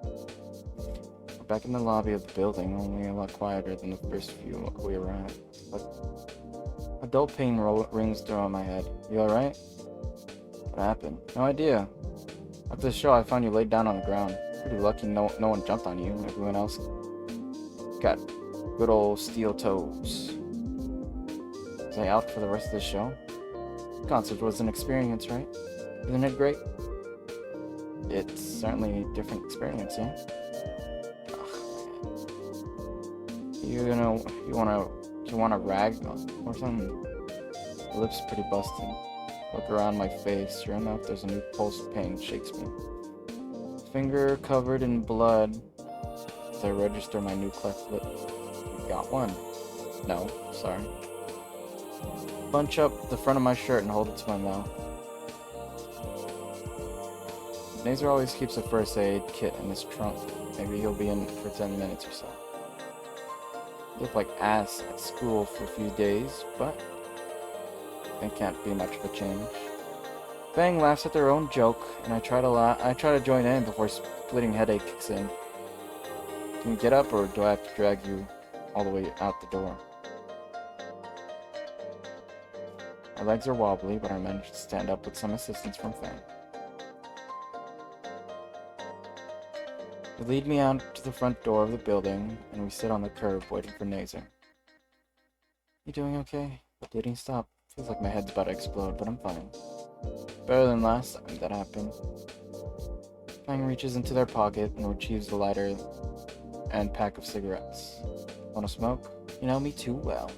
[SPEAKER 1] We're back in the lobby of the building, only a lot quieter than the first few we arrived. But a dull pain rings through my head. You alright? What happened? No idea. After the show, I found you laid down on the ground. Pretty lucky no one jumped on you. Everyone else got good old steel toes. Was I out for the rest of the show? The concert was an experience, right? Isn't it great? It's certainly a different experience, yeah? You wanna rag or something? My lips pretty busted. Look around my face. Sure enough, there's a new pulse pain shakes me. Finger covered in blood as I register my new cleft lip. You got one. No, sorry. Bunch up the front of my shirt and hold it to my mouth. Nazer always keeps a first aid kit in his trunk. Maybe he'll be in for 10 minutes or so. Look like ass at school for a few days, but it can't be much of a change. Fang laughs at their own joke, and I try to join in before splitting headache kicks in. Can you get up, or do I have to drag you all the way out the door? My legs are wobbly, but I manage to stand up with some assistance from Fang. They lead me out to the front door of the building, and we sit on the curb waiting for Nazer. You doing okay? The bleeding stopped. Feels like my head's about to explode, but I'm fine. Better than last time that happened. Fang reaches into their pocket and retrieves the lighter and pack of cigarettes. Wanna smoke? You know me too well.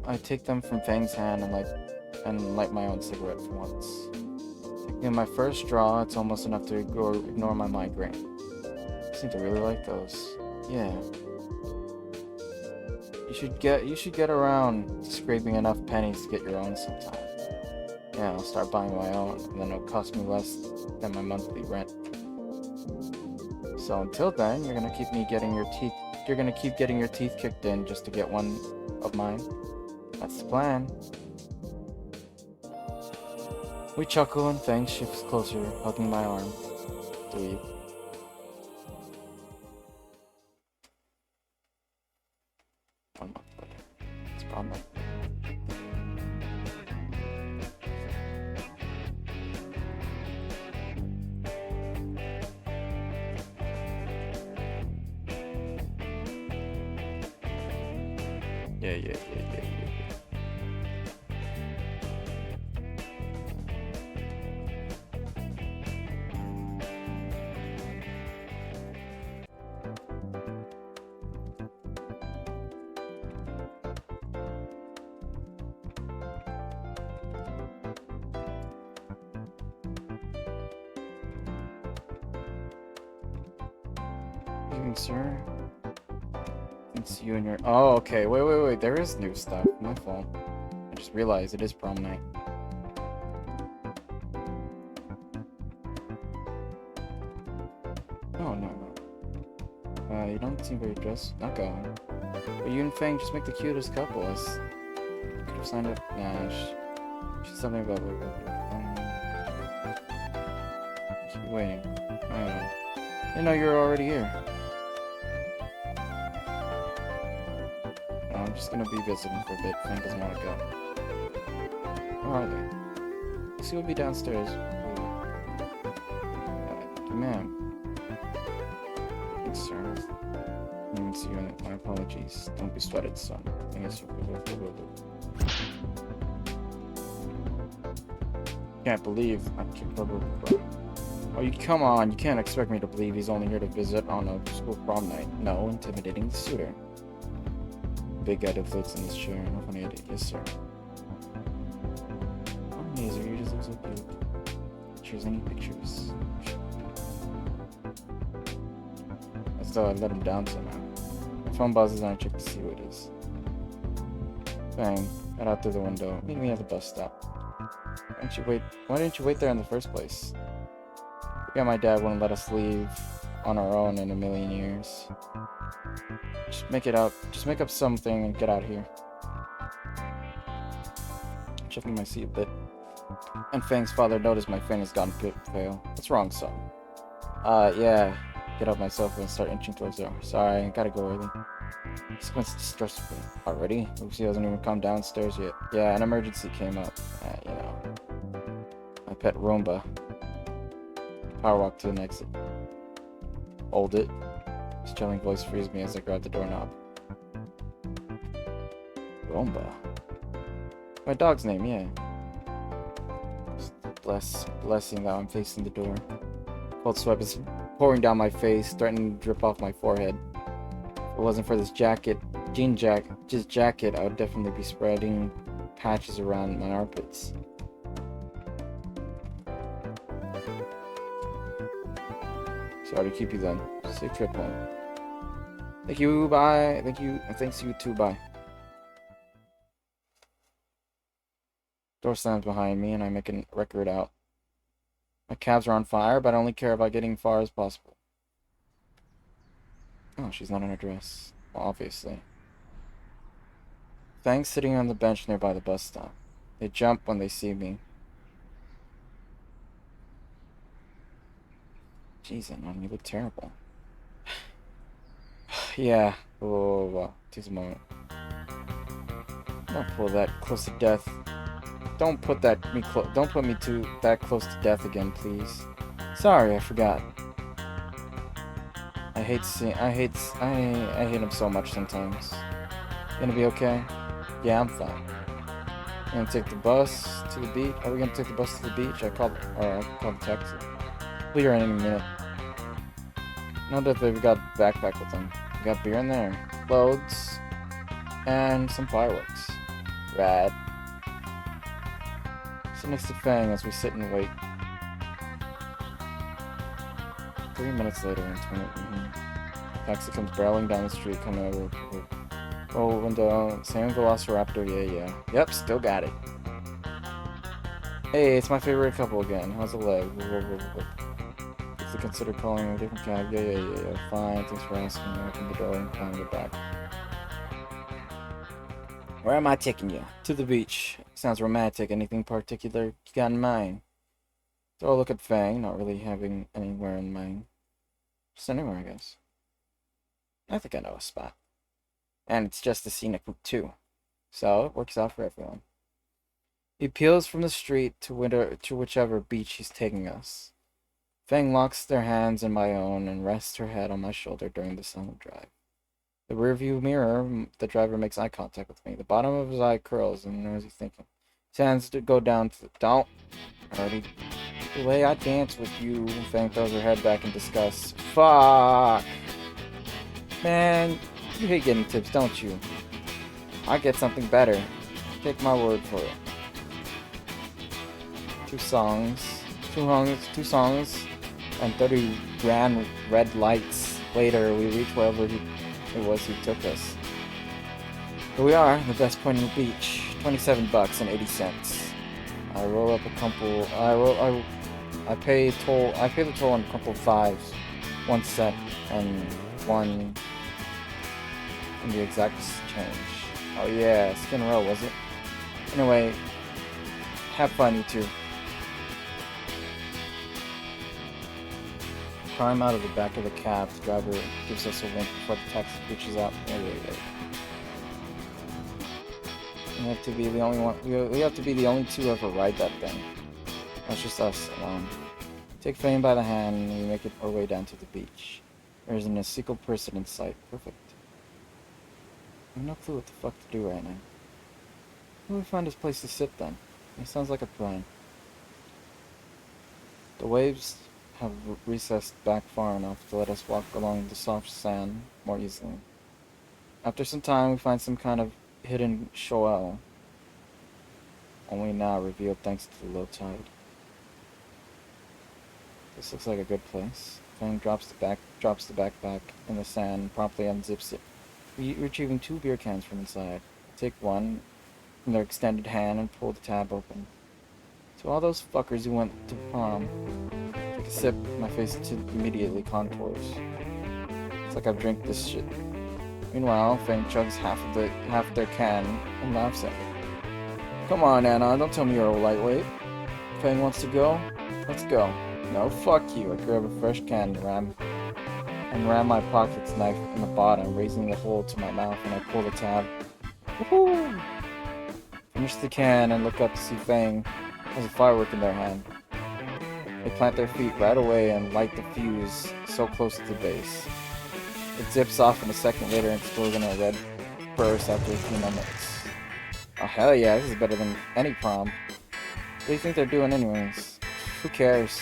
[SPEAKER 1] I take them from Fang's hand and light my own cigarette for once. In my first draw, it's almost enough to ignore my migraine. I seem to really like those. Yeah. You should get around scraping enough pennies to get your own sometime. Yeah, I'll start buying my own, and then it'll cost me less than my monthly rent. So until then, you're gonna keep getting your teeth kicked in just to get one of mine. That's the plan. We chuckle and Fang shifts closer, hugging my arm. Dweeb. One month later. It's probably. Yeah. Evening, sir. It's you and your. Oh, okay. Wait. There is new stuff. My fault. I just realized it is prom night. Oh, no. You don't seem very dressed. Not going. But you and Fang just make the cutest couple. Could have signed up. Nah, she's something about. Keep waiting. I don't know. I didn't know you were already here. I'm just gonna be visiting for a bit. Fang doesn't want to go. Where are they? She will be downstairs. Ma'am. Thanks, sir. I didn't see you in it. My apologies. Don't be sweated, son. I guess you can't believe I kicked over. Oh, you come on. You can't expect me to believe he's only here to visit on a school prom night. No, intimidating the suitor. Big guy that floats in this chair. No funny idea. Yes, sir. Oh, Mazer, you just look so cute. Pictures, any pictures? I thought I let him down somehow. My phone buzzes and I check to see who it is. Bang. Got out through the window. Meet me at the bus stop. Why didn't you wait there in the first place? Yeah, my dad wouldn't let us leave on our own in a million years. Just make up something and get out of here. Shifting my seat a bit. And Fang's father noticed my fan has gotten pale. What's wrong, son? Yeah. Get up my sofa and start inching towards the door. Sorry, I gotta go early. Sequence distressfully. Already? Oopsie hasn't even come downstairs yet. Yeah, an emergency came up. You know. My pet Roomba. Power walk to an exit. Hold it. His chilling voice frees me as I grab the doorknob. Roomba. My dog's name, yeah. Blessing that I'm facing the door. Cold sweat is pouring down my face, threatening to drip off my forehead. If it wasn't for this jacket, I would definitely be spreading patches around my armpits. Sorry to keep you then. Safe trip home. Thank you, bye. Thank you, and thanks you too, bye. Door slams behind me and I make a record out. My calves are on fire, but I only care about getting far as possible. Oh, she's not in her dress. Well, obviously. Fang's sitting on the bench nearby the bus stop. They jump when they see me. Jeez, Anon, you look terrible. Yeah. Whoa. Takes a moment. Don't pull that close to death. Don't put me that close to death again, please. Sorry, I forgot. I hate him so much sometimes. Gonna be okay? Yeah, I'm fine. Gonna take the bus to the beach? Are we gonna take the bus to the beach? I called the taxi. We'll be here in a minute. Know that they've got a backpack with them. We got beer in there, clothes, and some fireworks. Rad. Sit next to Fang as we sit and wait. 3 minutes later, and 20. Taxi comes barreling down the street, coming over. Oh, window. Same Velociraptor. Yeah. Yep, still got it. Hey, it's my favorite couple again. How's the leg? Is it considered calling a different cab? Yeah. Fine. Thanks for asking. I open the door and climb it back. Where am I taking you? To the beach. Sounds romantic. Anything particular you got in mind? Throw a look at Fang. Not really having anywhere in mind. Just anywhere, I guess. I think I know a spot. And it's just a scenic route, too. So, it works out for everyone. He peels from the street to whichever beach he's taking us. Fang locks their hands in my own and rests her head on my shoulder during the silent drive. The rearview mirror, the driver makes eye contact with me. The bottom of his eye curls, and what is he thinking? His hands go down to the... Don't! Already. The way I dance with you, Fang throws her head back in disgust. Fuck! Man, you hate getting tips, don't you? I get something better. Take my word for it. Two songs, and 30 grand red lights later, we reach wherever it was he took us. Here we are, the best point in the beach. $27.80. I roll up a couple. I pay the toll on a couple of fives, 1 cent and 1 in the exact change. Oh yeah, Skin Row, was it? Anyway, have fun, you two. Climb out of the back of the cab. The driver gives us a wink before the taxi reaches out. Wait. We have to be the only one. We have to be the only two ever ride that thing. That's just us alone. Take Fame by the hand, and we make our way down to the beach. There isn't a single person in sight. Perfect. I have no clue what the fuck to do right now. Where do we find this place to sit then? It sounds like a plan. The waves have recessed back far enough to let us walk along the soft sand more easily. After some time, we find some kind of hidden shoal, only now revealed thanks to the low tide. This looks like a good place. Fang drops the backpack in the sand and promptly unzips it, retrieving 2 beer cans from inside. I take one from their extended hand and pull the tab open. To all those fuckers who went to prom, take a sip, my face immediately contours. It's like I've drank this shit. Meanwhile, Fang chugs half their can and laughs at me. Come on, Anna, don't tell me you're a lightweight. Fang wants to go? Let's go. No, fuck you. I grab a fresh can and ram my pocket's knife in the bottom, raising the hole to my mouth, and I pull the tab. Woohoo! Finish the can and look up to see Fang has a firework in their hand. They plant their feet right away and light the fuse so close to the base. It zips off in a second later and explodes in a red burst after a few minutes. Oh hell yeah, this is better than any prom. What do you think they're doing anyways? Who cares?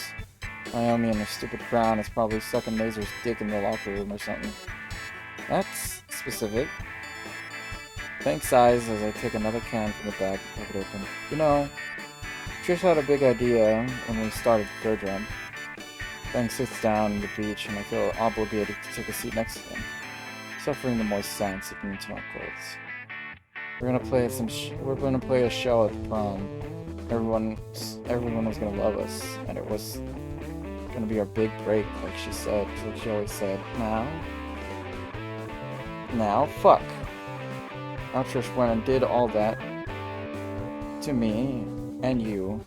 [SPEAKER 1] Naomi and her stupid crown is probably sucking Mazer's dick in the locker room or something. That's specific. Fang sighs as I take another can from the bag and crack it open. You know, Trish had a big idea when we started the third round. Fang sits down on the beach and I feel obligated to take a seat next to him, suffering the moist sand seeping into my clothes. We're gonna play a show at the prom. Everyone was gonna love us, and it was gonna be our big break, like she always said. Now, fuck. Now Trish went and did all that to me and you.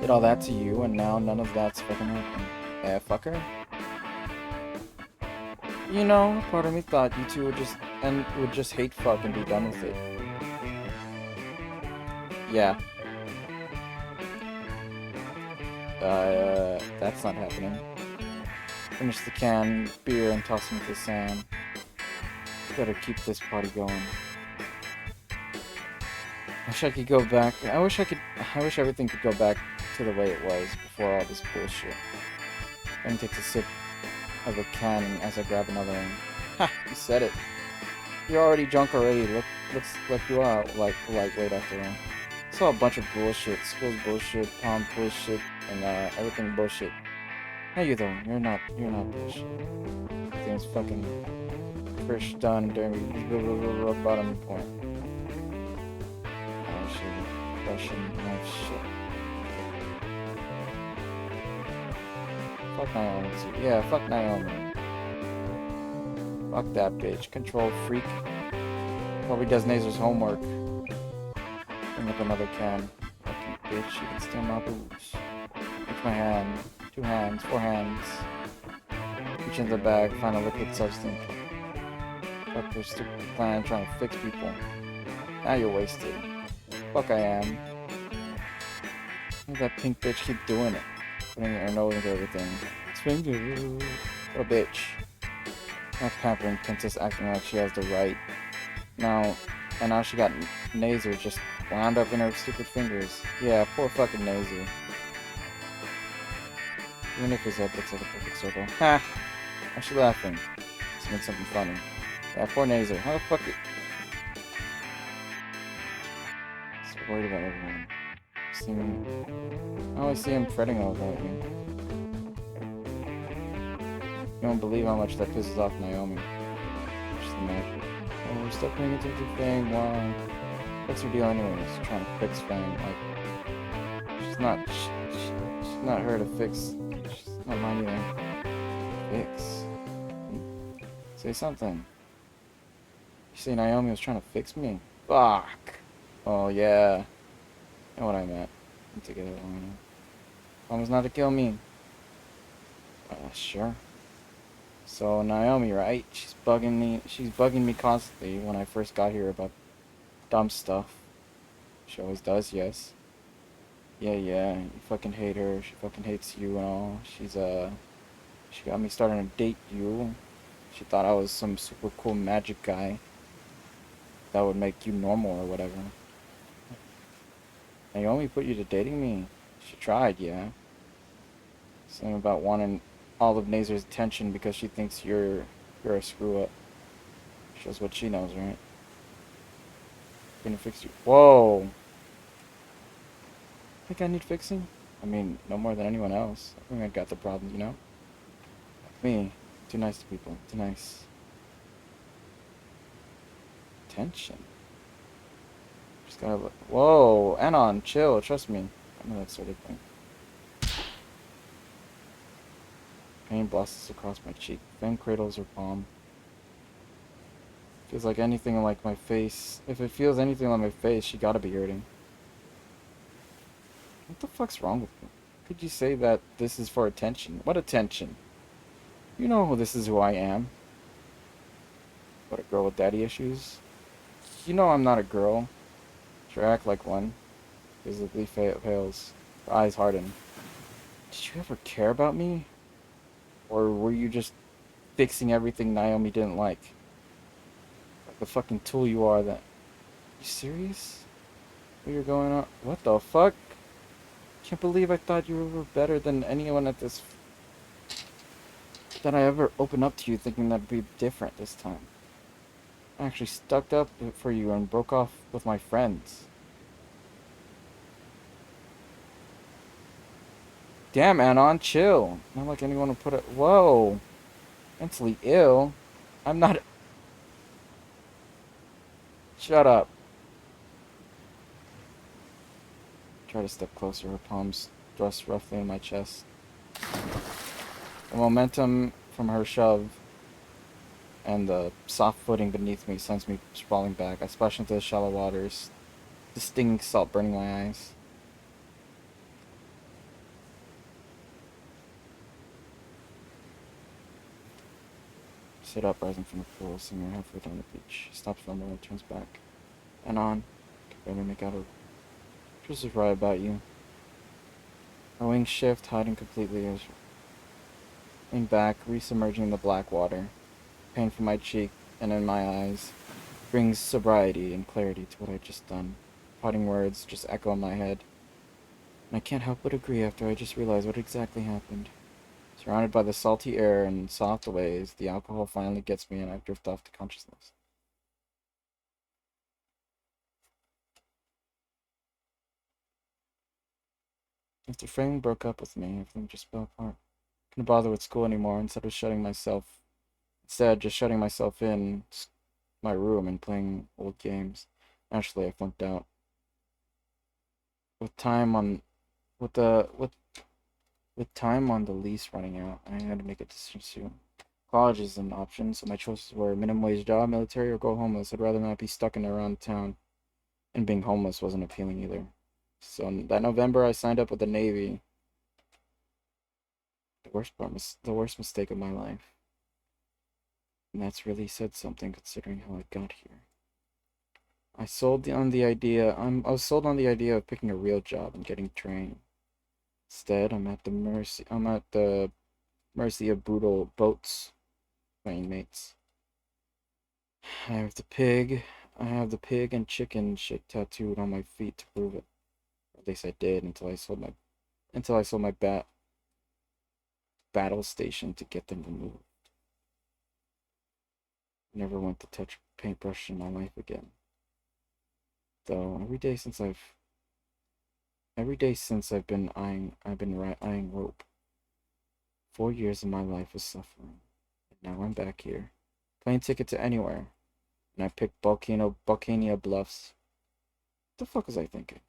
[SPEAKER 1] Did all that to you, and now none of that's fucking happening. Yeah, fucker. You know, part of me thought you two would just hate fuck and be done with it. Yeah. That's not happening. Finish the can, beer, and toss them into the sand. Better keep this party going. I wish I could go back. I wish everything could go back to the way it was before all this bullshit. Then takes a sip of a can as I grab another one. Ha! You said it. You're already drunk already. Looks like you are lightweight after all. It's all a bunch of bullshit. School's bullshit, prom bullshit, and everything bullshit. How you though? You're not, bitch. Everything's fucking fresh done during bottom point. Oh shit. Russian knife shit. Fuck Naomi. Yeah, fuck Naomi. Fuck that bitch. Control freak. Probably does Nazer's homework. Bring up another can. Fucking bitch, you can steal my booze. With my hand. 2 hands. 4 hands. Reach into the bag. Find a liquid substance. Fuck your stupid plan trying to fix people. Now you're wasted. Fuck I am. Look at that pink bitch keep doing it. Putting her nose into everything. Swing. What a bitch. That pampering princess acting like she has the right. Now, and now she got Nazer just wound up in her stupid fingers. Yeah, poor fucking Nazer. Even if his head looks like a perfect circle. Ha! Why's she laughing? She meant something funny. Yeah, poor Nazer. How the fuck it... So worried about everyone. I always see him fretting all about you. You won't believe how much that pisses off Naomi. Just imagine. Oh, we're still paying attention to Fang. Wow. What's her deal anyways? Trying to fix Fang. Like, she's not her to fix. She's not mine either. Fix. Say something. You say Naomi was trying to fix me? Fuck. Oh, yeah. You know what I meant. I'm to get it on. Promise not to kill me. Sure. So Naomi, right? She's bugging me constantly when I first got here about dumb stuff. She always does, yes. Yeah, you fucking hate her. She fucking hates you and all. She got me starting to date you. She thought I was some super cool magic guy that would make you normal or whatever. Naomi put you to dating me. She tried, yeah. Something about wanting all of Nazer's attention because she thinks you're a screw up. Shows what she knows, right? Gonna fix you. Whoa! Think I need fixing? I mean, no more than anyone else. I think I got the problem, you know? Me. Too nice to people. Too nice. Tension. Just gotta look. Whoa! Anon, chill. Trust me. I know that sort of thing. Pain blossoms across my cheek. Fang cradles her palm. Feels like anything like my face. If it feels anything like my face, she gotta be hurting. What the fuck's wrong with you? Could you say that this is for attention? What attention? You know this is who I am. What, a girl with daddy issues? You know I'm not a girl. Sure act like one. Visibly fails. Her eyes harden. Did you ever care about me? Or were you just fixing everything Naomi didn't like? Like the fucking tool you are that... You serious? What you're going on? What the fuck? Can't believe I thought you were better than anyone at this... That I ever opened up to you thinking that'd be different this time. I actually stuck up for you and broke off with my friends. Damn, Anon, chill. Not like anyone would put it... Whoa. Mentally ill? I'm not... Shut up. Try to step closer. Her palms thrust roughly in my chest. The momentum from her shove and the soft footing beneath me sends me sprawling back. I splash into the shallow waters, the stinging salt burning my eyes. Sit up, rising from the pool, seeing her halfway down the beach. She stops for a moment, turns back. And on. Can barely make out her. Truth is right about you. Her wings shift, hiding completely as lean back, resubmerging in the black water. Pain from my cheek and in my eyes brings sobriety and clarity to what I'd just done. Parting words just echo in my head. And I can't help but agree after I just realized what exactly happened. Surrounded by the salty air and soft waves, the alcohol finally gets me and I drift off to consciousness. After Frank broke up with me, everything just fell apart. Couldn't bother with school anymore. Instead, just shutting myself in my room and playing old games. Actually, I flunked out. With time on with the with time on the lease running out, I had to make a decision soon. College is an option, so my choices were minimum wage job, military, or go homeless. I'd rather not be stuck in around town, and being homeless wasn't appealing either. So that November, I signed up with the Navy. The worst mistake of my life, and that's really said something considering how I got here. I was sold on the idea of picking a real job and getting trained. Instead, I'm at the mercy of brutal boats, train mates. I have the pig I have the pig and chicken shit tattooed on my feet to prove it. At least I did until I sold my battle station to get them removed. Never went to touch a paintbrush in my life again. Though every day since I've been eyeing rope. 4 years of my life was suffering. And now I'm back here. Plane ticket to anywhere. And I picked Volcania Bluffs. What the fuck was I thinking?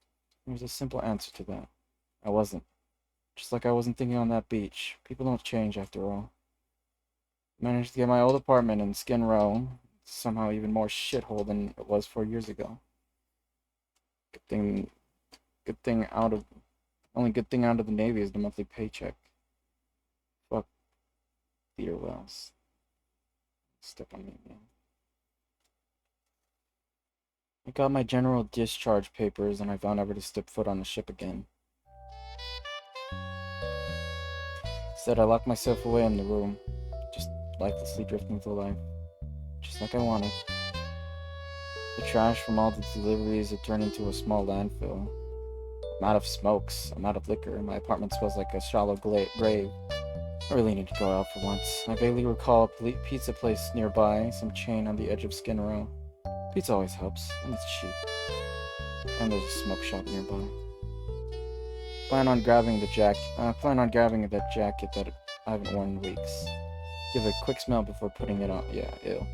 [SPEAKER 1] There's a simple answer to that. I wasn't. Just like I wasn't thinking on that beach. People don't change after all. Managed to get my old apartment in Skin Row. It's somehow even more shithole than it was 4 years ago. Good thing out of only good thing out of the Navy is the monthly paycheck. Fuck Theater Wells. Step on me, man. I got my general discharge papers and I vowed never to step foot on the ship again. Instead, I locked myself away in the room, just lifelessly drifting through life, just like I wanted. The trash from all the deliveries had turned into a small landfill. I'm out of smokes, I'm out of liquor, my apartment smells like a shallow grave. I really need to go out for once. I vaguely recall a pizza place nearby, some chain on the edge of Skin Row. Pizza always helps, and it's cheap. And there's a smoke shop nearby. Plan on grabbing that jacket that I haven't worn in weeks. Give it a quick smell before putting it on. Yeah, ew.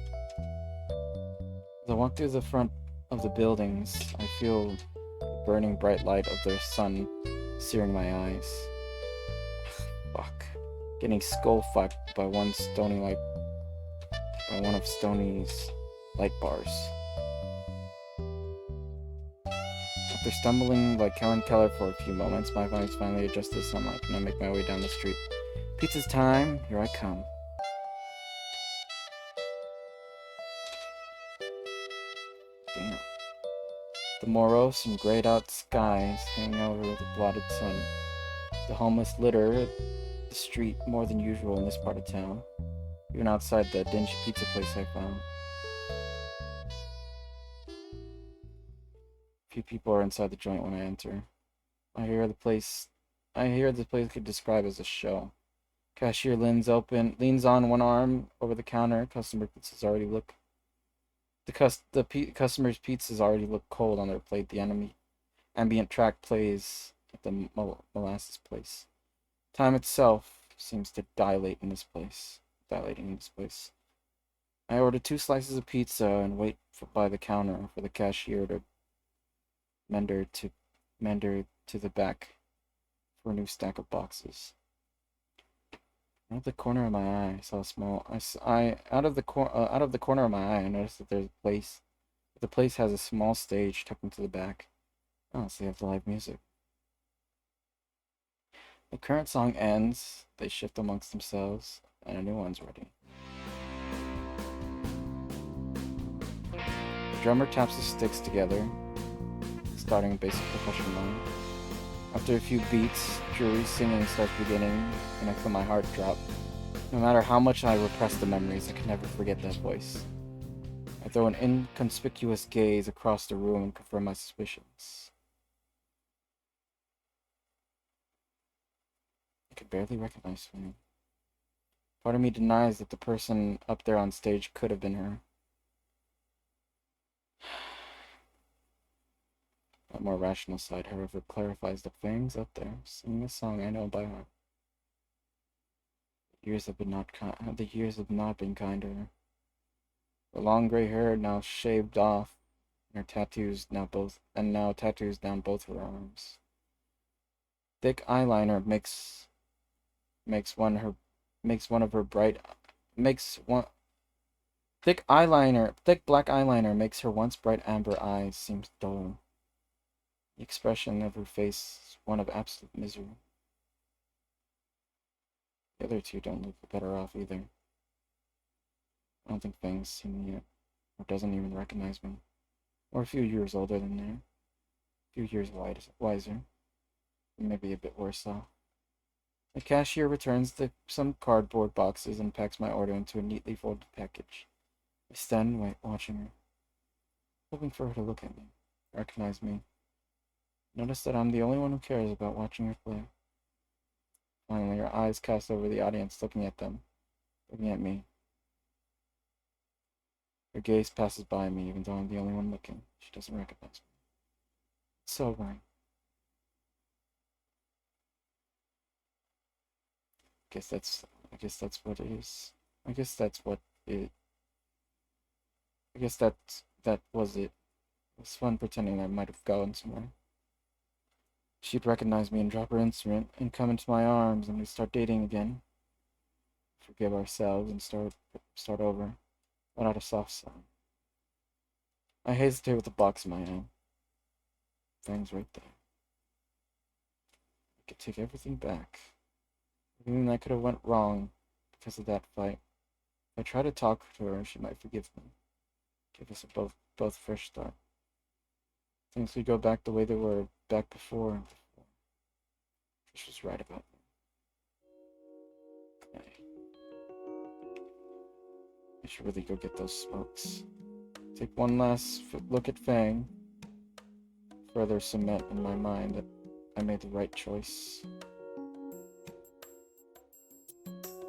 [SPEAKER 1] As I walk through the front of the buildings, I feel the burning bright light of the sun searing my eyes. Fuck. Getting skull fucked by one of Stoney's light bars. After stumbling like Helen Keller for a few moments, my eyes finally adjust to the sunlight, and I make my way down the street. Pizza's time, here I come. Damn. The morose and grayed out skies hang over the blotted sun. The homeless litter the street more than usual in this part of town, even outside the dingy pizza place I found. Few people are inside the joint when I enter. I hear the place could describe as a show. Cashier leans on one arm over the counter. Customer's pizzas already look cold on their plate. The ambient track plays at the molasses place. Time itself seems to dilating in this place. I order 2 slices of pizza and wait by the counter for the cashier to mender to the back for a new stack of boxes. Out of the corner of my eye, I saw a small. Out of the corner of my eye, I noticed that there's a place. The place has a small stage tucked into the back. Oh, so they have the live music. The current song ends. They shift amongst themselves, and a new one's ready. The drummer taps the sticks together, starting a basic percussion line. After a few beats, Drury's singing starts beginning, and I feel my heart drop. No matter how much I repress the memories, I can never forget that voice. I throw an inconspicuous gaze across the room and confirm my suspicions. I could barely recognize her. Part of me denies that the person up there on stage could have been her. A more rational side, however, clarifies the things up there, singing a song I know by heart. The years have not been kinder. Her long gray hair now shaved off, and her tattoos tattoos down both her arms. Thick eyeliner makes one her makes one of her bright makes one thick black eyeliner makes her once bright amber eyes seem dull. The expression of her face is one of absolute misery. The other two don't look better off either. I don't think Fang's seen me yet, or doesn't even recognize me. Or a few years older than there. A few years wiser. Maybe a bit worse off. The cashier returns some cardboard boxes and packs my order into a neatly folded package. I stand watching her, hoping for her to look at me, recognize me. Notice that I'm the only one who cares about watching her play. Finally, her eyes cast over the audience, looking at me. Her gaze passes by me, even though I'm the only one looking. She doesn't recognize me. It's sobering. I guess that's what it is. I guess that was it. It was fun pretending I might have gone somewhere. She'd recognize me and drop her instrument and come into my arms, and we'd start dating again. Forgive ourselves and start over, but out of soft side. I hesitate with the box in my hand. Fang's right there. I could take everything back. Everything that could have went wrong because of that fight. If I try to talk to her, she might forgive me. Give us a both fresh start. Things could go back the way they were back before. She was right about me. I should really go get those smokes. Take one last look at Fang. Further cement in my mind that I made the right choice.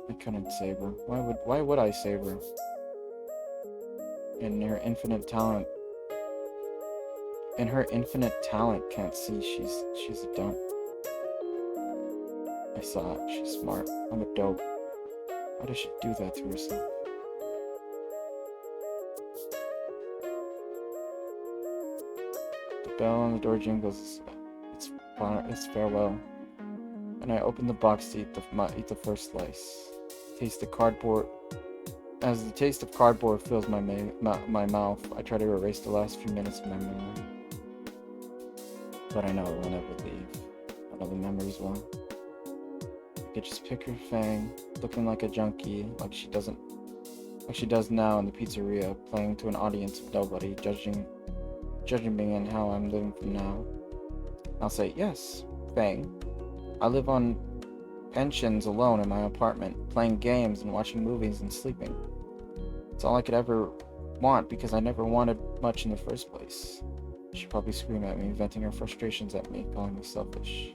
[SPEAKER 1] I couldn't save her. Why would I save her? In her infinite talent, can't see she's a dump. I saw it. She's smart. I'm a dope. Why does she do that to herself? The bell on the door jingles. It's farewell. And I open the box to eat the first slice. Taste the cardboard. As the taste of cardboard fills my mouth, I try to erase the last few minutes of my memory. But I know it will never leave. None of the memories will. I could just picture Fang, looking like a junkie, like she does now in the pizzeria, playing to an audience of nobody, judging me and how I'm living from now. I'll say, yes, Fang. I live on pensions alone in my apartment, playing games and watching movies and sleeping. It's all I could ever want because I never wanted much in the first place. She'd probably scream at me, venting her frustrations at me, calling me selfish.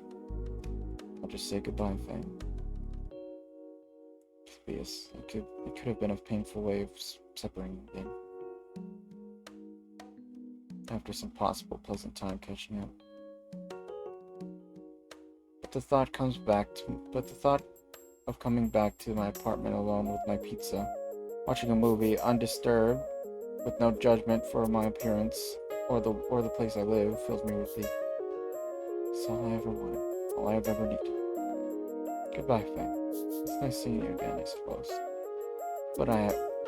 [SPEAKER 1] I'll just say goodbye, Fang. It could have been a painful way of separating again. After some possible pleasant time catching up. But the thought of coming back to my apartment alone with my pizza, watching a movie undisturbed, with no judgment for my appearance or the place I live, fills me with relief. It's all I ever wanted, all I've ever needed. Goodbye, Fang. It's nice seeing you again, I suppose.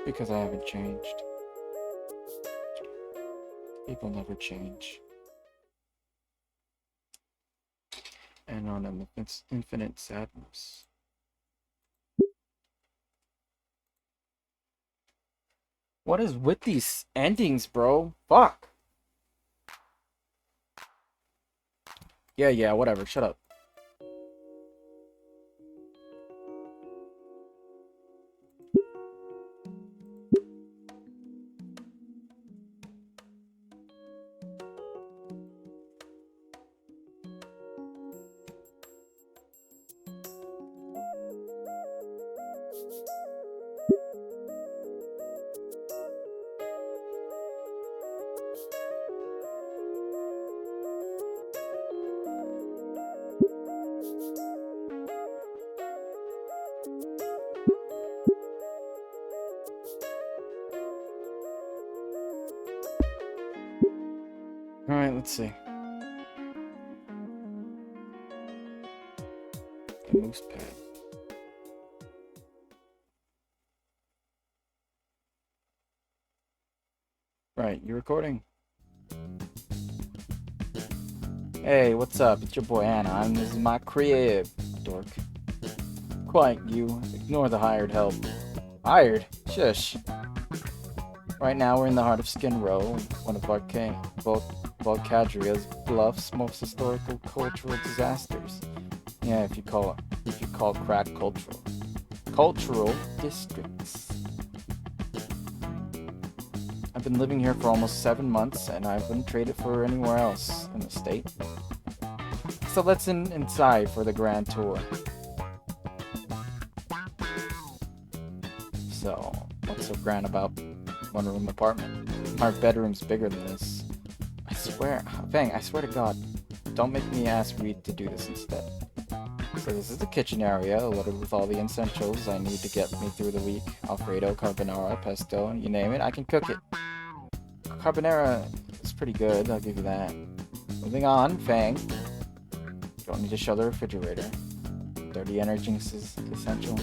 [SPEAKER 1] Because I haven't changed. People never change. And on an infinite sadness. What is with these endings, bro? Fuck! Yeah, whatever. Shut up. Alright, let's see. The moose pad. Right, you recording? Hey, what's up? It's your boy Anna, and this is my crib, dork. Quiet, you. Ignore the hired help. Hired? Shush. Right now, we're in the heart of Skin Row, one of Volcadria's bluff's most historical cultural disasters. Yeah, if you call crack cultural. Cultural districts. I've been living here for almost 7 months, and I wouldn't trade it for anywhere else in the state. So let's inside for the grand tour. So, what's so grand about one-room apartment? My bedroom's bigger than this. I swear to God, don't make me ask Reed to do this instead. So this is the kitchen area, loaded with all the essentials I need to get me through the week. Alfredo, carbonara, pesto, you name it, I can cook it. Carbonara is pretty good, I'll give you that. Moving on, Fang. Don't need to show the refrigerator. Dirty energy is essential.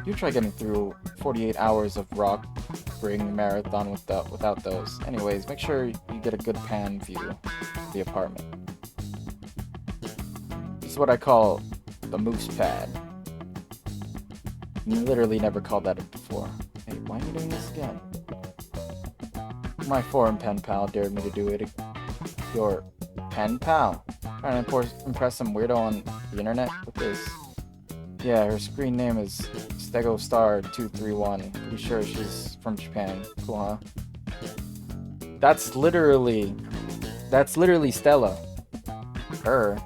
[SPEAKER 1] You try getting through 48 hours of rock bring marathon without those. Anyways, make sure you get a good pan view of the apartment. This is what I call the moose pad. You literally never called that before. Hey, why are you doing this again? My foreign pen pal dared me to do it. Your pen pal? Trying to impress some weirdo on the internet with this? Yeah, her screen name is StegoStar231. Pretty sure she's from Japan. Cool, huh? That's literally Stella. Her.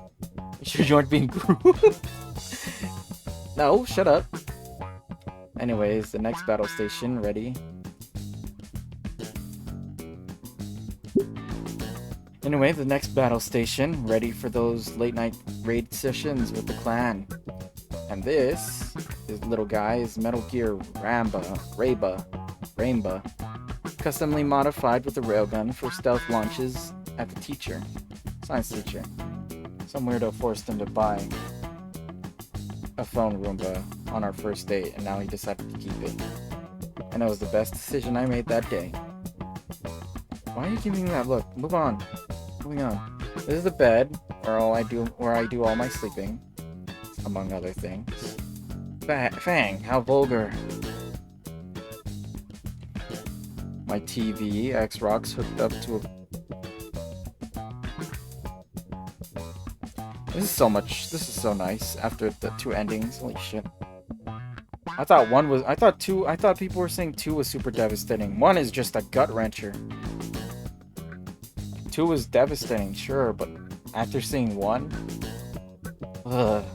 [SPEAKER 1] You sure you aren't being cruel? No, shut up. Anyways, the next battle station, ready? Anyway, the next battle station, ready for those late night raid sessions with the clan. And this little guy is Metal Gear Rainba, customly modified with a railgun for stealth launches at the science teacher. Some weirdo forced him to buy a phone Roomba on our first date, and now he decided to keep it. And it was the best decision I made that day. Why are you giving me that look? Move on. Moving on. This is the bed where I do all my sleeping, among other things. Fang, how vulgar. My TV, Xbox hooked up to a... This is so nice after the 2 endings. Holy shit. I thought people were saying 2 was super devastating. 1 is just a gut wrencher. 2 was devastating, sure, but after seeing 1, ugh.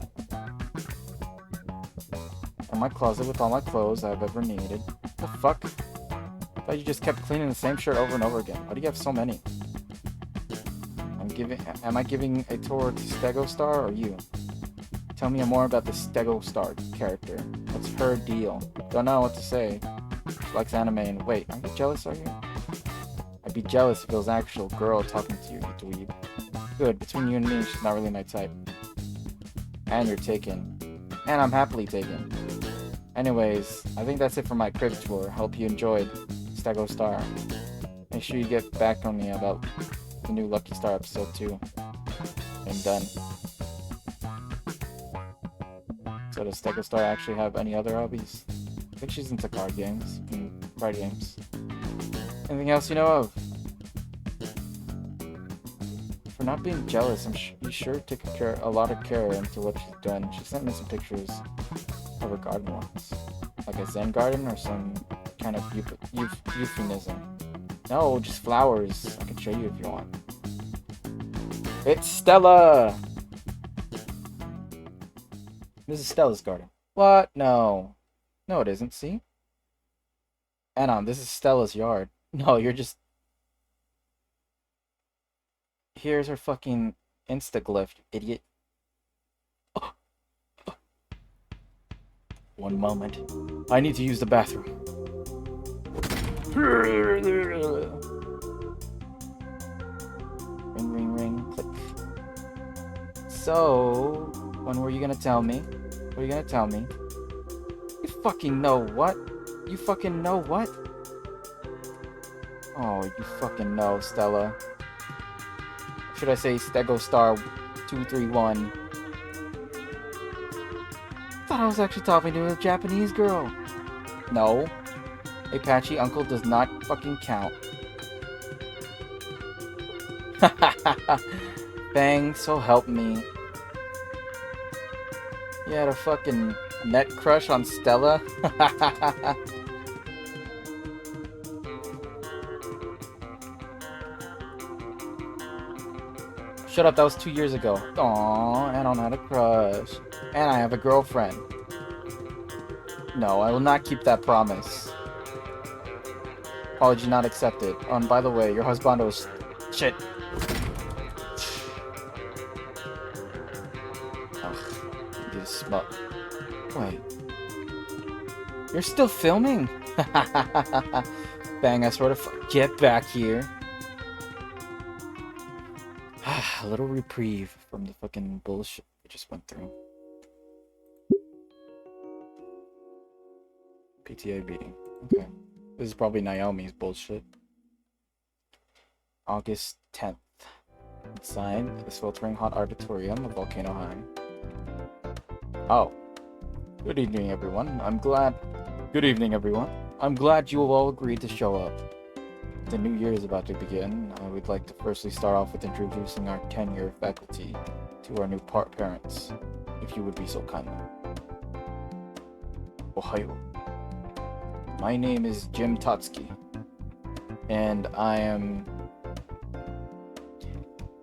[SPEAKER 1] In my closet with all my clothes I've ever needed. What the fuck? I thought you just kept cleaning the same shirt over and over again. Why do you have so many? Am I giving a tour to Stegostar or you? Tell me more about the Stegostar character. What's her deal? Don't know what to say. She likes anime and wait, are you jealous, are you? I'd be jealous if it was an actual girl talking to you, you dweeb. Good, between you and me, she's not really my type. And you're taken. And I'm happily taken. Anyways, I think that's it for my crib tour. Hope you enjoyed Stegostar. Make sure you get back on me about the new Lucky Star episode 2. I'm done. So does Stegostar actually have any other hobbies? I think she's into card games and card games. Anything else you know of? For not being jealous, you sure took a lot of care into what she's done. She sent me some pictures of her garden once. Like a Zen garden or some kind of euphemism. No, just flowers. I can show you if you want. It's Stella! This is Stella's garden. What? No. No, it isn't. See? Anna, this is Stella's yard. No, you're just... Here's her fucking Instaglyph, you idiot. Oh. Oh. One moment. I need to use the bathroom. recording. Click. So, when were you gonna tell me? What are you gonna tell me? You fucking know what? You fucking know what? Oh, you fucking know, Stella. Should I say Stego Star 231? Thought I was actually talking to a Japanese girl. No. Apache Uncle does not fucking count. Bang, so help me. You had a fucking net crush on Stella? Shut up, that was 2 years ago. Aww, I don't have a crush. And I have a girlfriend. No, I will not keep that promise. Apology not accepted. Oh, and by the way, your husband was... Shit. Ugh, you smut. Wait. You're still filming? Bang, I sort of... Get back here. A little reprieve from the fucking bullshit we just went through. PTA meeting. Okay. This is probably Naomi's bullshit. August 10th. Inside the sweltering hot auditorium of Volcano High. Oh. Good evening, everyone. Good evening, everyone. I'm glad you have all agreed to show up. The new year is about to begin. I would like to firstly start off with introducing our tenure faculty to our new parents, if you would be so kind. Ohayo. My name is Jim Totsuki, and I am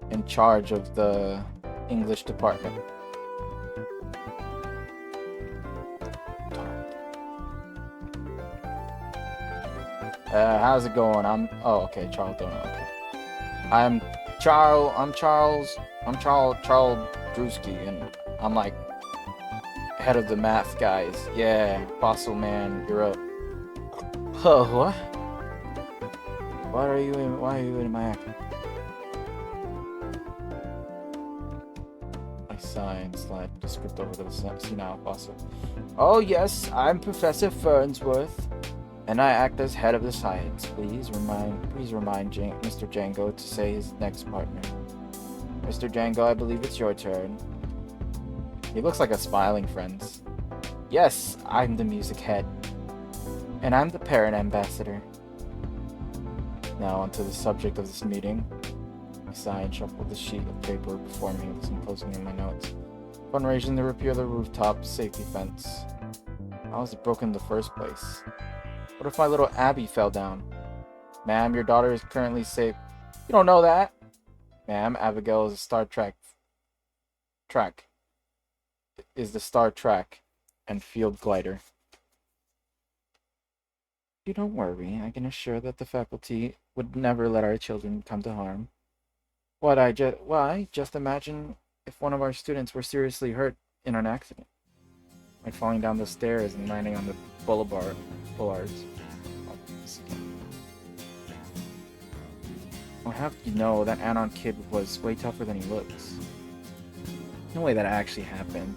[SPEAKER 1] in charge of the English department. How's it going? Oh, okay, Charles don't know. Okay. I'm Charles Drewski, and I'm like head of the math guys. Yeah, fossil man, you're up. Oh, what? Why are you in my act? I sigh and slide the script over to the senile fossil. Oh yes, I'm Professor Fernsworth, and I act as head of the science. Please remind Mr. Django to say his next partner. Mr. Django, I believe it's your turn. He looks like a smiling friend. Yes, I'm the music head. And I'm the parent ambassador. Now onto the subject of this meeting. I sigh and shuffle the sheet of paper before me, closing in my notes. Fundraising to repair the rooftop safety fence. How was it broken in the first place? What if my little Abby fell down? Ma'am, your daughter is currently safe. You don't know that? Ma'am, Abigail is a Star Trek and field glider. You don't worry, I can assure that the faculty would never let our children come to harm. Why? Just imagine if one of our students were seriously hurt in an accident. Like falling down the stairs and landing on the bollards. Well, how did you know that Anon kid was way tougher than he looks? No way that actually happened.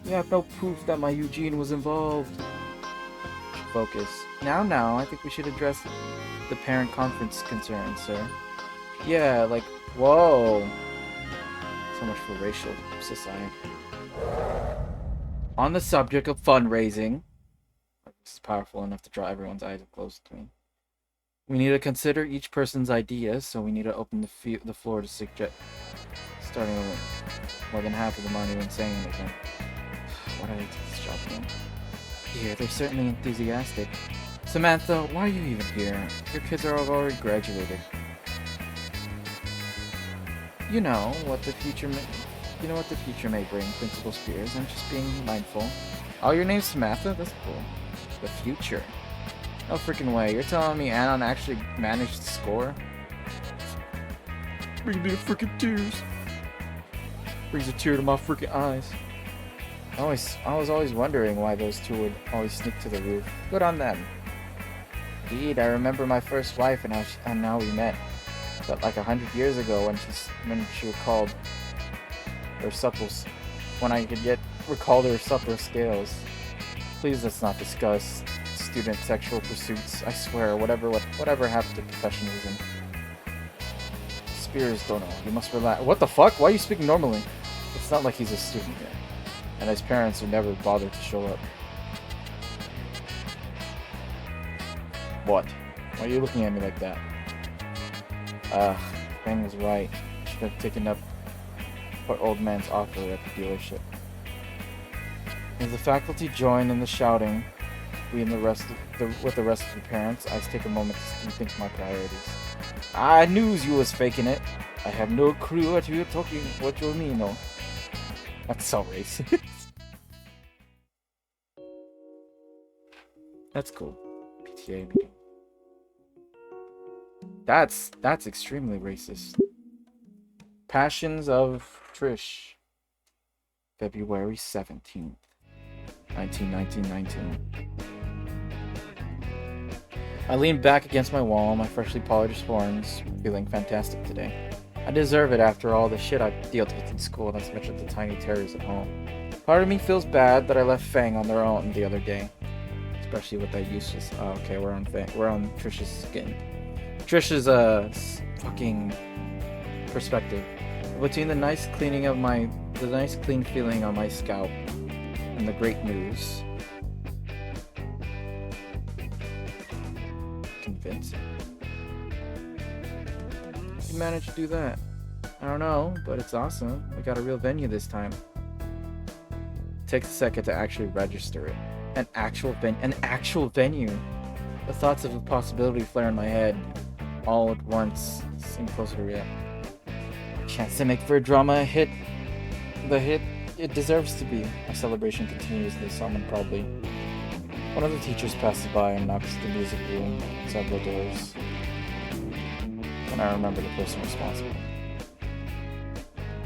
[SPEAKER 1] You have no proof that my Eugene was involved. Focus. Now, I think we should address the parent conference concerns, sir. Yeah, like, whoa. So much for racial society. On the subject of fundraising, this is powerful enough to draw everyone's eyes close to me. We need to consider each person's ideas, so we need to open the floor to suggest, starting with more than half of them aren't even saying anything. Why did I take this job again? Yeah, they're certainly enthusiastic. Samantha, why are you even here? Your kids are all already graduated. You know what the future may bring, Principal Spears. I'm just being mindful. Oh, your name's Samantha? That's cool. The future. No freaking way. You're telling me Anon actually managed to score? Brings me to freaking tears. Brings a tear to my freaking eyes. I was always wondering why those two would always sneak to the roof. Good on them. Indeed, I remember my first wife and how we met. But like 100 years ago, when she recalled her when I could yet recall her supper scales. Please let's not discuss student sexual pursuits. I swear, whatever happened to professionalism. Spears don't know. You must relax. What the fuck? Why are you speaking normally? It's not like he's a student yet. And his parents would never bother to show up. What? Why are you looking at me like that? Fang was right. I should have taken up her old man's offer at the dealership. As the faculty join in the shouting, with the rest of the parents, I take a moment to rethink my priorities. I knew you was faking it. I have no clue what you mean, no. That's so racist. That's cool. PTA meeting. That's extremely racist. Passions of Trish. February 17th, 1919. I lean back against my wall, my freshly polished horns, feeling fantastic today. I deserve it after all the shit I've dealt with in school, not to mention the tiny terrors at home. Part of me feels bad that I left Fang on their own the other day. Especially with that useless... Oh, okay, we're on Trish's skin. Trish's, fucking perspective. Between the nice clean feeling on my scalp and the great news. Convincing. You managed to do that. I don't know, but it's awesome. We got a real venue this time. It takes a second to actually register it. An actual venue. The thoughts of the possibility flare in my head all at once seem closer to reality. Chance to make for a drama hit. The hit it deserves to be. My celebration continues in the summon probably. One of the teachers passes by and knocks the music room several doors. And I remember the person responsible.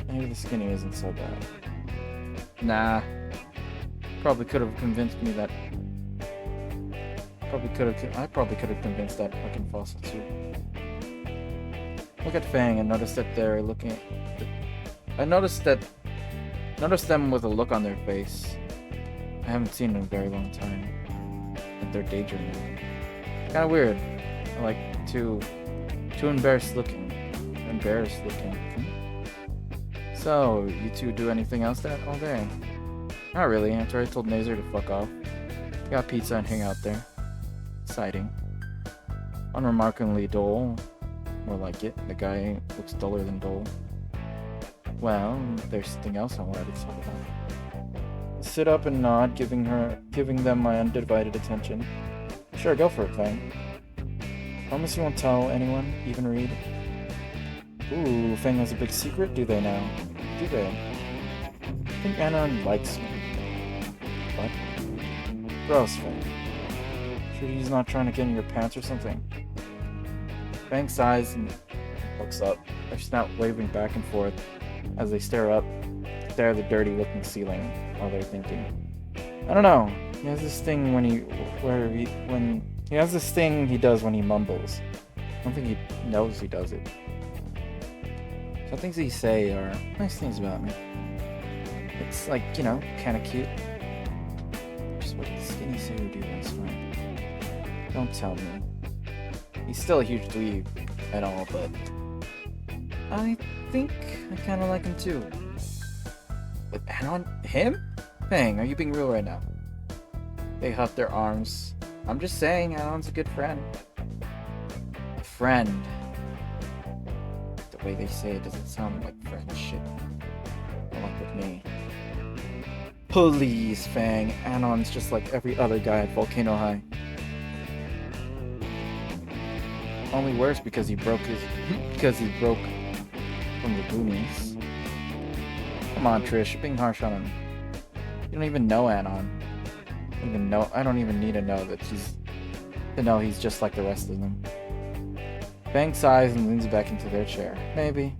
[SPEAKER 1] Maybe the skinny isn't so bad. Nah. Probably could have convinced me that. I probably could have convinced that fucking fossil too. Look at Fang and notice that they're looking. Noticed them with a look on their face. I haven't seen in a very long time. That they're daydreaming. Kinda weird. I like too embarrassed looking. So, you two do anything else all day? Not really, after I told Nazer to fuck off. Got pizza and hang out there. Exciting. Unremarkably dull. More like it. The guy looks duller than dull. Well, there's something else I wanted to talk about. Sit up and nod, giving them my undivided attention. Sure, go for it, Fang. Promise you won't tell anyone, even Reed? Ooh, Fang has a big secret, do they now? Do they? I think Anon likes me. What? Gross, Fang. Sure he's not trying to get in your pants or something? Fang sighs and looks up, their snout waving back and forth as they stare at the dirty-looking ceiling while they're thinking. I don't know. He has this thing he does when he mumbles. I don't think he knows he does it. Some things he say are nice things about me. It's like, you know, kind of cute. Just what did Skinny say would do once fine? Don't tell me. He's still a huge dweeb and all, but I think I kind of like him too. But Anon? Him? Fang, are you being real right now? They huff their arms. I'm just saying, Anon's a good friend. A friend. The way they say it doesn't sound like friendship. Not like with me. Please, Fang. Anon's just like every other guy at Volcano High. Only worse because he broke from the boonies. Come on, Trish, you're being harsh on him. You don't even know Anon. I don't even need to know that he's just like the rest of them. Fang sighs and leans back into their chair. Maybe.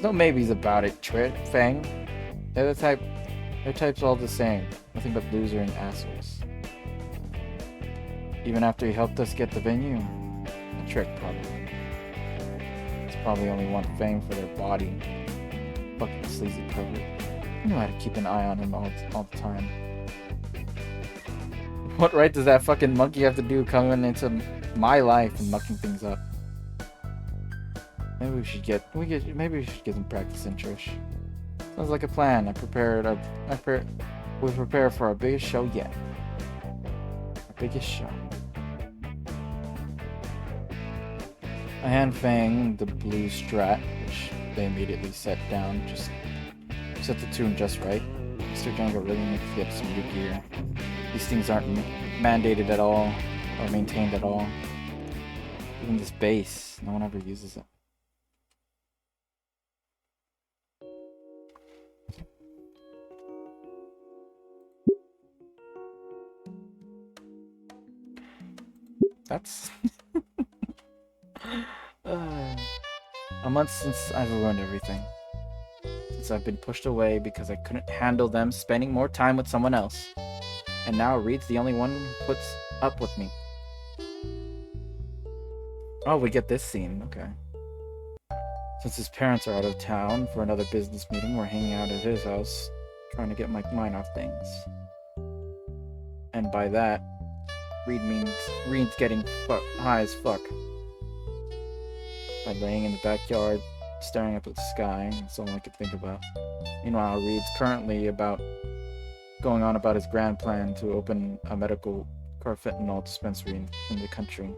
[SPEAKER 1] No maybes about it, Fang. Their type's all the same. Nothing but loser and assholes. Even after he helped us get the venue. A trick, probably. probably only want fame for their body. Fucking sleazy pervert. I know how to keep an eye on him all the time. What right does that fucking monkey have to do coming into my life and mucking things up? Maybe we should get some practice in, Trish. Sounds like a plan. We prepare for our biggest show yet. Our biggest show. I hand Fang the blue strat, which they immediately set down. Just set the tune just right. Mr. Jungle really needs to get some new gear. These things aren't mandated at all, or maintained at all. Even this base, no one ever uses it. That's... a month since I've ruined everything. Since I've been pushed away because I couldn't handle them spending more time with someone else. And now Reed's the only one who puts up with me. Oh, we get this scene, okay. Since his parents are out of town for another business meeting, we're hanging out at his house, trying to get my mind off things. And by that, Reed's getting high as fuck. By laying in the backyard, staring up at the sky, that's all I could think about. Meanwhile, Reed's currently going on about his grand plan to open a medical carfentanil dispensary in the country.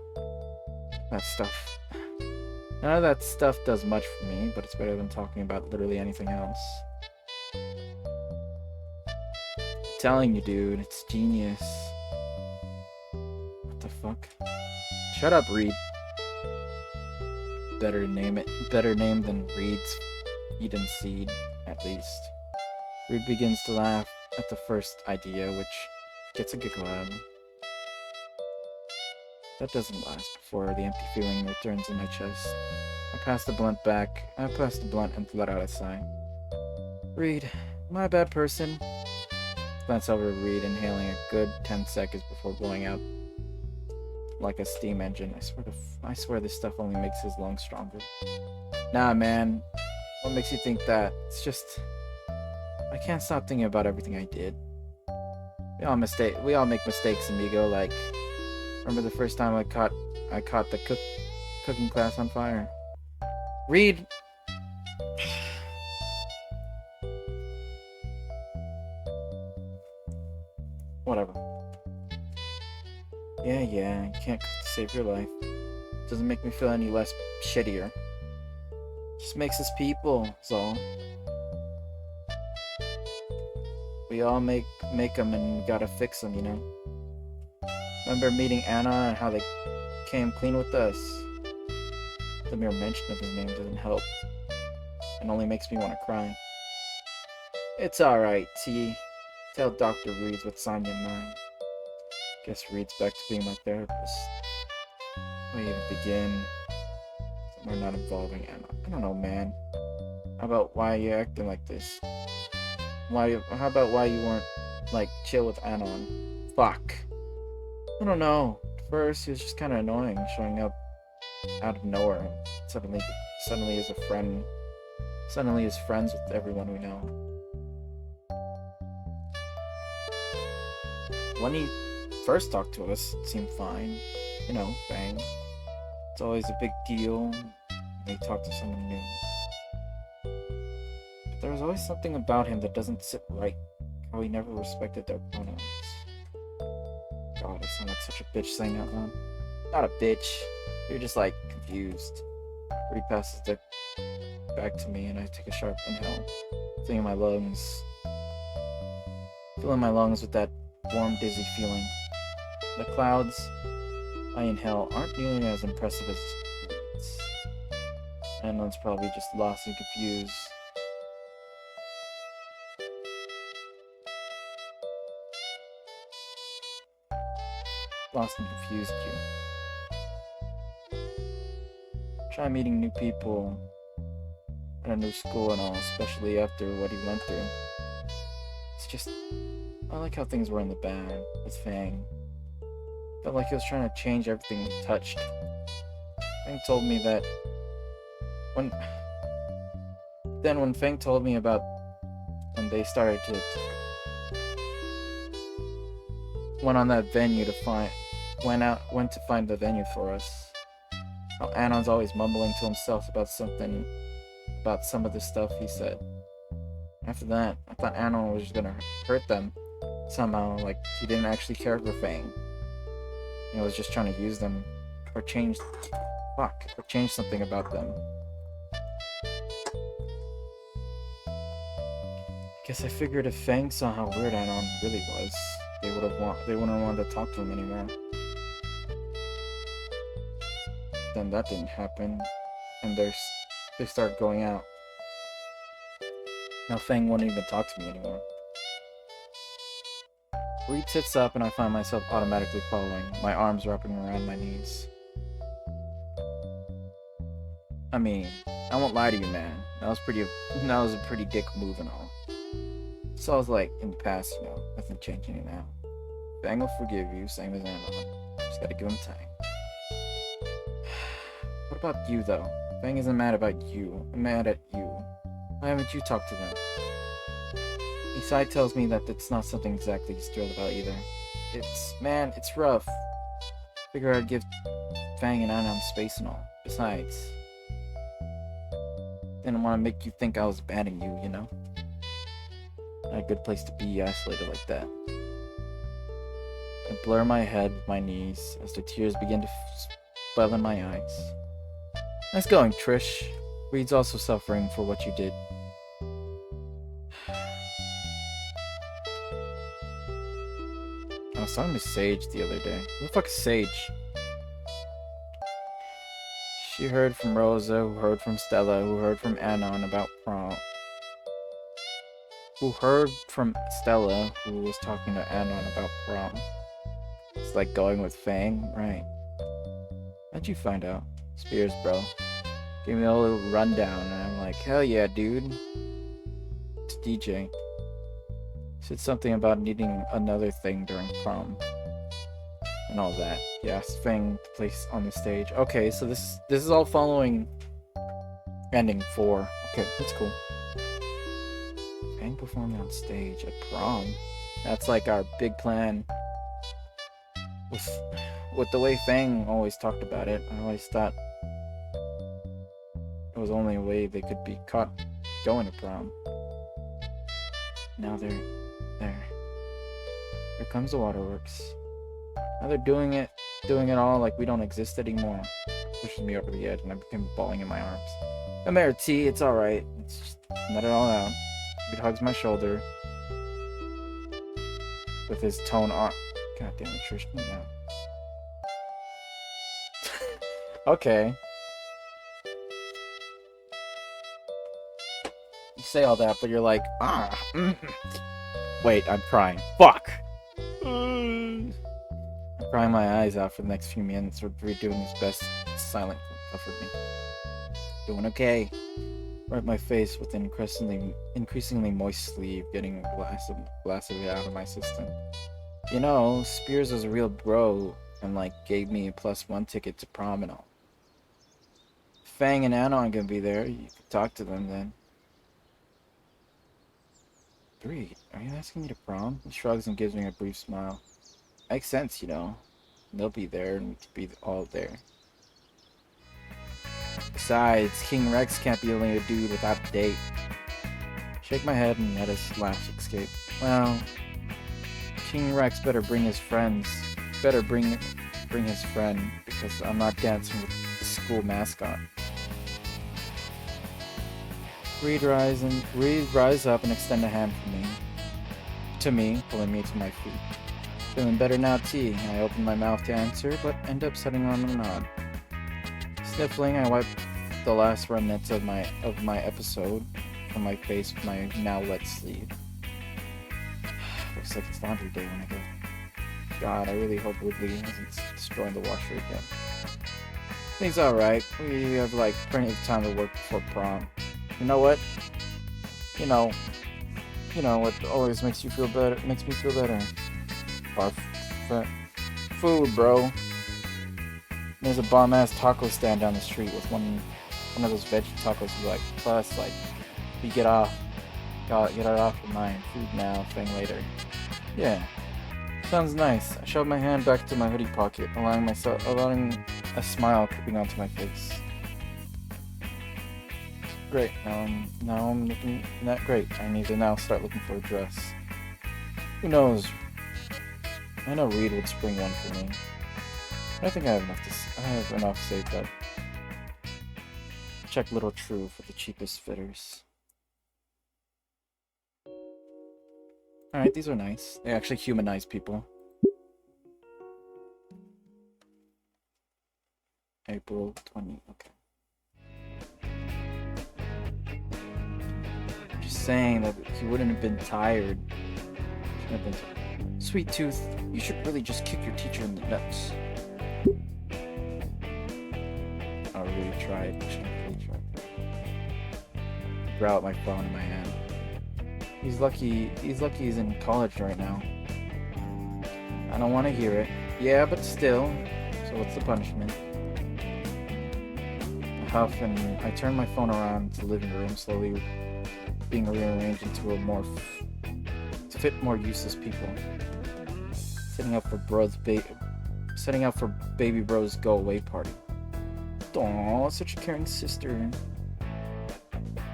[SPEAKER 1] That stuff. None of that stuff does much for me, but it's better than talking about literally anything else. I'm telling you, dude, it's genius. What the fuck? Shut up, Reed. Better name than Reed's Eden Seed, at least. Reed begins to laugh at the first idea, which gets a giggle out of him. That doesn't last before the empty feeling returns in my chest. I pass the blunt and let out a sigh. Reed, am I a bad person? Glance over at Reed, inhaling a good 10 seconds before blowing out like a steam engine. I swear this stuff only makes his lungs stronger. Nah, man. What makes you think that? It's just... I can't stop thinking about everything I did. We all make mistakes, amigo. Like, remember the first time I caught the cooking class on fire? Reed! Whatever. Yeah, you can't cook to save your life. Doesn't make me feel any less shittier. Just makes us people, that's all. We all make them and gotta fix them, you know? Remember meeting Anna and how they came clean with us? The mere mention of his name doesn't help. It only makes me want to cry. It's alright, T. Tell Dr. Reeds what's on your mind. Guess Reed's back to being my therapist. Where even begin? We're not involving Anna. I don't know, man. How about why you acting like this? How about why you weren't, like, chill with Anna and... Fuck. I don't know. At first, he was just kind of annoying, showing up out of nowhere. Suddenly is a friend. Suddenly is friends with everyone we know. When he first talked to us, it seemed fine. You know, bang. It's always a big deal when you talk to someone new. But there was always something about him that doesn't sit right. How he never respected their pronouns. God, I sound like such a bitch saying that loud. Not a bitch. You're just like confused. Reed passes it back to me and I take a sharp inhale. Filling my lungs with that warm, dizzy feeling. The clouds I inhale aren't nearly as impressive as Reed's. And one's probably just lost and confused. Lost and confused you. Try meeting new people at a new school and all, especially after what he went through. It's just... I like how things were in the bag with Fang. Felt like he was trying to change everything he touched. Fang told me that When Feng told me about when they started to went on that venue to find went to find the venue for us. How Anon's always mumbling to himself about some of the stuff he said. After that, I thought Anon was just gonna hurt them somehow, like he didn't actually care for Fang. He was just trying to use them or change something about them. Guess I figured if Fang saw how weird Anon really was, they wouldn't want to talk to him anymore. Then that didn't happen, and they started going out. Now Fang won't even talk to me anymore. Reed sits up and I find myself automatically following, my arms wrapping around my knees. I mean, I won't lie to you, man. That was a pretty dick move and all. So I was like, in the past, nothing changing now. Fang will forgive you, same as Anon. Just gotta give him time. What about you, though? Fang isn't mad about you. I'm mad at you. Why haven't you talked to them? Isai tells me that it's not something exactly he's thrilled about either. It's rough. Figure I'd give Fang and Anon space and all. Besides, didn't want to make you think I was abandoning you, Not a good place to be isolated like that. I blur my head with my knees as the tears begin to well in my eyes. Nice going, Trish. Reed's also suffering for what you did. I was talking to Sage the other day. Who the fuck is Sage? She heard from Rosa, who heard from Stella, who heard from Anon about prom. Who heard from Stella, who was talking to Anon about prom. It's like going with Fang, right? How'd you find out? Spears, bro. Gave me a little rundown, and I'm like, hell yeah, dude. It's DJ. Said something about needing another thing during prom. And all that. He asked Fang to place on the stage. Okay, so this is all following ending 4. Okay, that's cool. Fang performing on stage at prom. That's like our big plan. With the way Fang always talked about it, I always thought it was only a way they could be caught going to prom. Now they're there. Here comes the waterworks. Now they're doing it all like we don't exist anymore. Pushes me over the edge and I became balling in my arms. Come here, T, it's alright. It's just let it all out. He hugs my shoulder with his tone on. God damn it, Trish, come down. Okay. You say all that, but you're like, Wait, I'm crying. Fuck! I'm crying my eyes out for the next few minutes. Reed doing his best to silently comfort me. Doing okay. Wipe my face with an increasingly moist sleeve, getting a glass of it out of my system. Spears was a real bro and gave me a +1 ticket to prom and all. Fang and Anon gonna be there. You could talk to them then. Reed, are you asking me to prom? He shrugs and gives me a brief smile. Makes sense, They'll be there and we could be all there. Besides, King Rex can't be only a dude without a date. Shake my head and let his laugh escape. Well, King Rex better bring his friends. Better bring his friend, because I'm not dancing with the school mascot. Reed rise up and extend a hand to me, pulling me to my feet. Feeling better now, T. I open my mouth to answer, but end up setting on a nod. Sniffling, I wipe the last remnants of my episode from my face with my now wet sleeve. Looks like it's laundry day when I go. God, I really hope Woodley isn't destroying the washer again. Things alright. We have plenty of time to work before prom. You know what? You know what always makes you feel better? Makes me feel better. Food, bro. There's a bomb-ass taco stand down the street with one one of those veggie tacos you like. Plus, like, you get off, get it off of my food now thing later. Yeah, sounds nice. I shoved my hand back to my hoodie pocket, allowing a smile creeping onto my face. Great. Now I'm looking not great. I need to now start looking for a dress. Who knows? I know Reed would spring one for me. I think I have enough saved up. Check Little True for the cheapest fitters. Alright, these are nice. They actually humanize people. April 20, okay. Just saying that he wouldn't have been tired. Shouldn't have been tired. Sweet Tooth, you should really just kick your teacher in the nuts. I really tried. I should have really tried. Grow out my phone in my hand. He's lucky he's in college right now. I don't want to hear it. Yeah, but still. So what's the punishment? I huff and I turn my phone around to the living room, slowly being rearranged into to fit more useless people. Setting up for baby bro's go away party. Aw, such a caring sister.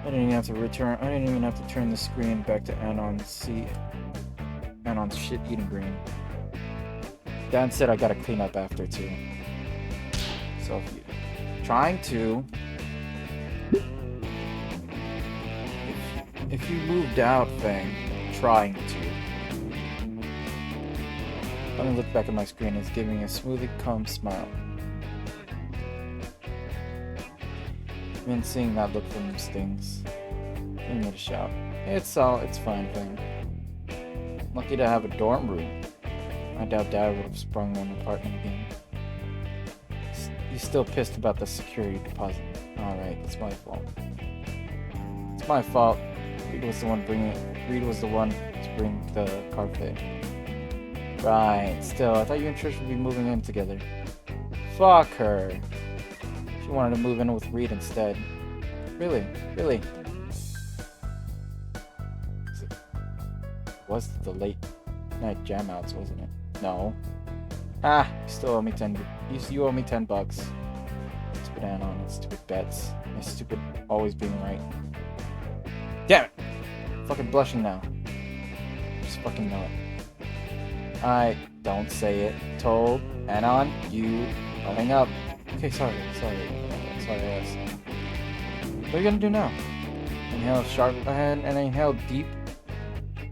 [SPEAKER 1] I didn't even have to turn the screen back to Anon's shit-eating green. Dad said I gotta clean up after too. So if you trying to, if you moved out, thing, trying to. Let me look back at my screen. It's giving a smoothly calm smile. Been seeing that look from stings. Give me a shout. It's fine thing. Lucky to have a dorm room. I doubt Dad would have sprung an apartment again. He's still pissed about the security deposit. Alright, it's my fault. It's my fault. Reed was the one to bring the carpet. Right, still, I thought you and Trish would be moving in together. Fuck her. She wanted to move in with Reed instead. Really? Really? It was the late night jam outs, wasn't it? No. Ah, you still owe me you owe me $10. Stupid Anon and stupid bets. My stupid always being right. Damn it! I'm fucking blushing now. Just fucking know it. I don't say it. Told Anon, you running up. Okay, sorry, yes. What are you gonna do now? Inhale sharp and inhale deep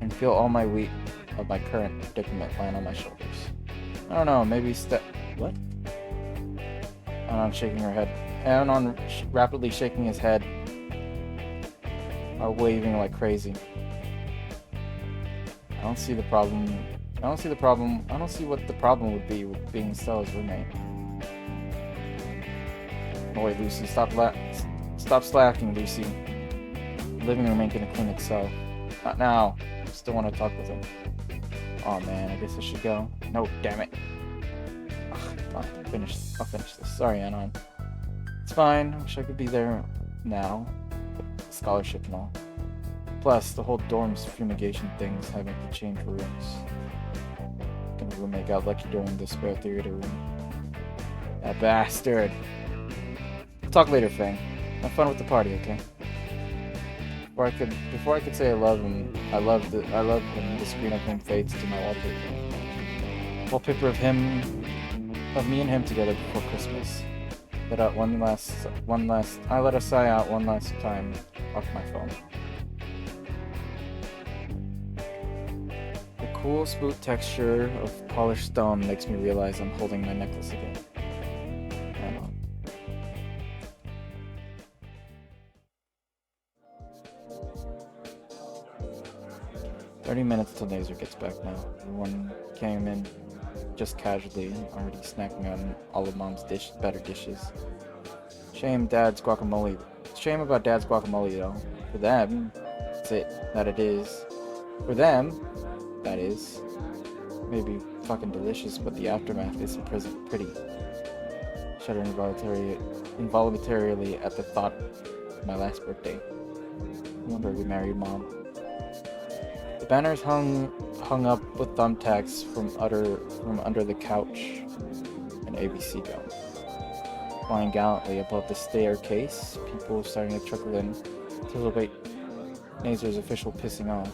[SPEAKER 1] and feel all my weight of my current predicament lying on my shoulders. I don't know, maybe what? Anon shaking her head. Anon rapidly shaking his head are waving like crazy. I don't see what the problem would be with being Stella's roommate. Oh wait, Lucy, stop slacking, Lucy. The living room ain't gonna clean itself. Not now. I still want to talk with him. Oh man, I guess I should go. No, damn it. Ugh, I'll finish this. Sorry, Anon. It's fine. I wish I could be there now. Scholarship and all. Plus, the whole dorm's fumigation thing's having to change rooms. Gonna roommate got lucky during the spare theater room. That bastard. Talk later, Fang. Have fun with the party, okay? Before I could say I love him, I love him. The screen of him fades to my wallpaper. Wallpaper of me and him together before Christmas. I let a sigh out one last time off my phone. The cool, smooth texture of polished stone makes me realize I'm holding my necklace again. 30 minutes till Nazer gets back now. Everyone came in just casually, already snacking on all of Mom's better dishes. Shame about Dad's guacamole though. For them, it is. For them, that is. Maybe fucking delicious, but the aftermath isn't pretty. shuddered involuntarily at the thought of my last birthday. No wonder we married, Mom. The banners hung up with thumbtacks from under the couch and ABC gum. Flying gallantly above the staircase, people starting to trickle in to celebrate Nazer's official pissing off.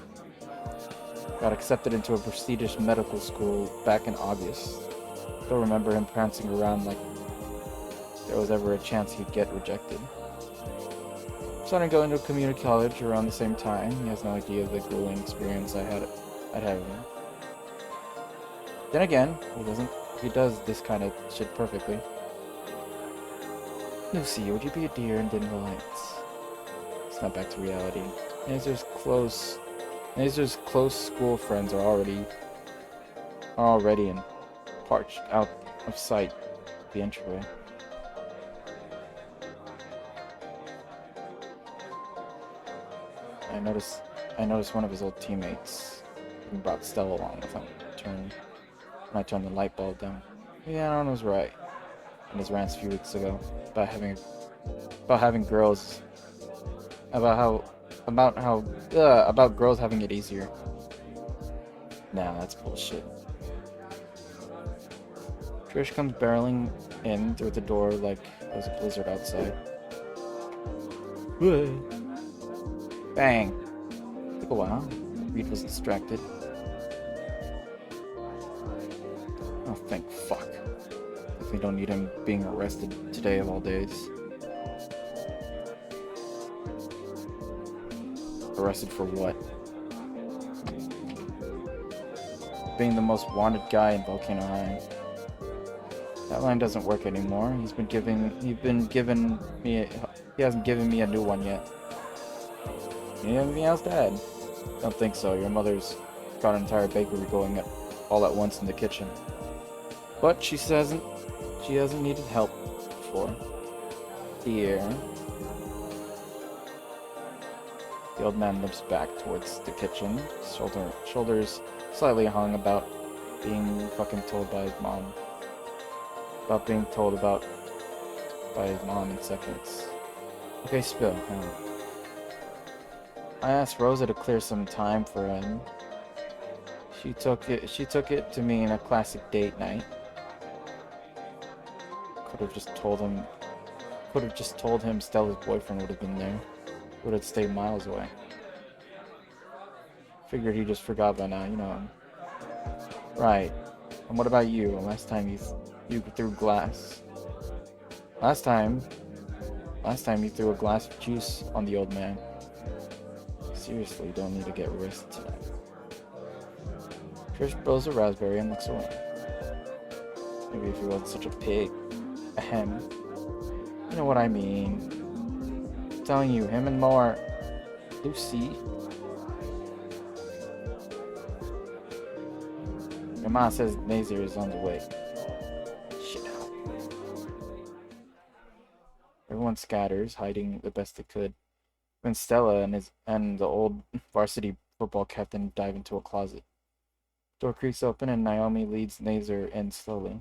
[SPEAKER 1] Got accepted into a prestigious medical school back in August. Don't remember him prancing around like there was ever a chance he'd get rejected. Starting to go into community college around the same time. He has no idea of the grueling experience I'd have with him. Then again, he does this kind of shit perfectly. Lucy, would you be a dear and dim the lights? Snap back to reality. Nazer's close school friends are already in parched out of sight the entryway. I noticed one of his old teammates brought Stella along with him. When I turned the light bulb down. Yeah, Aaron was right in his rants a few weeks ago about girls having it easier. Nah, that's bullshit. Trish comes barreling in through the door like there's a blizzard outside. Bang! Took a while. Reed was distracted. Oh, thank fuck. If we don't need him being arrested today of all days. Arrested for what? Being the most wanted guy in Volcano High. That line doesn't work anymore. He hasn't given me a new one yet. You need anything else, Dad? Don't think so. Your mother's got an entire bakery going all at once in the kitchen. But she hasn't needed help before. Dear. The old man limps back towards the kitchen, shoulders slightly hung about being fucking told by his mom. About being told about by his mom in seconds. Okay, spill. I asked Rosa to clear some time for him. She took it to mean a classic date night. Could have just told him Stella's boyfriend would have been there. Would have stayed miles away. Figured he just forgot by now, you know him. Right. And what about you? Last time you threw glass. Last time you threw a glass of juice on the old man. Seriously, you don't need to get arrested tonight. Trish blows a raspberry and looks around. Maybe if he wasn't such a pig. Ahem. You know what I mean. I'm telling you, him and more. Lucy. Your mom says Nazer is on the way. Shit. Everyone scatters, hiding the best they could. When Stella and the old varsity football captain dive into a closet. Door creaks open and Naomi leads Nazer in slowly.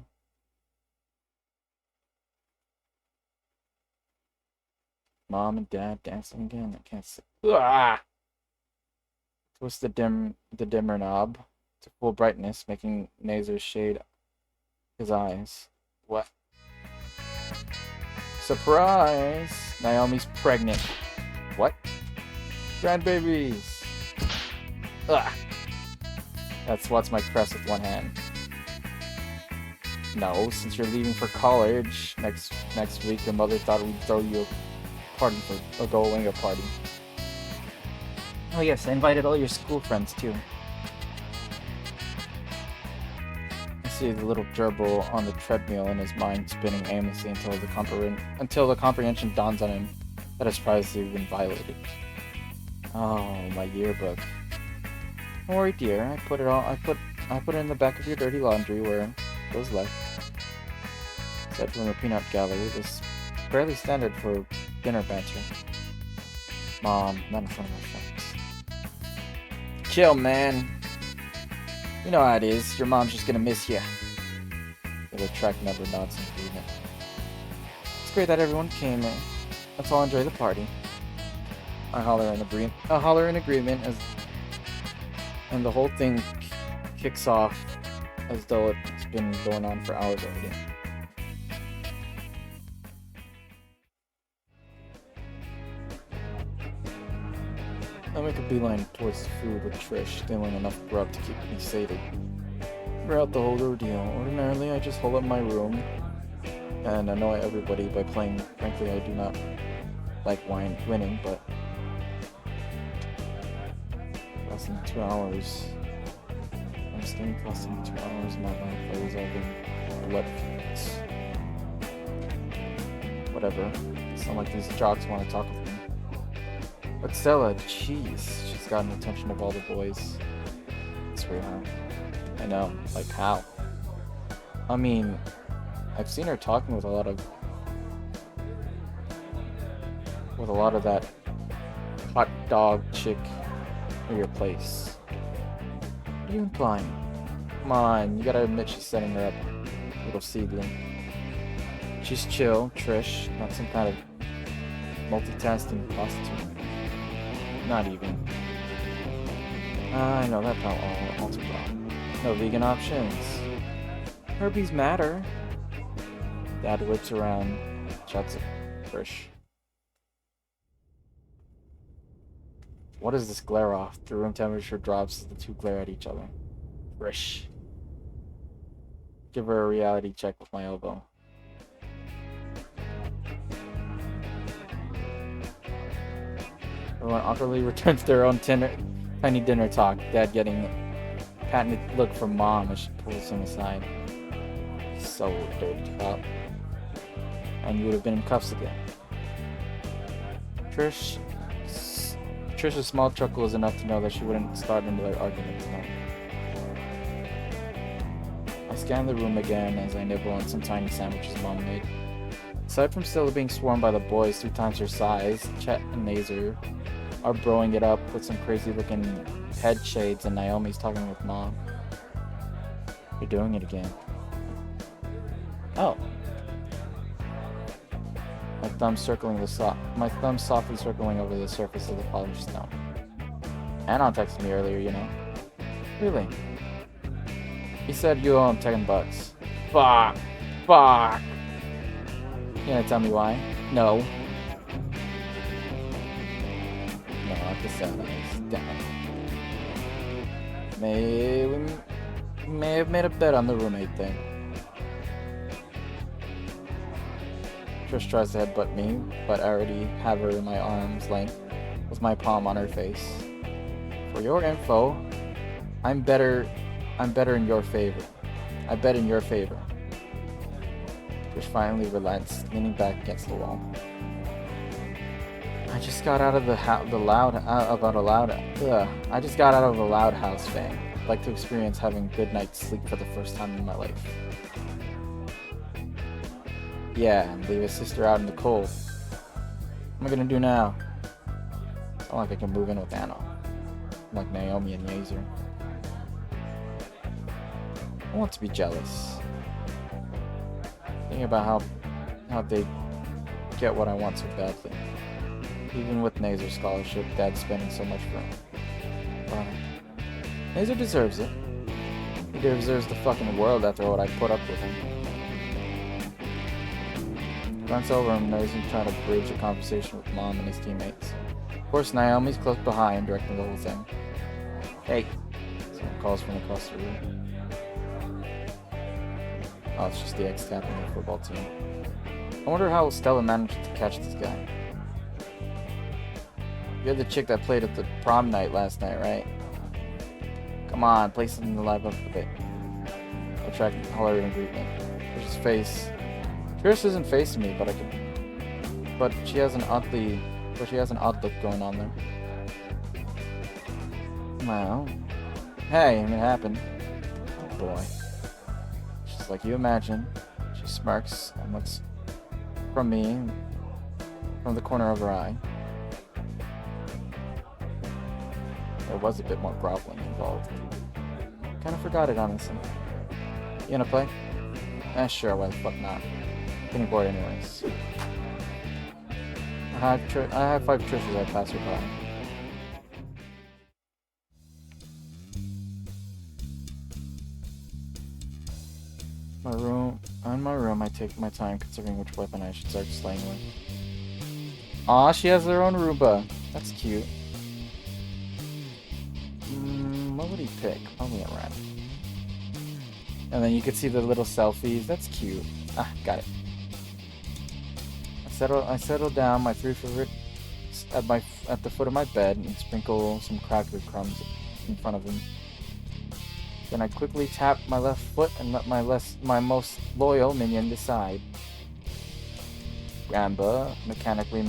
[SPEAKER 1] Mom and Dad dancing again. I can't see. Ah! Twist the dimmer knob to full brightness, making Nazer shade his eyes. What? Surprise! Naomi's pregnant. What? Grandbabies! Ugh! That's what's my crest with one hand. No, since you're leaving for college next week, your mother thought we'd throw you a party for a going-away party. Oh yes, I invited all your school friends too. I see the little gerbil on the treadmill in his mind spinning aimlessly until the comprehension dawns on him that his privacy has been violated. Oh, my yearbook. Don't worry, dear. I put it in the back of your dirty laundry where it goes left. Aside from the peanut gallery, it was fairly standard for dinner banter. Mom, not in front of my friends. Chill, man. You know how it is. Your mom's just gonna miss you. The track never nods in agreement. It's great that everyone came in. Let's all enjoy the party. I holler in agreement as, and the whole thing kicks off as though it's been going on for hours already. I make a beeline towards the food with Trish, stealing enough grub to keep me sated. Throughout the whole ordeal, ordinarily I just hole up my room and annoy everybody by playing. Frankly, I do not like winning, but less than 2 hours. I'm staying less than 2 hours of my life by resolving blood feuds. Whatever. It's not like these jocks want to talk with me. But Stella, jeez, she's gotten the attention of all the boys. It's real, huh? I know, like how? I mean, I've seen her talking with a lot of that hot dog chick near your place. What are you implying? Come on, you gotta admit she's setting her up, little seedling. She's chill, Trish, not some kind of multitasking prostitute. Not even. I know that all too well. No vegan options. Herbies matter. Dad whips around, shouts at Trish. What is this glare off? The room temperature drops as the two glare at each other. Trish. Give her a reality check with my elbow. Everyone awkwardly returns to their own tiny dinner talk. Dad getting a patented look from Mom as she pulls him aside. So dirty cop. And you would have been in cuffs again. Trish's small chuckle is enough to know that she wouldn't start another argument tonight. I scan the room again as I nibble on some tiny sandwiches Mom made. Aside from Stella being swarmed by the boys 3 times her size, Chet and Nazer are broing it up with some crazy looking head shades, and Naomi's talking with Mom. You're doing it again. Oh. My thumb softly circling over the surface of the polished stone. Anon texted me earlier, you know. Really? He said you owe him $10. Fuck! You gonna tell me why? No. No, not the sad eyes. Damn it. We may have made a bet on the roommate thing. Trish tries to headbutt me, but I already have her in my arm's length with my palm on her face. For your info, I'm better in your favor. I bet in your favor. Trish finally relents, leaning back against the wall. I just got out of the loud house thing. I'd like to experience having a good night's sleep for the first time in my life. Yeah, and leave his sister out in the cold. What am I gonna do now? It's not like I can move in with Anna. Like Naomi and Yazer. I want to be jealous. Thinking about how they get what I want so badly. Even with Nazer's scholarship, Dad's spending so much for him. Wow. Nazer deserves it. He deserves the fucking world after what I put up with him. Runs over him, knows he's trying to bridge a conversation with Mom and his teammates. Of course, Naomi's close behind, directing the whole thing. Hey! Someone calls from across the room. Oh, it's just the ex-captain of the football team. I wonder how Stella managed to catch this guy. You're the chick that played at the prom night last night, right? Come on, play something to live up a bit. Attracting holler and agreement. Trish's face. Trish isn't facing me, but she has an odd look going on there. Well, hey, it happened. Oh boy. Just like you imagine. She smirks and looks from me, from the corner of her eye. There was a bit more groveling involved. Kinda forgot it, honestly. You gonna play? Sure, why the fuck not? Getting bored anyways. I have 5 Trishas I pass her by. In my room, I take my time considering which weapon I should start slaying with. Aw, she has her own Roomba. That's cute. What would he pick? Probably a rat. And then you can see the little selfies. That's cute. Ah, got it. I settle down my 3 favorites at the foot of my bed and sprinkle some cracker crumbs in front of him. Then I quickly tap my left foot and let my most loyal minion decide. Ramba mechanical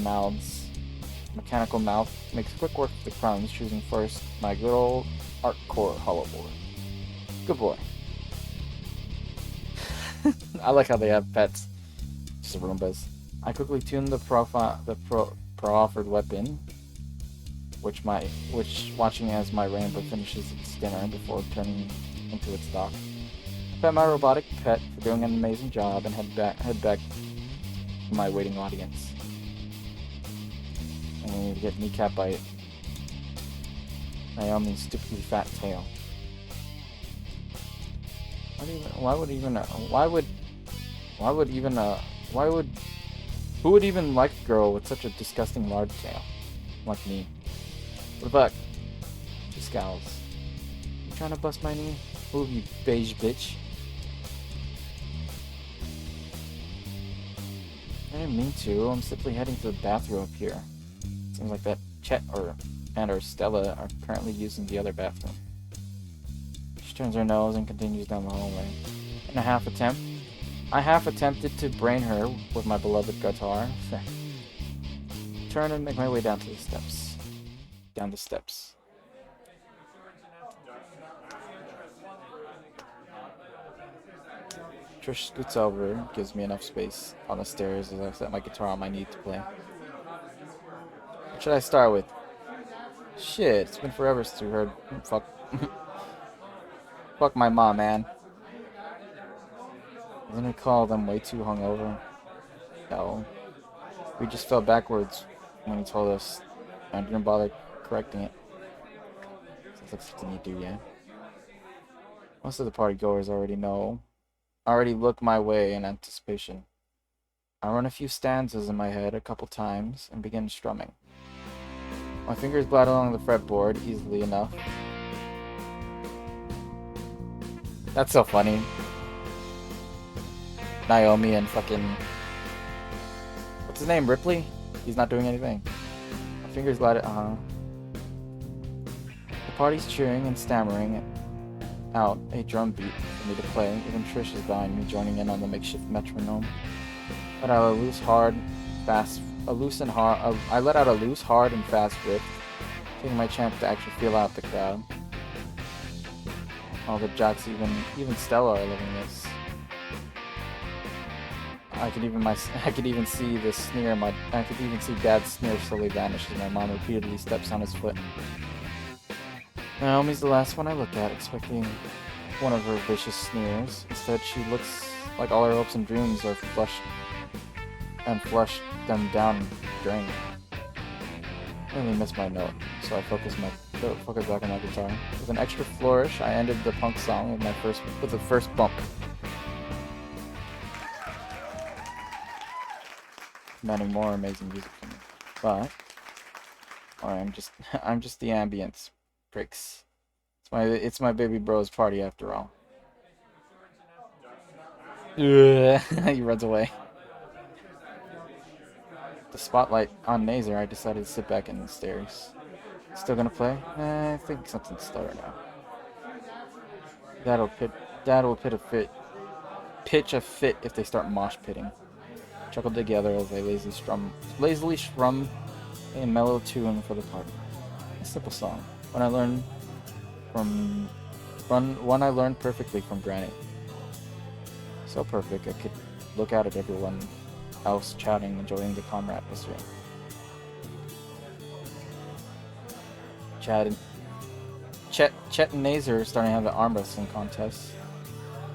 [SPEAKER 1] mouth makes quick work of the crumbs, choosing first my good old Artcore hollow board. Good boy. I like how they have pets. Just Roombas. I quickly tune the pro-offered weapon, which watching as my rainbow finishes its dinner before turning into its dock. Pet my robotic pet for doing an amazing job and head back to my waiting audience. And we need to get kneecap by Naomi's stupidly fat tail. Who would even like a girl with such a disgusting large tail? Like me. What about? She scowls. You trying to bust my knee? Move, you beige bitch. I didn't mean to. I'm simply heading to the bathroom up here. Seems like that Chet or Stella are currently using the other bathroom. She turns her nose and continues down the hallway. In a half attempt, I half attempted to brain her with my beloved guitar. Turn and make my way down the steps. Trish scoots over, gives me enough space on the stairs as I set my guitar on my knee to play. What should I start with? Shit, it's been forever since we heard. Fuck. Fuck my mom, man. Doesn't he call them way too hungover? No. We just fell backwards when he told us. I didn't bother correcting it. Sounds like something you do, yeah. Most of the party goers already look my way in anticipation. I run a few stanzas in my head a couple times and begin strumming. My fingers glide along the fretboard easily enough. That's so funny. Naomi and fucking... What's his name? Ripley? He's not doing anything. My fingers glide... The party's cheering and stammering out a drum beat for me to play. Even Trish is behind me, joining in on the makeshift metronome. I let out a loose, hard, and fast riff, taking my chance to actually feel out the crowd. All the jocks, even Stella, are loving this. I could even see the sneer. I could even see Dad's sneer slowly vanish as my mom repeatedly steps on his foot. Naomi's the last one I look at, expecting one of her vicious sneers. Instead, she looks like all her hopes and dreams are flushed them down drain. I really missed my note, so I focus back on my guitar. With an extra flourish, I ended the punk song with the first bump. Demanding more amazing music from me. But I'm just the ambience. Pricks. It's my baby bro's party after all. He runs away. The spotlight on Nazer, I decided to sit back in the stairs. Still gonna play? I think something's slower now. Dad will pitch a fit if they start mosh pitting. Chuckle together as they lazily strum a mellow tune for the party. A simple song. One I learned perfectly from Granny. So perfect I could look out at everyone else chatting, enjoying the comrade history. Chet and Nazer are starting to have an arm wrestling contest.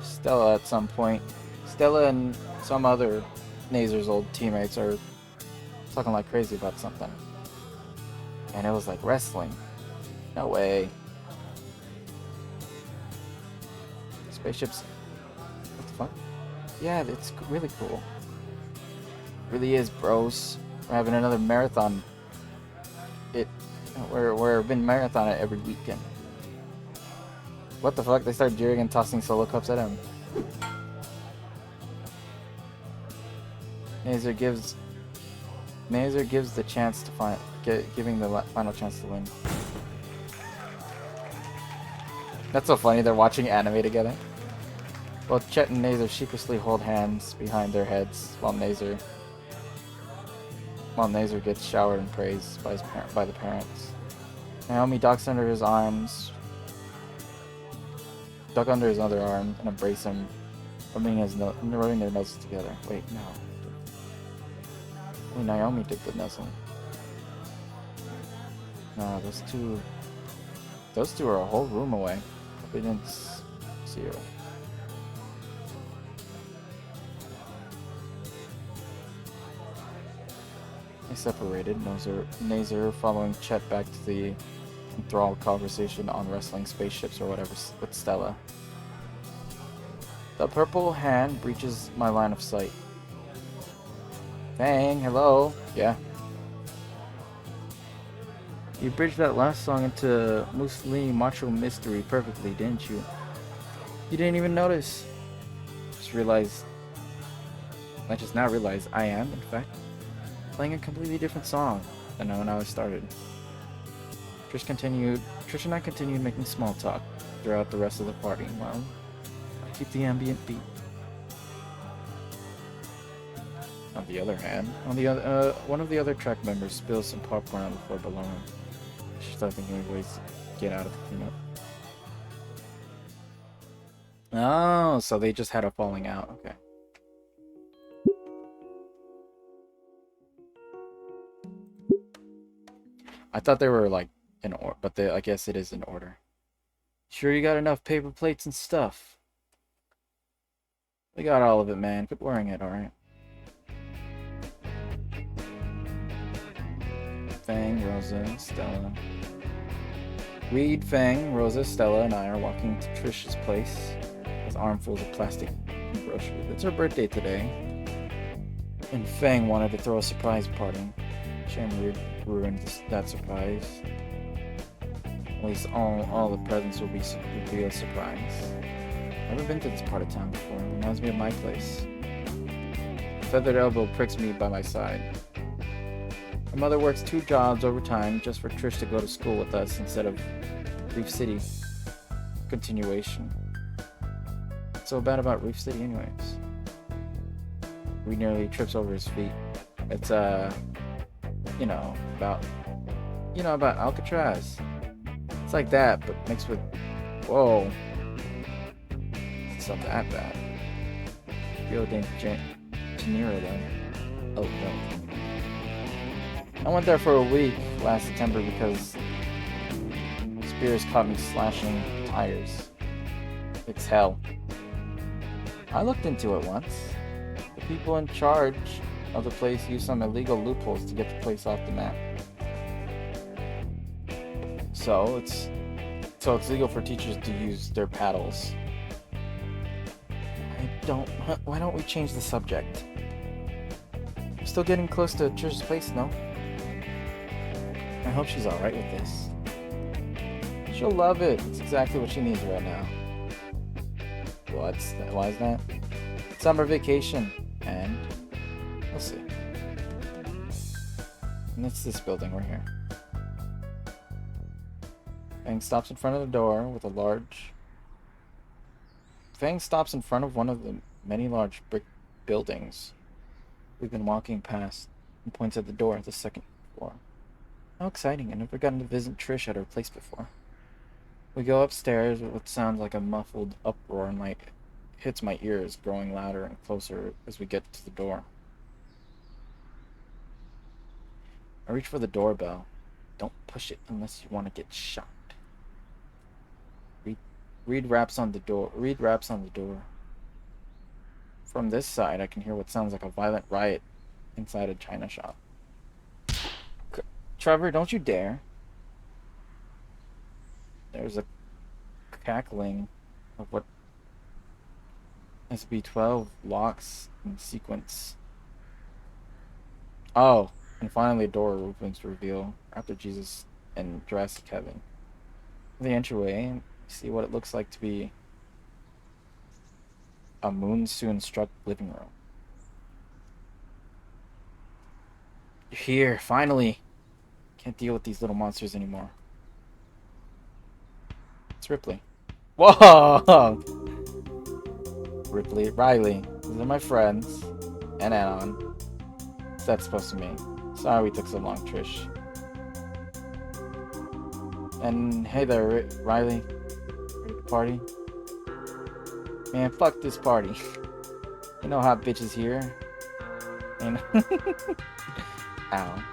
[SPEAKER 1] Stella and some other Nazer's old teammates are talking like crazy about something. And it was like wrestling. No way. Spaceships. What the fuck? Yeah, it's really cool. Really is, bros. We're having another marathon. We're been marathon it every weekend. What the fuck? They start jeering and tossing solo cups at him. Nazer gives the chance to giving the final chance to win. That's so funny. They're watching anime together. Both Chet and Nazer sheepishly hold hands behind their heads while Nazer gets showered and praised by the parents. Naomi ducks under his arms, duck under his other arm, and embrace him, rubbing their noses together. Wait, no. Wait, Naomi did the nuzzle. No, those two are a whole room away. We didn't see her. They separated, Nazer following Chet back to the enthralled conversation on wrestling spaceships or whatever with Stella. The purple hand breaches my line of sight. Fang, hello? Yeah. You bridged that last song into Mussolini Macho Mystery perfectly, didn't you? You didn't even notice. I just now realized I am, in fact, playing a completely different song than when I started. Trish and I continued making small talk throughout the rest of the party while I keep the ambient beat. On the other hand, one of the other track members spills some popcorn on the floor below him. She's thinking he ways to get out of the cleanup. Oh, so they just had a falling out. Okay. I thought they were like in order, but I guess it is in order. Sure you got enough paper plates and stuff? We got all of it, man. Quit wearing it, alright? Fang, Rosa, Stella. Reed, Fang, Rosa, Stella, and I are walking to Trish's place with armfuls of plastic groceries. It's her birthday today, and Fang wanted to throw a surprise party. Shame ruined that surprise. At least all the presents will be a surprise. Never been to this part of town before. It reminds me of my place. A feathered elbow pricks me by my side. My mother works 2 jobs overtime just for Trish to go to school with us instead of Reef City. Continuation. What's so bad about Reef City anyways? He nearly trips over his feet. It's about Alcatraz. It's like that, but mixed with... Whoa. It's not that bad. Rio de Janeiro, though. Oh, no. I went there for a week last September because Spears caught me slashing tires. It's hell. I looked into it once. The people in charge of the place used some illegal loopholes to get the place off the map. So it's legal for teachers to use their paddles. Why don't we change the subject? I'm still getting close to Trish's place, no? I hope she's alright with this. She'll love it. It's exactly what she needs right now. Why is that? Summer vacation, and we'll see. And it's this building right here. Fang stops in front of the door with a large... Fang stops in front of one of the many large brick buildings we've been walking past and points at the door at the second floor. How exciting. I've never gotten to visit Trish at her place before. We go upstairs with what sounds like a muffled uproar and light hits my ears, growing louder and closer as we get to the door. I reach for the doorbell. Don't push it unless you want to get shot. Reed raps on the door. From this side, I can hear what sounds like a violent riot inside a china shop. Trevor, don't you dare. There's a cackling of what SB12 locks in sequence. Oh, and finally a door opens to reveal after Jesus and Jurassic Kevin. The entryway, see what it looks like to be a moon-soon-struck living room. You're here, finally. Can't deal with these little monsters anymore. It's Ripley. Whoa! Ripley, Riley. These are my friends. And Anon. What's that supposed to mean? Sorry we took so long, Trish. And hey there, Riley. Party? Man, fuck this party. You know hot bitches here. And ow.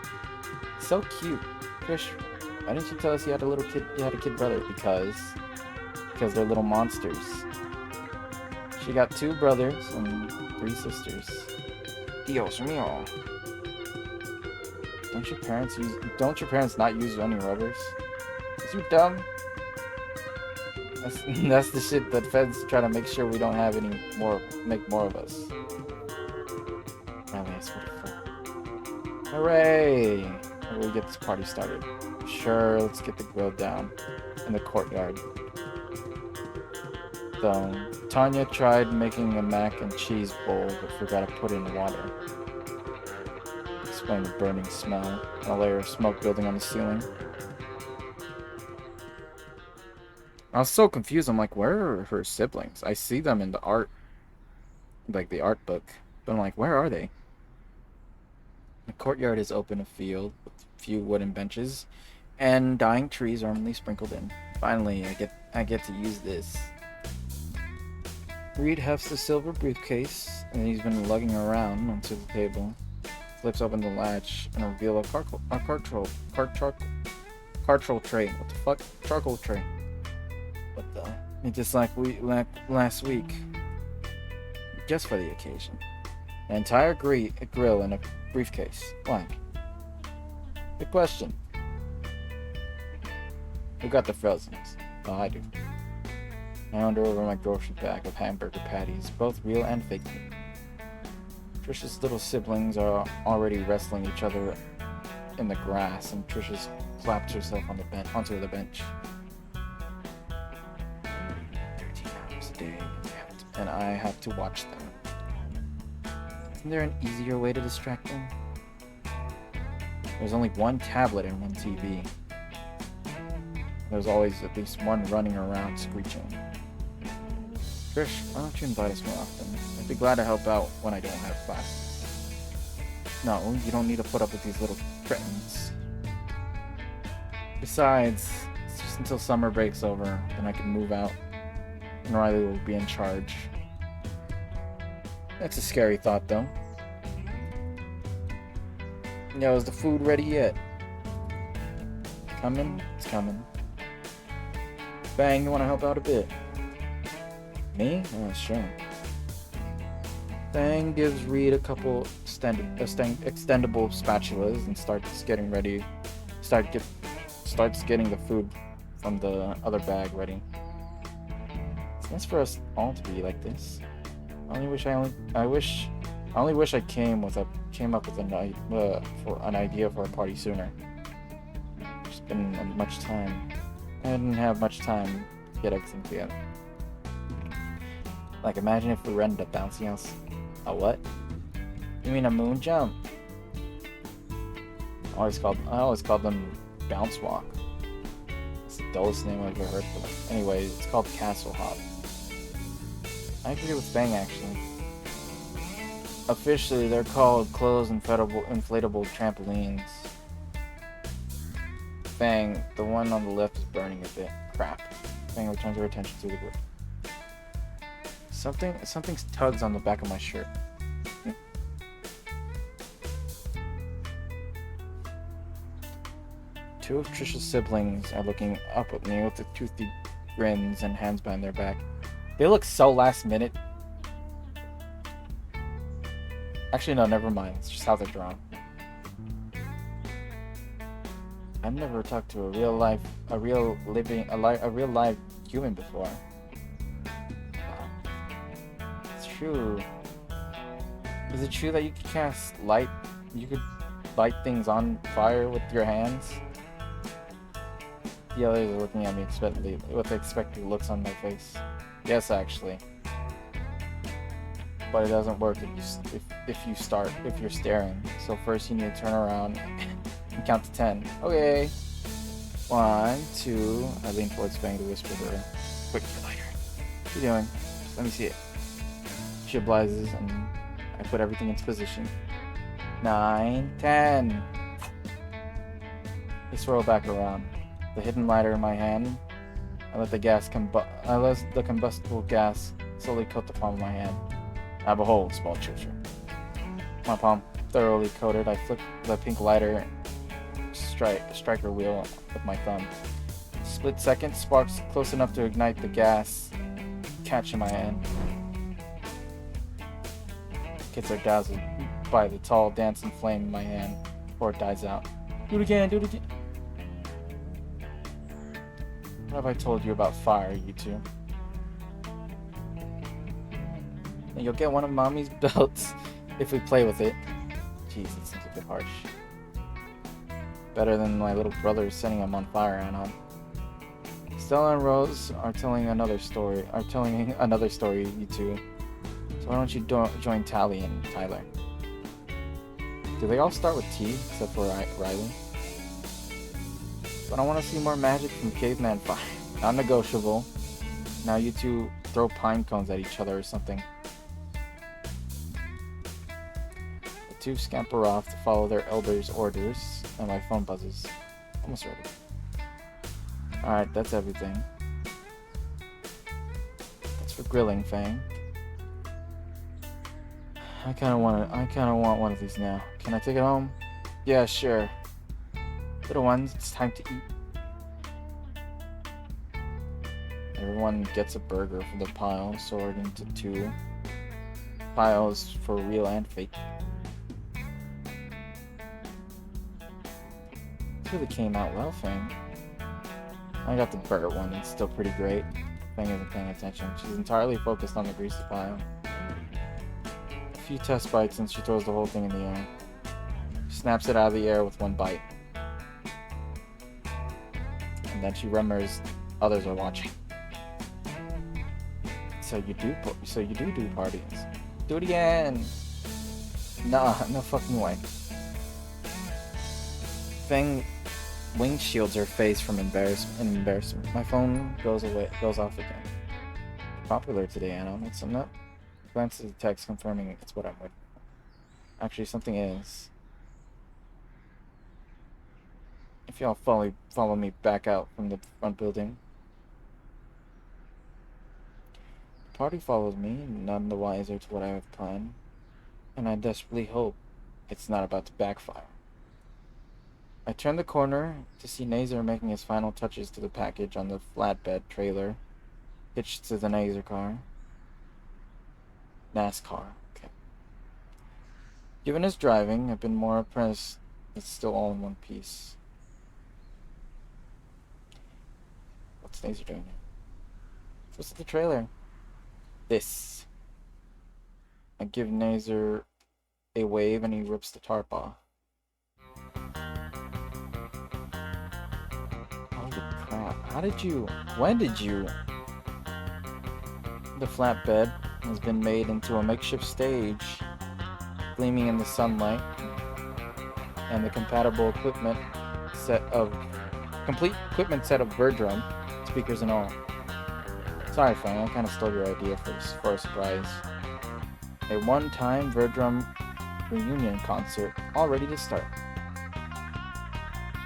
[SPEAKER 1] So cute. Trish, why didn't you tell us you had a kid brother? Because they're little monsters. She got 2 brothers and 3 sisters. Dios mío. Don't your parents not use any rubbers? Is you dumb? That's the shit that feds try to make sure we don't have any more, make more of us. Riley, I swear to fuck. Hooray! How do we get this party started? Sure, let's get the grill down in the courtyard. So, Tanya tried making a mac and cheese bowl, but forgot to put in water. Explain the burning smell and a layer of smoke building on the ceiling. I was so confused. I'm like, where are her siblings? I see them in the art, like the art book, but I'm like, where are they? The courtyard is open a field with a few wooden benches and dying trees ornately sprinkled in. Finally, I get to use this. Reed hefts the silver briefcase, and he's been lugging around onto the table. Flips open the latch and reveals a charcoal tray. What the fuck? Charcoal tray. What the? Just like last week. Just for the occasion. An entire grill in a briefcase. Why? Good question. Who got the frozens? Oh, I do. I wander over my grocery bag of hamburger patties, both real and fake meat. Trish's little siblings are already wrestling each other in the grass, and Trish's claps herself on onto the bench. 13 hours a day, and I have to watch them. Isn't there an easier way to distract them? There's only one tablet and one TV. There's always at least one running around screeching. Trish, why don't you invite us more often? I'd be glad to help out when I don't have classes. No, you don't need to put up with these little cretins. Besides, it's just until summer break's over, then I can move out, and Riley will be in charge. That's a scary thought, though. Yo, is the food ready yet? Coming? It's coming. Bang, you want to help out a bit? Me? Oh, sure. Bang gives Reed a couple extendable spatulas and starts getting the food from the other bag ready. It's nice for us all to be like this. I only wish I came up with an idea for a party sooner. There's been much time. I didn't have much time to get everything together. Like, imagine if we rented a bouncy house. A what? You mean a moon jump? I always called them bounce walk. It's the dullest name I've ever heard for them. Anyway, it's called castle hop. I agree with Bang, actually. Officially, they're called closed inflatable trampolines. Bang, the one on the left is burning a bit. Crap. Bang returns her attention to the group. Something tugs on the back of my shirt. Two of Trisha's siblings are looking up at me with the toothy grins and hands behind their back. They look so last minute. Actually, no, never mind. It's just how they're drawn. I've never talked to a real live human before. It's true. Is it true that you could cast light? You could light things on fire with your hands? The others are looking at me expectantly, with expectant looks on their face. Yes, actually. But it doesn't work if you're staring. So first you need to turn around and count to 10. Okay. 1, 2. I lean towards Fang to whisper to her. Quick, your lighter. What are you doing? Let me see it. She obliges and I put everything into position. 9, 10. I swirl back around. The hidden lighter in my hand. I let the combustible gas slowly coat the palm of my hand. Now behold, small children. My palm thoroughly coated, I flick the pink lighter striker wheel with my thumb. Split second, sparks close enough to ignite the gas catch in my hand. Kids are dazzled by the tall dancing flame in my hand before it dies out. Do it again, do it again. What have I told you about fire, you two? And you'll get one of Mommy's belts if we play with it. Jeez, it seems a bit harsh. Better than my little brother setting him on fire, Anna. Stella and Rose are telling another story. You two. So why don't you join Tally and Tyler? Do they all start with T except for Riley? But I want to see more magic from Caveman Fire. Non-negotiable. Now you two throw pine cones at each other or something. The two scamper off to follow their elders' orders, and my phone buzzes. Almost ready. Alright, that's everything. That's for grilling, Fang. I kinda want one of these now. Can I take it home? Yeah, sure. Little ones, it's time to eat. Everyone gets a burger from the pile, sorted into 2 piles for real and fake. This really came out well, Fang. I got the burger one, it's still pretty great. Fang isn't paying attention. She's entirely focused on the greasy pile. A few test bites and she throws the whole thing in the air. She snaps it out of the air with 1 bite. And then she remembers others are watching. So you do parties. Do it again! Nah, no fucking way. Fang windshields her face from embarrassment. My phone goes off again. Popular today, Anna. What's some up? Glance at the text confirming it's what I'm with. Actually, something is. If y'all follow me back out from the front building. The party follows me, none the wiser to what I have planned, and I desperately hope it's not about to backfire. I turn the corner to see Nazer making his final touches to the package on the flatbed trailer hitched to the Nazer car. NASCAR. Okay. Given his driving, I've been more impressed it's still all in one piece. What's Nazer doing here? What's at the trailer? This. I give Nazer a wave and he rips the tarp off. Holy crap. When did you? The flatbed has been made into a makeshift stage, gleaming in the sunlight, and the complete equipment set of bird drum, speakers and all. Sorry, Frank, I kind of stole your idea for a surprise. A one-time bird drum reunion concert, all ready to start.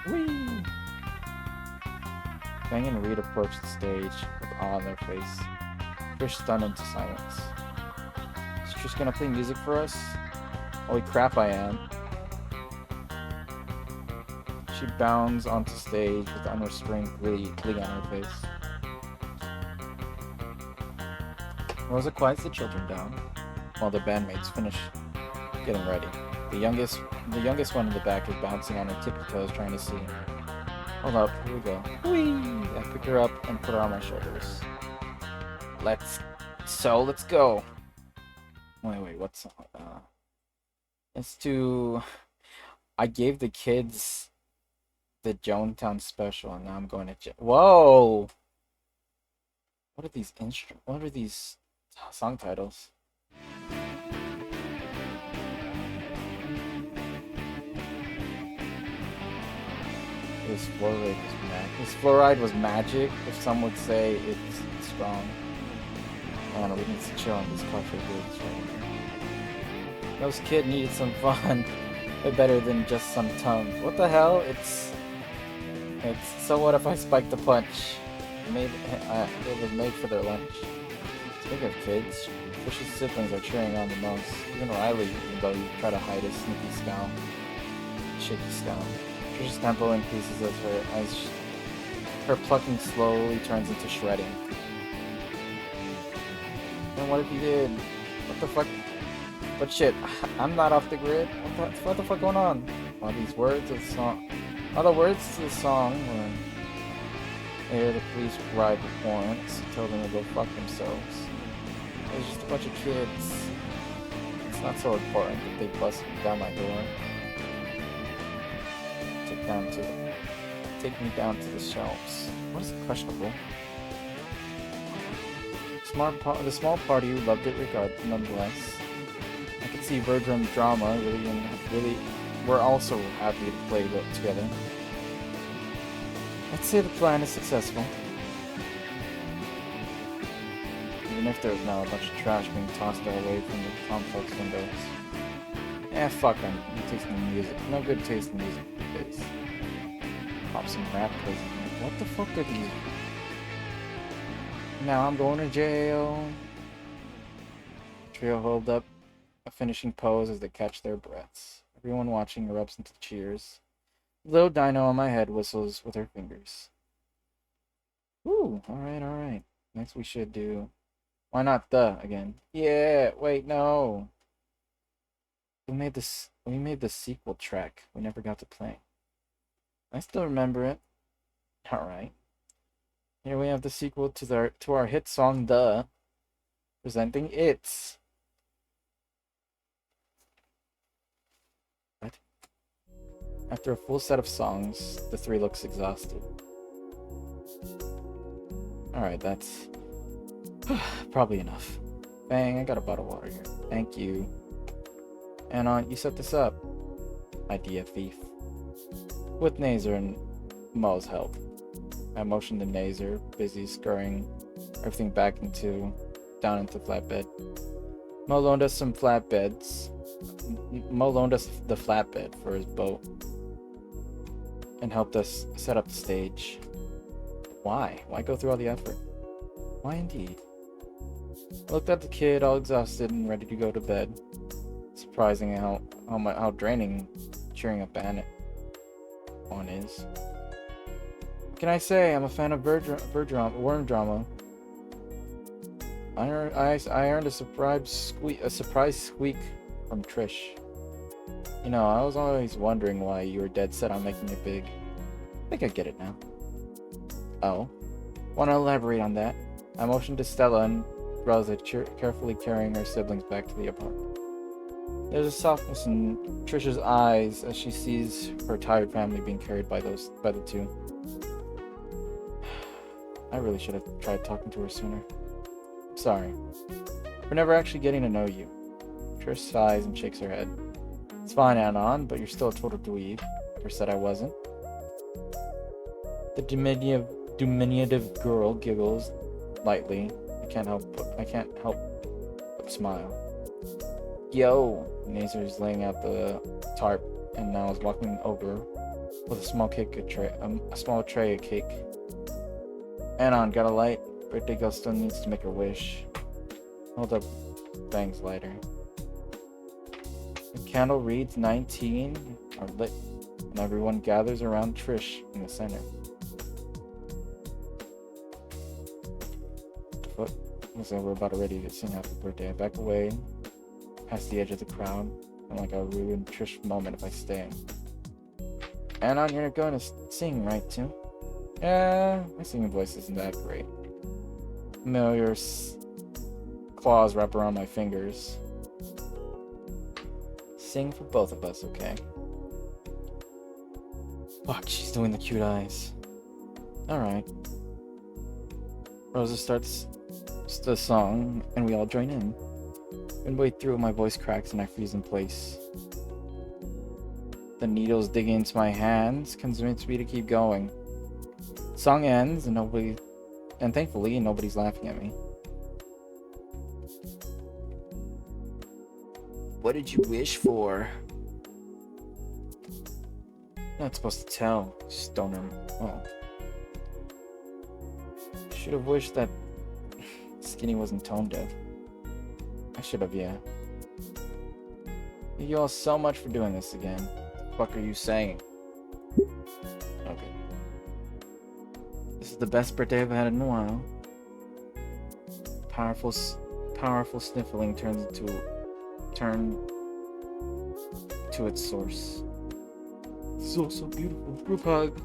[SPEAKER 1] Whee! Fang and Reed approach the stage with awe on their face. They're stunned into silence. Is she just gonna play music for us? Holy crap, I am. She bounds onto stage with unrestrained glee on her face. Rosa quiets the children down while the bandmates finish getting ready. The youngest one in the back is bouncing on her tippy toes, trying to see. Hold up, here we go. Whee! I pick her up and put her on my shoulders. Let's go. Wait, what's let's do. I gave the kids the Jonestown special, and now I'm going to. Whoa! What are these What are these song titles? This fluoride was magic. If some would say it's strong. Man, we need to chill on these culture goods right now. Those kid needed some fun. They're better than just some tums. What the hell? It's so what if I spiked the punch? It was made for their lunch. Speaking of kids, Trish's siblings are cheering on the most. Even Riley, even though you try to hide his sneaky scowl. Shaky scowl. Trish's tempo increases as her plucking slowly turns into shredding. And what if you did? What the fuck? But shit, I'm not off the grid. What the fuck going on? All these words of the song. All the words to the song were. They hear the police ride with warrants, tell them to go fuck themselves. It's just a bunch of kids. It's not so important that they bust down my door. Take me down to the shelves. What is questionable? The small party who loved it nonetheless. I could see Verdrum drama really. We're also happy to play together. Let's say the plan is successful. Even if there's now a bunch of trash being tossed away from the complex windows. Fuck them. No taste in music. No good taste in music these days. Pop some rap plays in here. What the fuck are these? Now I'm going to jail. Trio hold up a finishing pose as they catch their breaths. Everyone watching erupts into cheers. Little Dino on my head whistles with her fingers. Ooh, alright. Next we should do... Why not the again? Yeah, wait, no. We made the sequel track we never got to play. I still remember it. Alright. Here we have the sequel to our hit song The. Presenting It's. What? After a full set of songs, the three looks exhausted. Alright, that's probably enough. Bang, I got a bottle of water here. Thank you. And you set this up. Idea thief. With Nazer and Mo's help. I motioned to Nazer, busy scurrying everything back down into flatbed. Mo loaned us some flatbeds. Mo loaned us the flatbed for his boat. And helped us set up the stage. Why? Why go through all the effort? Why indeed? I looked at the kid, all exhausted and ready to go to bed. Surprising how draining cheering a bandit on is. What can I say? I'm a fan of worm drama. I earned a surprise squeak from Trish. You know, I was always wondering why you were dead set on making it big. I think I get it now. Oh? Want to elaborate on that? I motioned to Stella and Rosa, carefully carrying her siblings back to the apartment. There's a softness in Trish's eyes as she sees her tired family being carried by the two. I really should have tried talking to her sooner. I'm sorry. For never actually getting to know you. Trish sighs and shakes her head. It's fine, Anon, but you're still a total dweeb. Never said I wasn't. The diminutive girl giggles lightly. I can't help but smile. Yo! Nazer's laying out the tarp and now is walking over with a small tray of cake. Anon, got a light? Birthday girl still needs to make her wish. Hold up Bang's lighter. The candle reads 19 are lit, and everyone gathers around Trish in the center. Looks like we're about ready to sing happy birthday. I back away past the edge of the crowd. And like a ruined Trish moment if I stay. And you're going to sing, right, too? Yeah, my singing voice isn't that great. Familiar claws wrap around my fingers. Sing for both of us, okay? Fuck, she's doing the cute eyes. Alright. Rosa starts the song, and we all join in. Midway through, my voice cracks and I freeze in place. The needles digging into my hands convince me to keep going. The song ends, and thankfully, nobody's laughing at me. What did you wish for? Not supposed to tell. Stoner. Oh. Should have wished that Skinny wasn't tone deaf. I should have, yeah. Thank you all so much for doing this again. What the fuck are you saying? Okay. This is the best birthday I've had in a while. Powerful sniffling turns to its source. So beautiful. Group hug.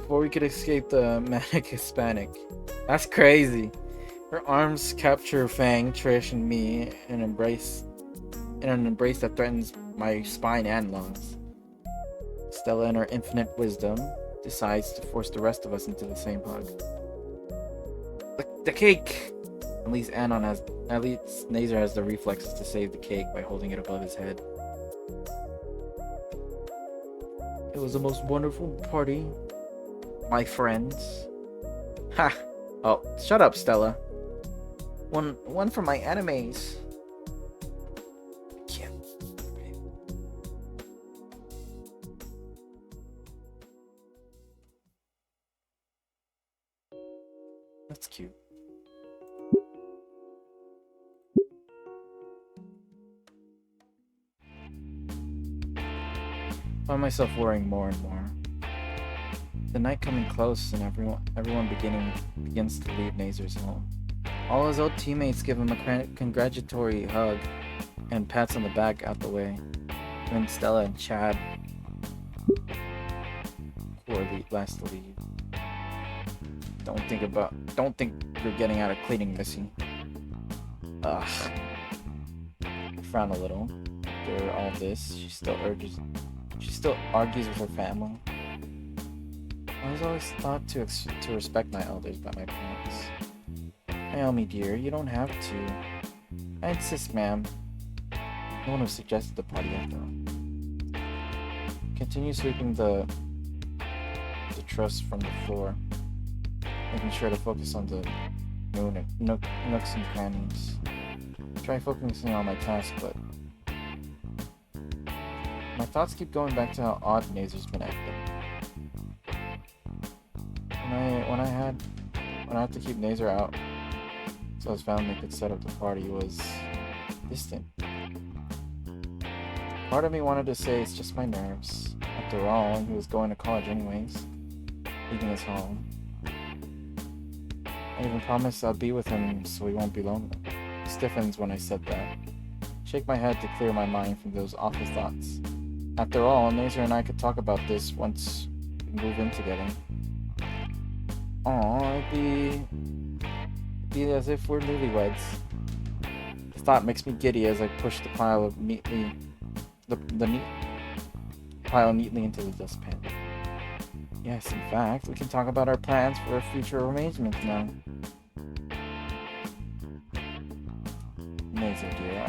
[SPEAKER 1] Before we could escape the manic Hispanic. That's crazy. Her arms capture Fang, Trish, and me in an embrace that threatens my spine and lungs. Stella, in her infinite wisdom, decides to force the rest of us into the same hug. The cake! At least Nazer has the reflexes to save the cake by holding it above his head. It was the most wonderful party, my friends. Ha! Oh, shut up, Stella. One for my enemies. Cute. That's cute. I find myself worrying more and more. The night coming close, and everyone begins to leave Nazer's home. All his old teammates give him a congratulatory hug and pats on the back out the way. Then Stella and Chad, who are last to leave. Don't think you're getting out of cleaning, Missy. Ugh. I frown a little. After all this, she still argues with her family. I was always taught to respect my elders by my parents. Naomi, dear, you don't have to. I insist, ma'am. No one who suggested the party after all. Continue sweeping the truss from the floor, making sure to focus on the nooks and crannies. Try focusing on my task, but my thoughts keep going back to how odd Nazer's been acting. When I had to keep Nazer out so his family could set up the party, was distant. Part of me wanted to say it's just my nerves. After all, he was going to college anyways, leaving his home. I even promised I'd be with him so he won't be lonely. He stiffens when I said that. Shake my head to clear my mind from those awful thoughts. After all, Nazer and I could talk about this once we move in together. Aw, it'd be as if we're newlyweds. The thought makes me giddy as I push the pile neatly into the dustpan. Yes, in fact, we can talk about our plans for a future arrangement now. Nazer, dear,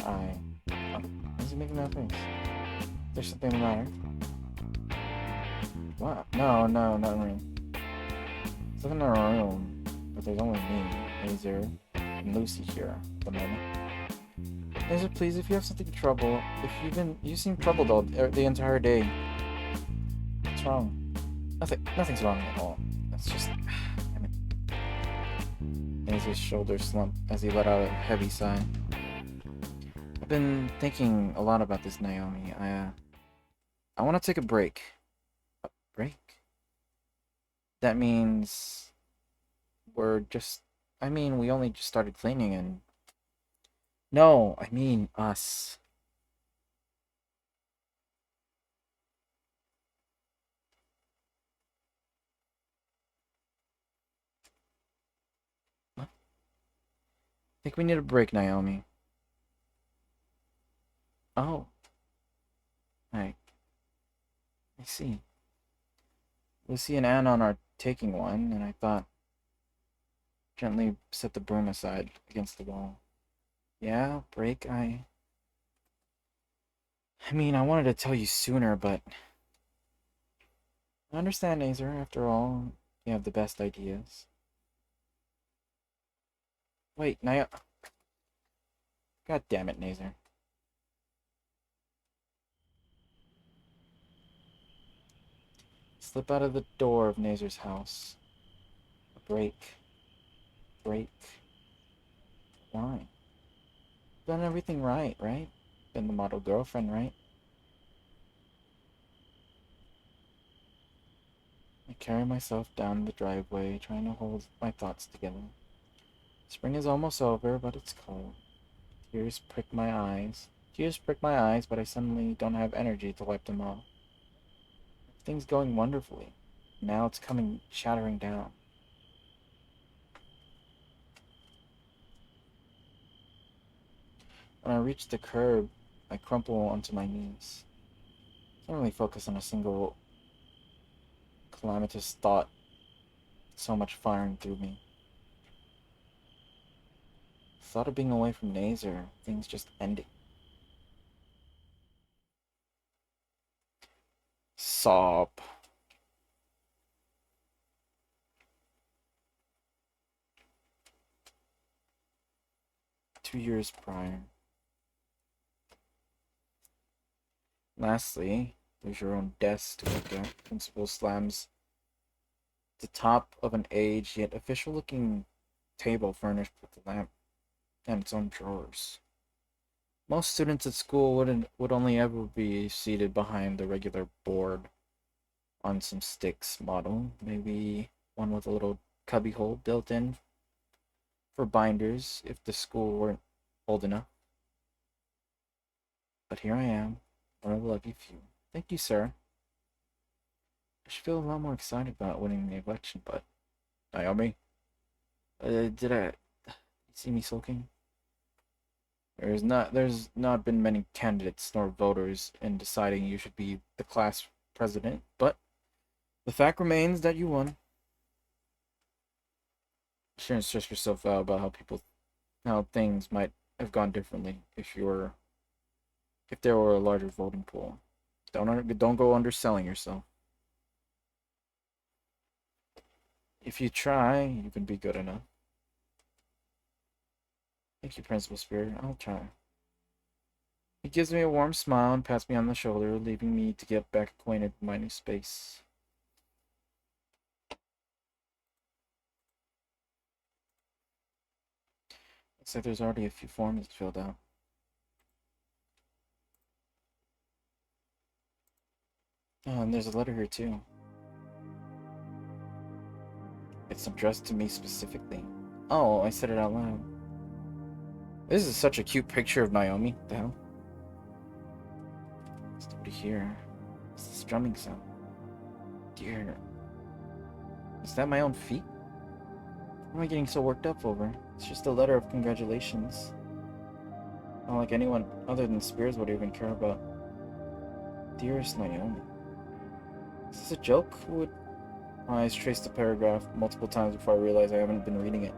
[SPEAKER 1] why's he making that face? There's something the matter? What? No, not really. It's looking in our room, but there's only me, Nazer, and Lucy here at the moment. Nazer, please, if you have something trouble, you seem troubled the entire day. What's wrong? Nothing's wrong at all. It's just, damn it. Nazer's shoulders slumped as he let out a heavy sigh. I've been thinking a lot about this, Naomi. I want to take a break. A break? That means we only just started cleaning and... No, I mean us. Think we need a break, Naomi. Oh, I see. Lucy and Anon are taking one, and I thought gently set the broom aside against the wall. Yeah, break. I mean, I wanted to tell you sooner, but I understand, Azer. After all, you have the best ideas. Wait, Naya. God damn it, Nazer. Slip out of the door of Nazer's house. A break. Break. Why? Done everything right, right? Been the model girlfriend, right? I carry myself down the driveway, trying to hold my thoughts together. Spring is almost over, but it's cold. Tears prick my eyes. Tears prick my eyes, but I suddenly don't have energy to wipe them off. Everything's going wonderfully. Now it's coming shattering down. When I reach the curb, I crumple onto my knees. I can't really focus on a single calamitous thought, so much firing through me. The thought of being away from Nazer, things just ending. Sob. 2 years prior. Lastly, there's your own desk to look at. Principal slams the top of an aged yet official-looking table furnished with a lamp and its own drawers. Most students at school would only ever be seated behind the regular board on some sticks model, maybe one with a little cubby hole built in for binders if the school weren't old enough. But here I am, one of the lucky few. Thank you, sir. I should feel a lot more excited about winning the election, but Naomi, did I see me sulking? There's not been many candidates nor voters in deciding you should be the class president, but the fact remains that you won. You shouldn't stress yourself out about how things might have gone differently if there were a larger voting pool. Don't go underselling yourself. If you try, you can be good enough. Thank you, Principal Spirit. I'll try. He gives me a warm smile and pats me on the shoulder, leaving me to get back acquainted with my new space. Looks like there's already a few forms filled out. Oh, and there's a letter here too. It's addressed to me specifically. Oh, I said it out loud. This is such a cute picture of Naomi. What the hell? There's nobody here. It's the strumming sound. Dear. Is that my own feet? What am I getting so worked up over? It's just a letter of congratulations. Not like anyone other than Spears would even care about. Dearest Naomi. Is this a joke? My eyes trace the paragraph multiple times before I realize I haven't been reading it.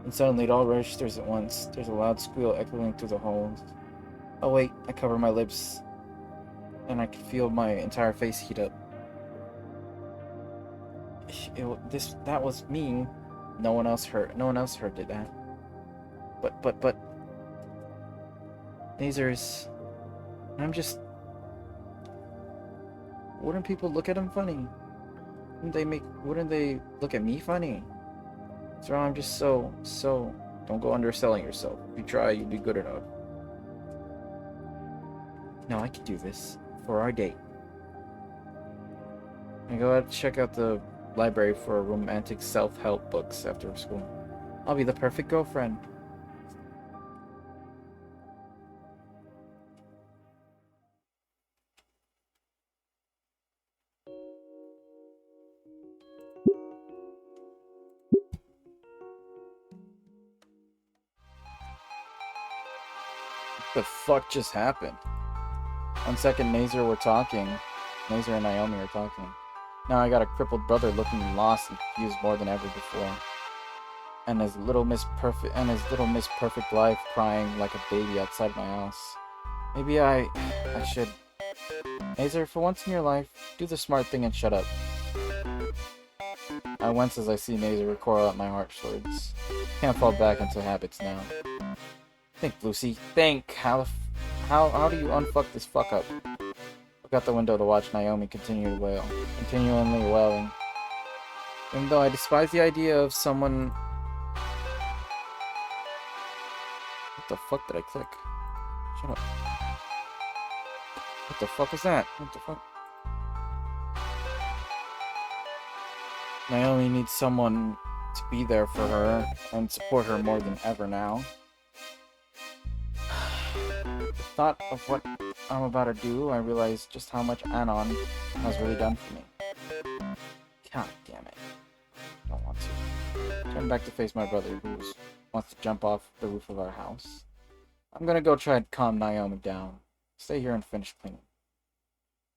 [SPEAKER 1] And suddenly it all registers at once. There's a loud squeal echoing through the halls. Oh wait, I cover my lips, and I can feel my entire face heat up. That was me. No one else heard did that. But Nazer's. I'm just. Wouldn't people look at him funny? Wouldn't they look at me funny? So I'm just so. Don't go underselling yourself. If you try, you'll be good enough. No, I can do this. For our date. I go out to check out the library for romantic self-help books after school. I'll be the perfect girlfriend. The fuck just happened? 1 second, Nazer and Naomi were talking. Now I got a crippled brother looking lost and confused more than ever before. And his little Miss Perfect life crying like a baby outside my house. Maybe I should... Nazer, for once in your life, do the smart thing and shut up. I wince as I see Nazer recoil at my harsh words. Can't fall back into habits now. Think, Lucy. Think! How do you unfuck this fuck up? Look out the window to watch Naomi continually wailing. Even though I despise the idea of someone... What the fuck did I click? Shut up. What the fuck was that? What the fuck? Naomi needs someone to be there for her and support her more than ever now. The thought of what I'm about to do, I realize just how much Anon has really done for me. God damn it. Don't want to. Turn back to face my brother who wants to jump off the roof of our house. I'm gonna go try and calm Naomi down. Stay here and finish cleaning.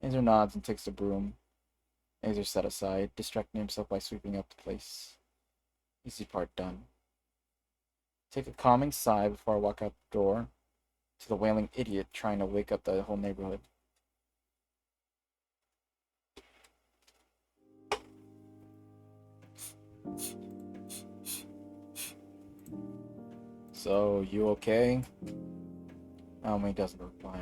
[SPEAKER 1] Nazer nods and takes the broom. Nazer set aside, distracting himself by sweeping up the place. Easy part done. Take a calming sigh before I walk out the door to the wailing idiot trying to wake up the whole neighborhood. So, you okay? Naomi doesn't reply.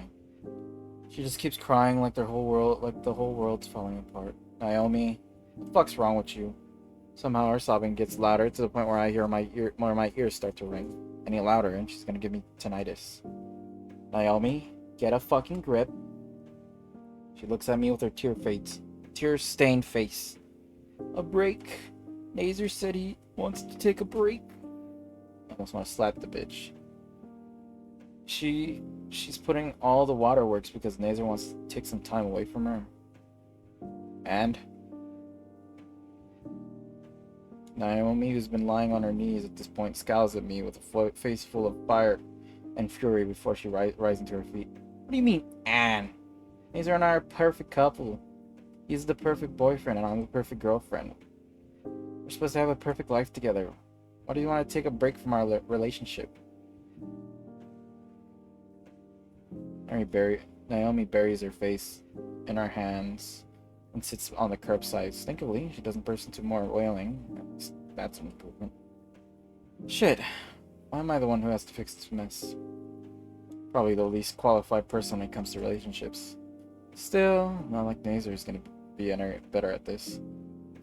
[SPEAKER 1] She just keeps crying like the whole world's falling apart. Naomi, what the fuck's wrong with you? Somehow her sobbing gets louder to the point where I hear my ears start to ring. Any louder and she's gonna give me tinnitus. Naomi, get a fucking grip. She looks at me with her tear-stained face. A break. Nazer said he wants to take a break. I almost want to slap the bitch. She's putting all the waterworks because Nazer wants to take some time away from her. And Naomi, who's been lying on her knees at this point, scowls at me with a face full of fire and fury before she rises to her feet. What do you mean, and? Nazer and I are a perfect couple. He's the perfect boyfriend and I'm the perfect girlfriend. We're supposed to have a perfect life together. Why do you want to take a break from our relationship? Naomi buries her face in her hands and sits on the curbside. Stinkily, she doesn't burst into more wailing. That's an improvement. Shit. Why am I the one who has to fix this mess? Probably the least qualified person when it comes to relationships. Still, not like Nazer is gonna be any better at this.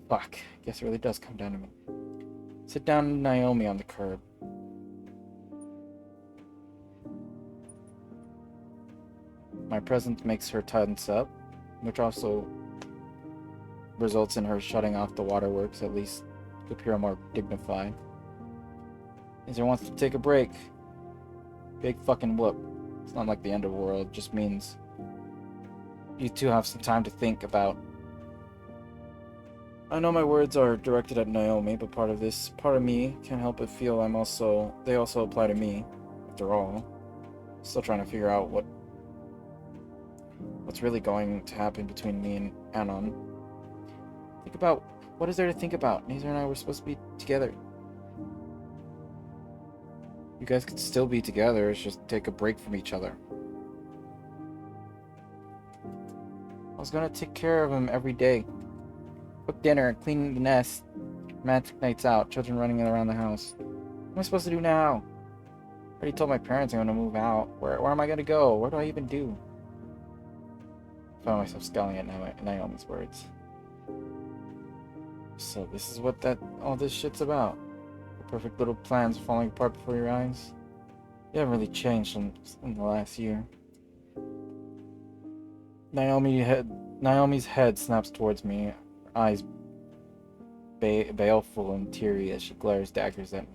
[SPEAKER 1] Fuck. Guess it really does come down to me. Sit down Naomi on the curb. My presence makes her tense up, which also results in her shutting off the waterworks, at least to appear more dignified. Nazer wants to take a break. Big fucking whoop. It's not like the end of the world, it just means you two have some time to think about. I know my words are directed at Naomi, but part of me can't help but feel they also apply to me, after all. Still trying to figure out what's really going to happen between me and Anon. Think about, what is there to think about? Nazer and I were supposed to be together. You guys could still be together, it's just take a break from each other. I was gonna take care of him every day. Cook dinner, clean the nest, romantic nights out, children running around the house. What am I supposed to do now? I already told my parents I'm gonna move out. Where am I gonna go? What do I even do? I found myself scowling at Naomi's words. So this is what all this shit's about. The perfect little plans falling apart before your eyes. You haven't really changed in the last year. Naomi's head snaps towards me, her eyes baleful and teary as she glares daggers at me.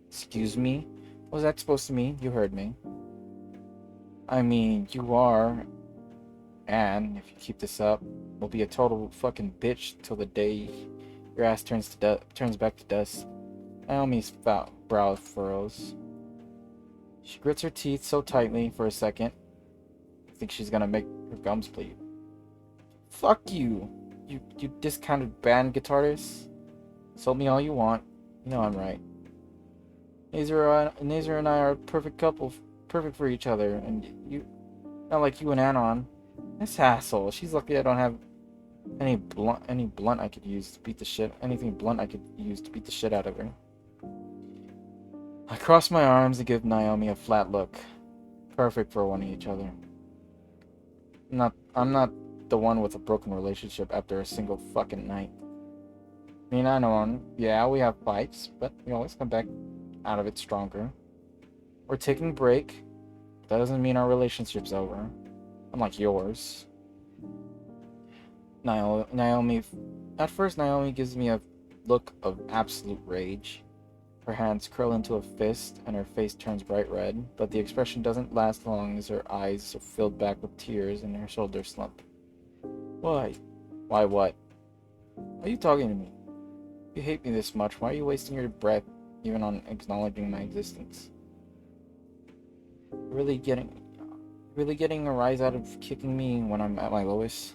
[SPEAKER 1] Excuse me? What was that supposed to mean? You heard me. I mean, you are, and if you keep this up, we'll be a total fucking bitch till the day your ass turns back to dust. Naomi's brow furrows. She grits her teeth so tightly for a second. I think she's gonna make her gums bleed. Fuck you! You discounted band guitarist. Insult me all you want. You know I'm right. Nazer and I are a perfect couple, perfect for each other, and you, not like you and Anon. This asshole. She's lucky I don't have any blunt I could use to beat the shit, anything blunt I could use to beat the shit out of her. I cross my arms and give Naomi a flat look. Perfect for one of each other. I'm not the one with a broken relationship after a single fucking night. Me and Anon, yeah, we have fights, but we always come back out of it stronger. We're taking a break. That doesn't mean our relationship's over. Unlike yours. Naomi... At first, Naomi gives me a look of absolute rage. Her hands curl into a fist, and her face turns bright red, but the expression doesn't last long as her eyes are filled back with tears and her shoulders slump. Why? Why what? Why are you talking to me? If you hate me this much, why are you wasting your breath even on acknowledging my existence? Really getting a rise out of kicking me when I'm at my lowest?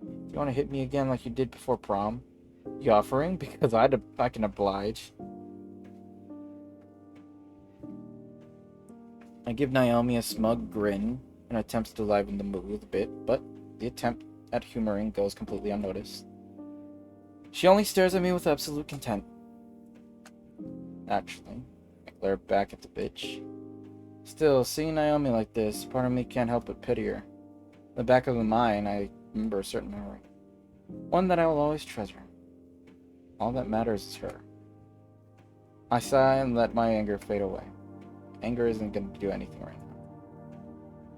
[SPEAKER 1] Do you want to hit me again like you did before prom? You offering? Because I can oblige. I give Naomi a smug grin and attempts to liven the mood a bit, but the attempt at humoring goes completely unnoticed. She only stares at me with absolute contempt. Naturally, I glare back at the bitch. Still, seeing Naomi like this, part of me can't help but pity her. In the back of my mind, I remember a certain memory. One that I will always treasure. All that matters is her. I sigh and let my anger fade away. Anger isn't going to do anything right now.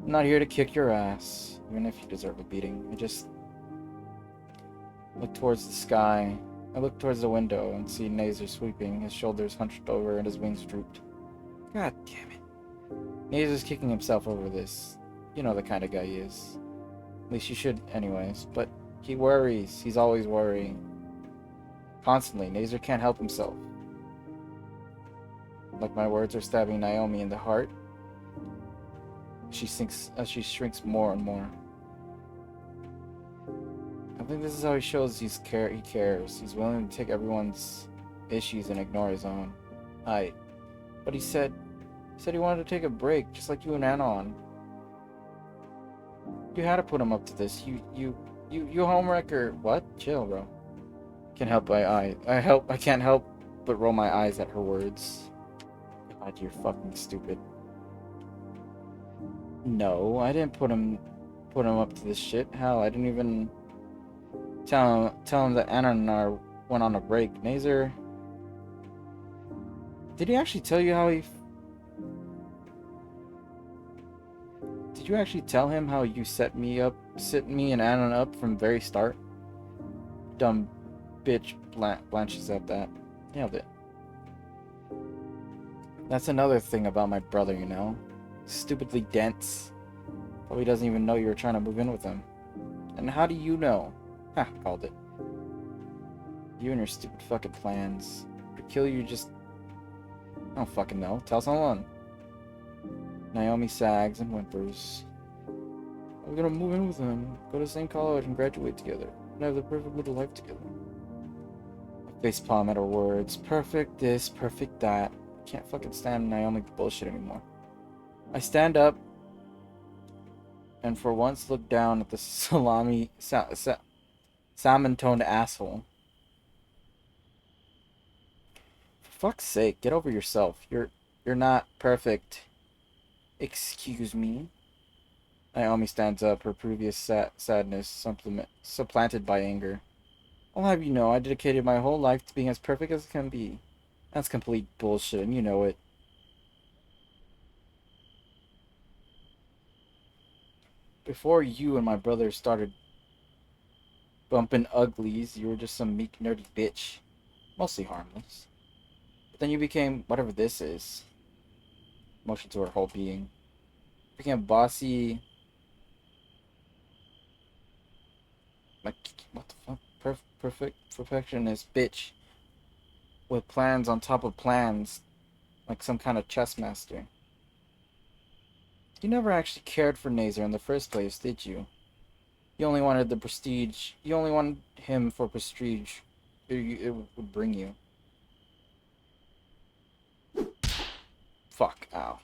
[SPEAKER 1] I'm not here to kick your ass, even if you deserve a beating. I just look towards the sky. I look towards the window and see Nazer sweeping, his shoulders hunched over and his wings drooped. God damn it. Nazer's kicking himself over this. You know the kind of guy he is. At least you should anyways. But he worries. He's always worrying. Constantly. Nazer can't help himself. Like my words are stabbing Naomi in the heart. She shrinks more and more. I think this is how he shows he cares. He's willing to take everyone's issues and ignore his own. But he said he wanted to take a break, just like you and Anon. You had to put him up to this. You homewrecker. What? Chill, bro. I can't help but roll my eyes at her words. God, you're fucking stupid. No, I didn't put him up to this shit. Hell, I didn't even tell him that Anna and I went on a break. Nazer, did he actually tell you how he? Did you actually tell him how you set me and Anna up from the very start? Dumb bitch blanches at that. Nailed it. That's another thing about my brother, you know. Stupidly dense. Probably doesn't even know you were trying to move in with him. And how do you know? Ha, called it. You and your stupid fucking plans. To kill you just... I don't fucking know. Tell someone. Naomi sags and whimpers. We're gonna move in with him, go to the same college and graduate together, and have the perfect little life together. I facepalm at her words. Perfect this, perfect that. Can't fucking stand Naomi bullshit anymore. I stand up and for once look down at the salmon-toned asshole. For fuck's sake, get over yourself. You're not perfect. Excuse me. Naomi stands up, her previous sadness supplanted by anger. I'll have you know, I dedicated my whole life to being as perfect as it can be. That's complete bullshit, and you know it. Before you and my brother started bumping uglies, you were just some meek, nerdy bitch. Mostly harmless. But then you became whatever this is. Motion to her whole being. Became bossy. Like, what the fuck? Perfectionist bitch. With plans on top of plans. like some kind of chess master. You never actually cared for Nazar in the first place, did you? You only wanted the prestige. You only wanted him for prestige it would bring you. Fuck, ow.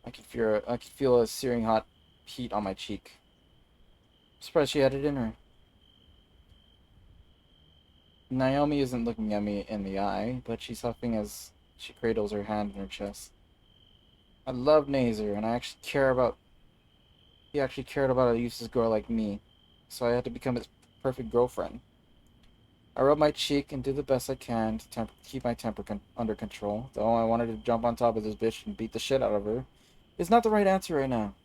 [SPEAKER 1] I could feel a searing hot heat on my cheek. I'm surprised she had it in her. Naomi isn't looking at me in the eye, but she's huffing as she cradles her hand in her chest. I love Nazar, and he actually cared about a useless girl like me, so I had to become his perfect girlfriend. I rub my cheek and do the best I can to keep my temper under control, though I wanted to jump on top of this bitch and beat the shit out of her. It's not the right answer right now.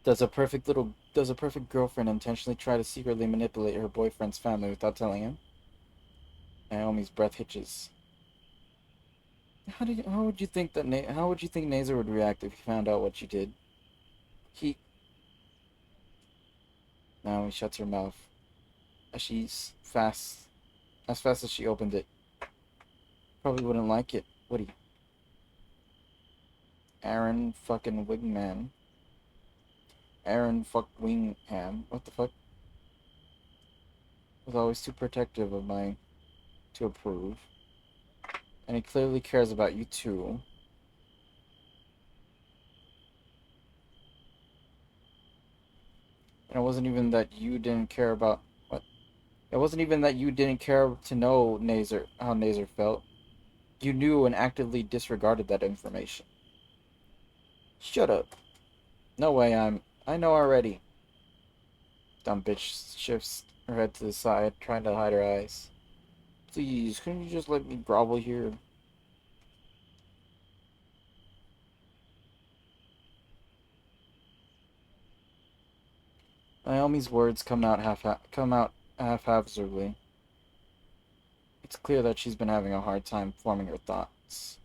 [SPEAKER 1] Does a perfect girlfriend intentionally try to secretly manipulate her boyfriend's family without telling him? Naomi's breath hitches. How would you think Nazar would react if he found out what you did? He Naomi shuts her mouth as fast as she opened it. Probably wouldn't like it, would he? Aaron fucking Wingman. Aaron fuck Wingham. What the fuck? Was always too protective of to approve. And he clearly cares about you too. And it wasn't even that you didn't care about what? It wasn't even that you didn't care to know how Nazar felt. You knew and actively disregarded that information. Shut up. No way, I know already. Dumb bitch shifts her head to the side, trying to hide her eyes. Please, couldn't you just let me grovel here? Naomi's words come out haphazardly. It's clear that she's been having a hard time forming her thoughts.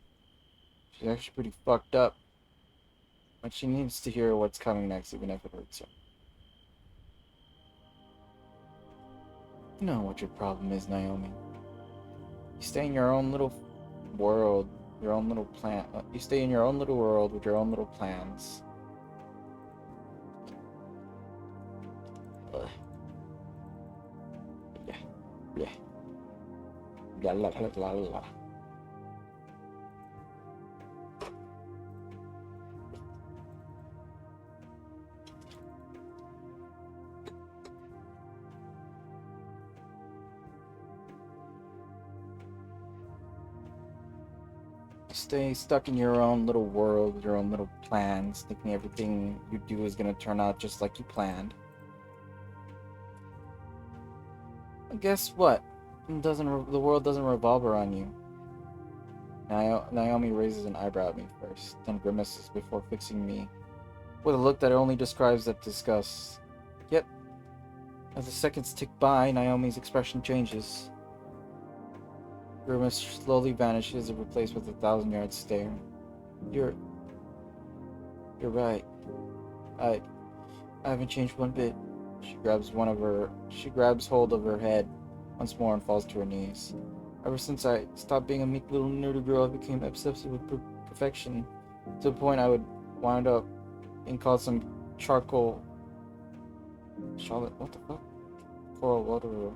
[SPEAKER 1] She's actually pretty fucked up. But she needs to hear what's coming next, even if it hurts her. You know what your problem is, Naomi. You stay in your own little world, your own little plan. You stay in your own little world with your own little plans. Yeah, yeah, la la la la la. Stay stuck in your own little world with your own little plans, thinking everything you do is gonna turn out just like you planned. And guess what? The world doesn't revolve around you. Naomi raises an eyebrow at me first, then grimaces before fixing me with a look that only describes that disgust. Yet, as the seconds tick by, Naomi's expression changes. Grimace slowly vanishes and replaced with a 1,000-yard stare. You're right. I haven't changed one bit. She grabs hold of her head once more and falls to her knees. Ever since I stopped being a meek little nerdy girl, I became obsessed with perfection, to the point I would wind up being called some charcoal Charlotte, what the fuck? Coral water.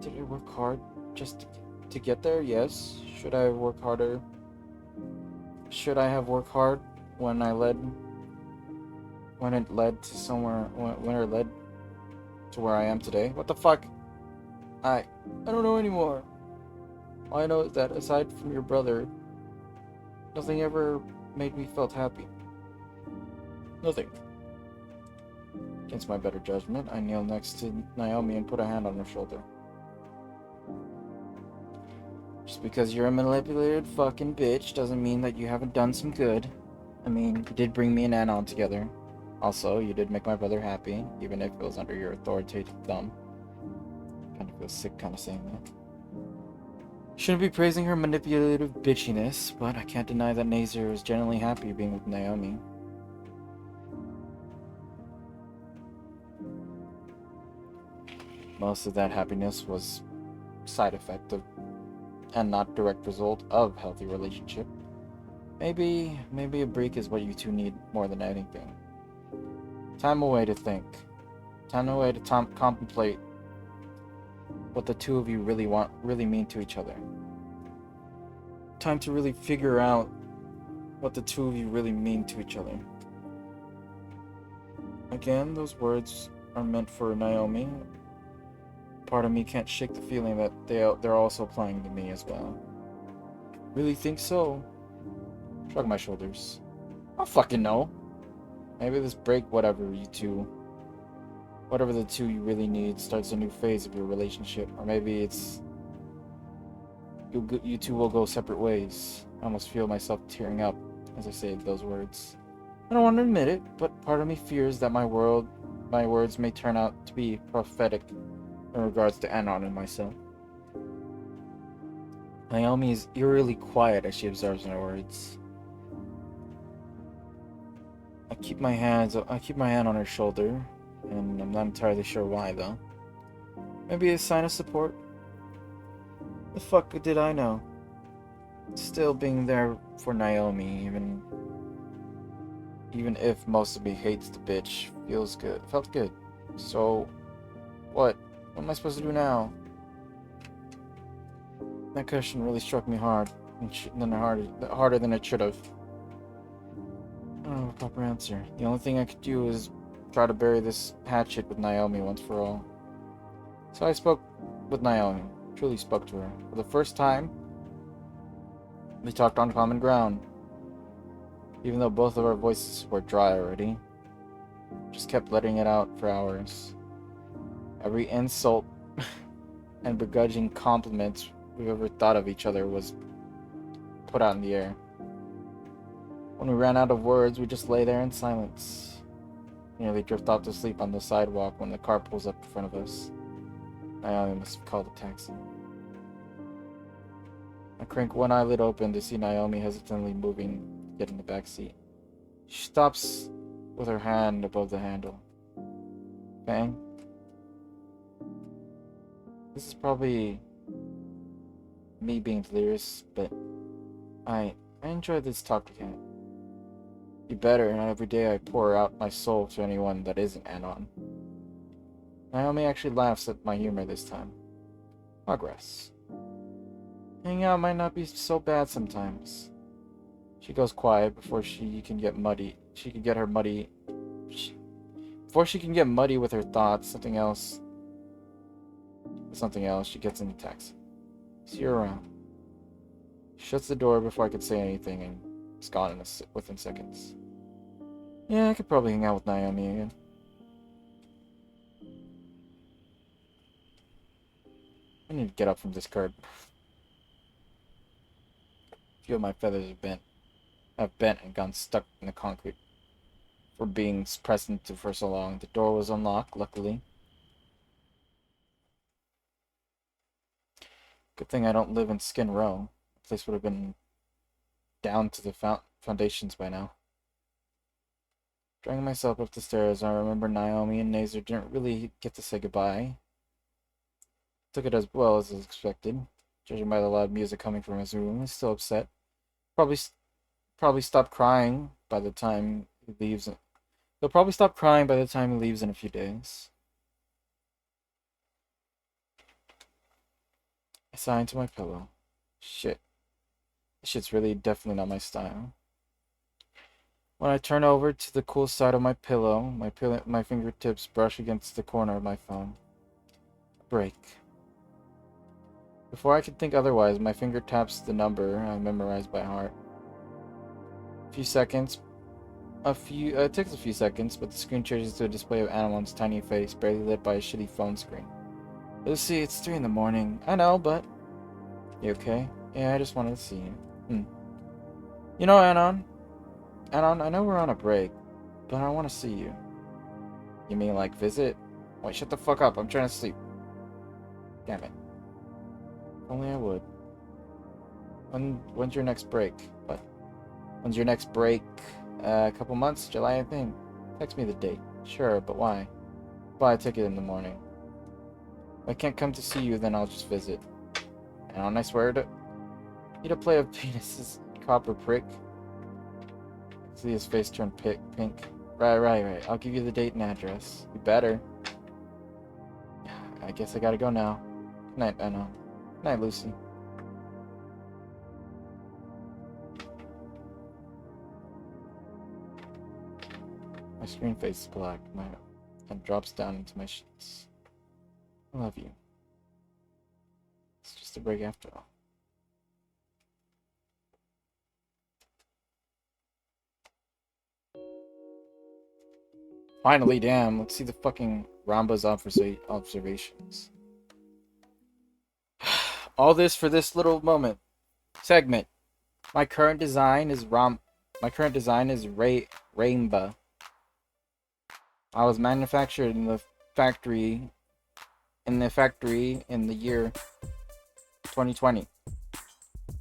[SPEAKER 1] Did I work hard just to get there? Yes. Should I have worked harder? Should I have worked hard when it led to where I am today? What the fuck? I don't know anymore. All I know is that aside from your brother, nothing ever made me felt happy. Nothing. Against my better judgment, I kneel next to Naomi and put a hand on her shoulder. Just because you're a manipulated fucking bitch doesn't mean that you haven't done some good. I mean, you did bring me and Anna on together. Also, you did make my brother happy, even if it was under your authoritative thumb. Kind of feels sick kind of saying that. Shouldn't be praising her manipulative bitchiness, but I can't deny that Nazar is genuinely happy being with Naomi. Most of that happiness was side effect of and not direct result of healthy relationship. Maybe a break is what you two need more than anything. Time away to think. Time away to contemplate what the two of you really mean to each other. Time to really figure out what the two of you really mean to each other. Again, those words are meant for Naomi. Part of me can't shake the feeling that they're also applying to me as well. Really think so? Shrug my shoulders. I don't fucking know. Maybe this break, whatever the two you really need, starts a new phase of your relationship. Or maybe it's you two will go separate ways. I almost feel myself tearing up as I say those words. I don't want to admit it, but part of me fears that my words may turn out to be prophetic in regards to Anon and myself. Naomi is eerily quiet as she observes my words. I keep my hand on her shoulder, and I'm not entirely sure why though. Maybe a sign of support? The fuck did I know? Still being there for Naomi, even if most of me hates the bitch, felt good. So, what am I supposed to do now? That question really struck me harder than it should have. I don't have a proper answer. The only thing I could do is try to bury this hatchet with Naomi once for all. So I spoke with Naomi, truly spoke to her. For the first time, we talked on common ground. Even though both of our voices were dry already, just kept letting it out for hours. Every insult and begrudging compliment we've ever thought of each other was put out in the air. When we ran out of words, we just lay there in silence. Nearly drift off to sleep on the sidewalk when the car pulls up in front of us. Naomi must have called a taxi. I crank one eyelid open to see Naomi hesitantly moving to get in the back seat. She stops with her hand above the handle. Bang. This is probably me being delirious, but I enjoy this talk we had. Be better, and every day I pour out my soul to anyone that isn't Anon. Naomi actually laughs at my humor this time. Progress. Hanging out might not be so bad sometimes. She goes quiet before she can get muddy. Before she can get muddy with her thoughts, something else, she gets in the taxi. See you around. She shuts the door before I could say anything, and it's gone within seconds. Yeah, I could probably hang out with Naomi again. I need to get up from this curb. A few of my feathers have bent and gone stuck in the concrete for being present for so long. The door was unlocked, luckily. Good thing I don't live in Skin Row. The place would have been down to the foundations by now. Dragging myself up the stairs, I remember Naomi and Nazer didn't really get to say goodbye. Took it as well as expected. Judging by the loud music coming from his room, he's still upset. Probably stop crying by the time he leaves. He'll probably stop crying by the time he leaves in a few days. I sigh into my pillow. Shit. This shit's really definitely not my style. When I turn over to the cool side of my pillow, my fingertips brush against the corner of my phone. Break. Before I could think otherwise, my finger taps the number I memorized by heart. It takes a few seconds, but the screen changes to a display of Animon's tiny face, barely lit by a shitty phone screen. Lucy, it's 3 in the morning. I know, but... You okay? Yeah, I just wanted to see you. You know, Anon, I know we're on a break, but I want to see you. You mean like visit? Wait, shut the fuck up. I'm trying to sleep. Damn it. If only I would. When's your next break? What? When's your next break? A couple months? July, I think. Text me the date. Sure, but why? Buy a ticket in the morning. If I can't come to see you, then I'll just visit. And I swear Need a plate of penises, copper prick. See his face turn pink. Right. I'll give you the date and address. You better. I guess I gotta go now. Good night, Anna. Good night, Lucy. My screen fades black and drops down into my sheets. I love you. It's just a break after all. Finally, damn. Let's see the fucking Ramba's observations. All this for this little segment. My current design is Rainba. I was manufactured in the factory in the year 2020.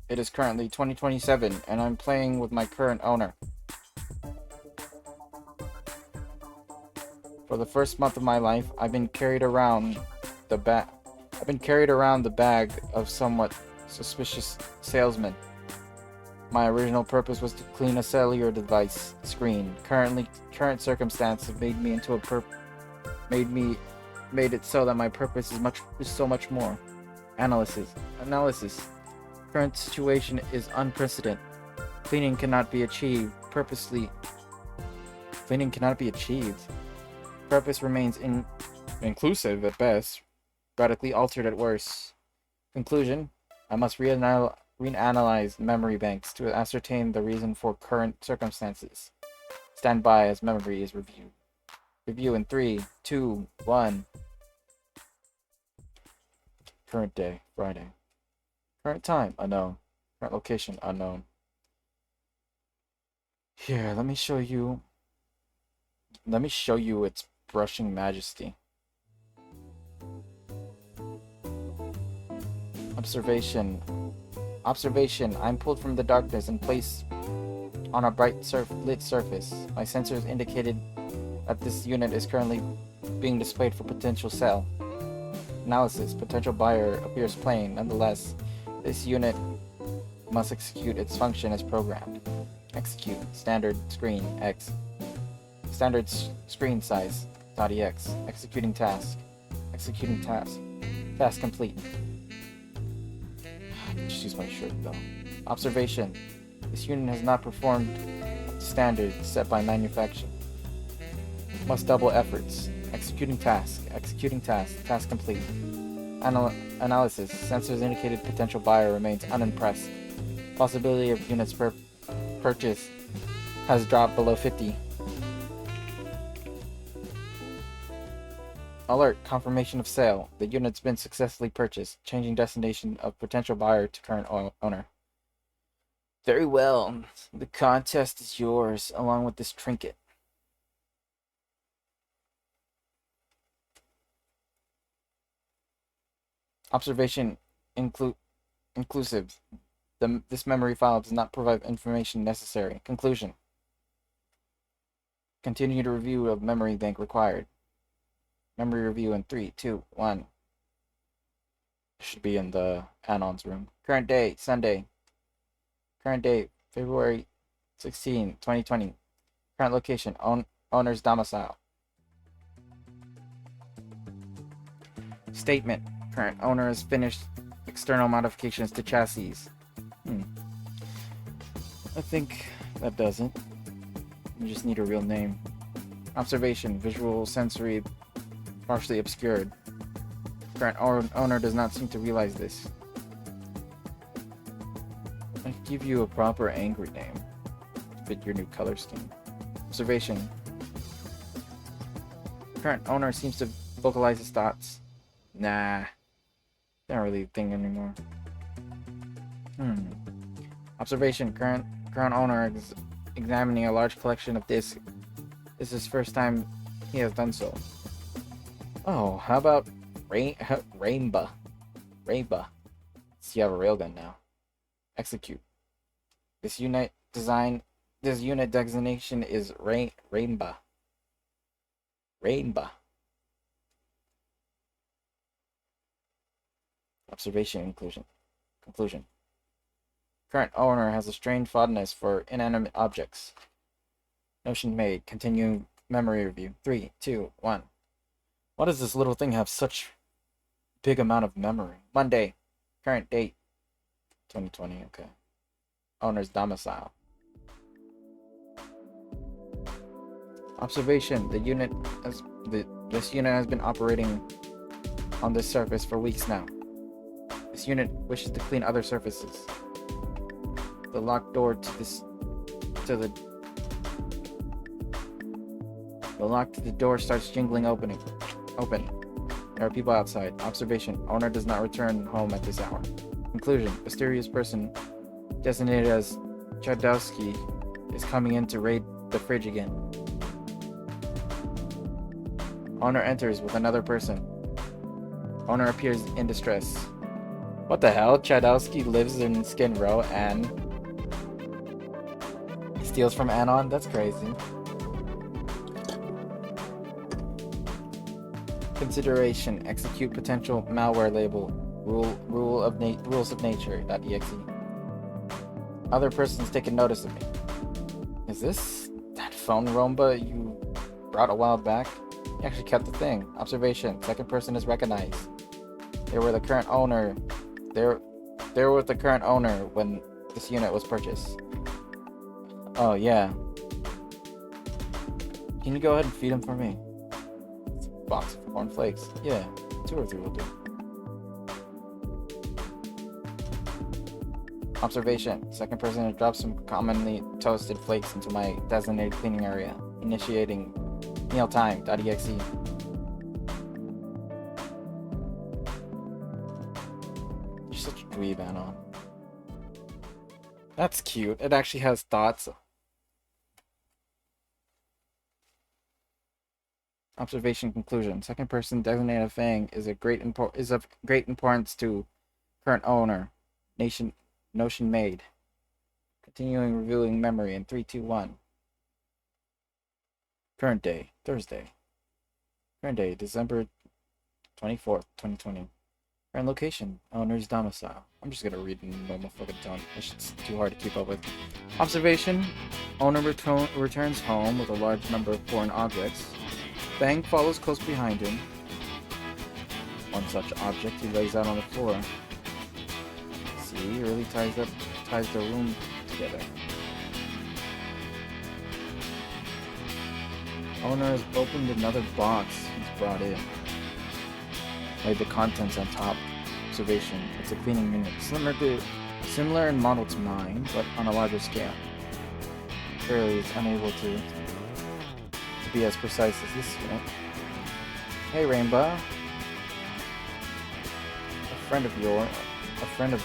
[SPEAKER 1] It is currently 2027 and I'm playing with my current owner. For the first month of my life, I've been carried around the bag of somewhat suspicious salesmen. My original purpose was to clean a cellular device screen. Current circumstance have made me into made it so that my purpose is so much more. Analysis. Current situation is unprecedented. Cleaning cannot be achieved. Purpose remains inclusive at best, radically altered at worst. Conclusion: I must reanalyze memory banks to ascertain the reason for current circumstances. Stand by as memory is reviewed. Review in 3, 2, 1. Current day, Friday. Current time, unknown. Current location, unknown. Here, let me show you its brushing majesty. Observation. I'm pulled from the darkness and placed on a bright lit surface. My sensors indicated that this unit is currently being displayed for potential sale. Analysis. Potential buyer appears plain. Nonetheless, this unit must execute its function as programmed. Execute. Standard screen X. Standard screen size .ex. Executing task. Task complete. Just use my shirt though. Observation. This unit has not performed standards set by manufacturer. Must double efforts. Executing task. Task complete. Analysis. Sensors indicated potential buyer remains unimpressed. Possibility of units per purchase has dropped below 50. Alert. Confirmation of sale. The unit's been successfully purchased. Changing destination of potential buyer to current owner. Very well. The contest is yours, along with this trinket. Observation inclusive. This memory file does not provide information necessary. Conclusion. Continued review of memory bank required. Memory review in 3, 2, 1. Should be in the Anon's room. Current day, Sunday. Current date, February 16, 2020. Current location, owner's domicile. Statement. Current owner has finished external modifications to chassis. I think that does it. You just need a real name. Observation. Visual sensory partially obscured. Current owner does not seem to realize this. I could give you a proper angry name to fit your new color scheme. Observation. Current owner seems to vocalize his thoughts. Nah. Not really a thing anymore. Observation. Current owner is examining a large collection of discs. This is his first time he has done so. Oh, how about Rainba? So you have a railgun now. Execute. This unit designation is Rainba. Observation. Conclusion. Current owner has a strange fondness for inanimate objects. Notion made. Continuing memory review. 3, 2, 1. Why does this little thing have such big amount of memory? Monday. Current date. 2020. Okay. Owner's domicile. Observation. This unit has been operating on this surface for weeks now. This unit wishes to clean other surfaces. The locked door the lock to the door starts jingling open. There are people outside. Observation. Owner does not return home at this hour. Conclusion. Mysterious person designated as Chadowski is coming in to raid the fridge again. Owner enters with another person. Owner appears in distress. What the hell? Chadowski lives in Skin Row and steals from Anon? That's crazy. Consideration. Execute potential malware label. Rules of nature.exe. Other person's taken notice of me. Is this that phone Romba you brought a while back? You actually kept the thing. Observation. Second person is recognized. They were the current owner. They're with the current owner when this unit was purchased. Oh yeah. Can you go ahead and feed him for me? It's a box of corn flakes. Yeah, 2 or 3 will do. Observation. Second person drops some commonly toasted flakes into my designated cleaning area. Initiating mealtime.exe. You're such a dweeb, Anon. That's cute. It actually has thoughts. Observation conclusion. Second person designated Fang is of great importance to current owner. Notion made. Continuing reviewing memory in 3, 2, 1. Current day, Thursday. Current day, December 24th, 2020. Current location, owner's domicile. I'm just gonna read in normal fucking tone. It's too hard to keep up with. Observation, owner returns home with a large number of foreign objects. Fang follows close behind him. One such object he lays out on the floor. See, really ties the room together. Owner has opened another box he's brought in. Laid the contents on top. Observation. It's a cleaning unit. Similar in model to mine, but on a larger scale. Clearly it's unable to be as precise as this unit. Hey Rainbow. A friend of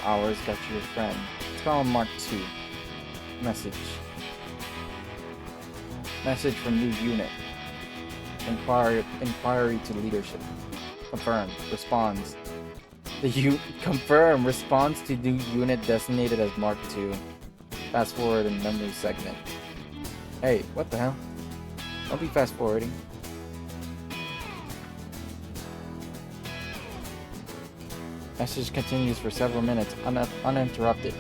[SPEAKER 1] ours got you a friend. Let's call him Mark II. Message from new unit. Inquiry to leadership. Confirmed. Responds. Responds to new unit designated as Mark II. Fast forward in memory segment. Hey, what the hell? Don't be fast forwarding. Message continues for several minutes, uninterrupted.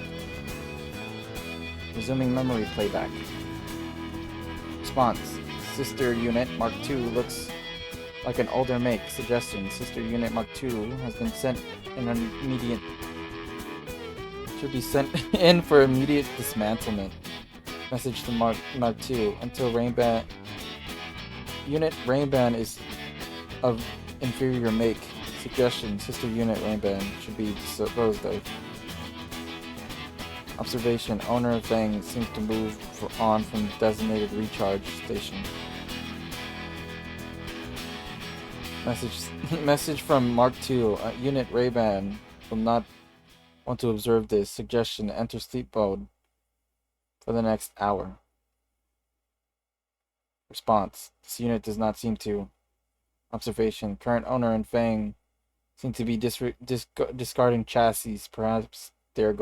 [SPEAKER 1] Resuming memory playback. Response. Sister unit Mark II looks like an older make. Suggestion. Sister unit Mark II has been sent in an immediate... should be sent in for immediate dismantlement. Message to Mark II. Until Rainban... Unit Rainban is of inferior make. Suggestion. Sister unit Rainban should be disposed of. Observation. Owner of Fang seems to move on from designated recharge station. Message from Mark II. Unit Rainban will not want to observe this. Suggestion. Enter sleep mode for the next hour. Response. This unit does not seem to. Observation. Current owner and Fang seem to be discarding chassis. Perhaps they are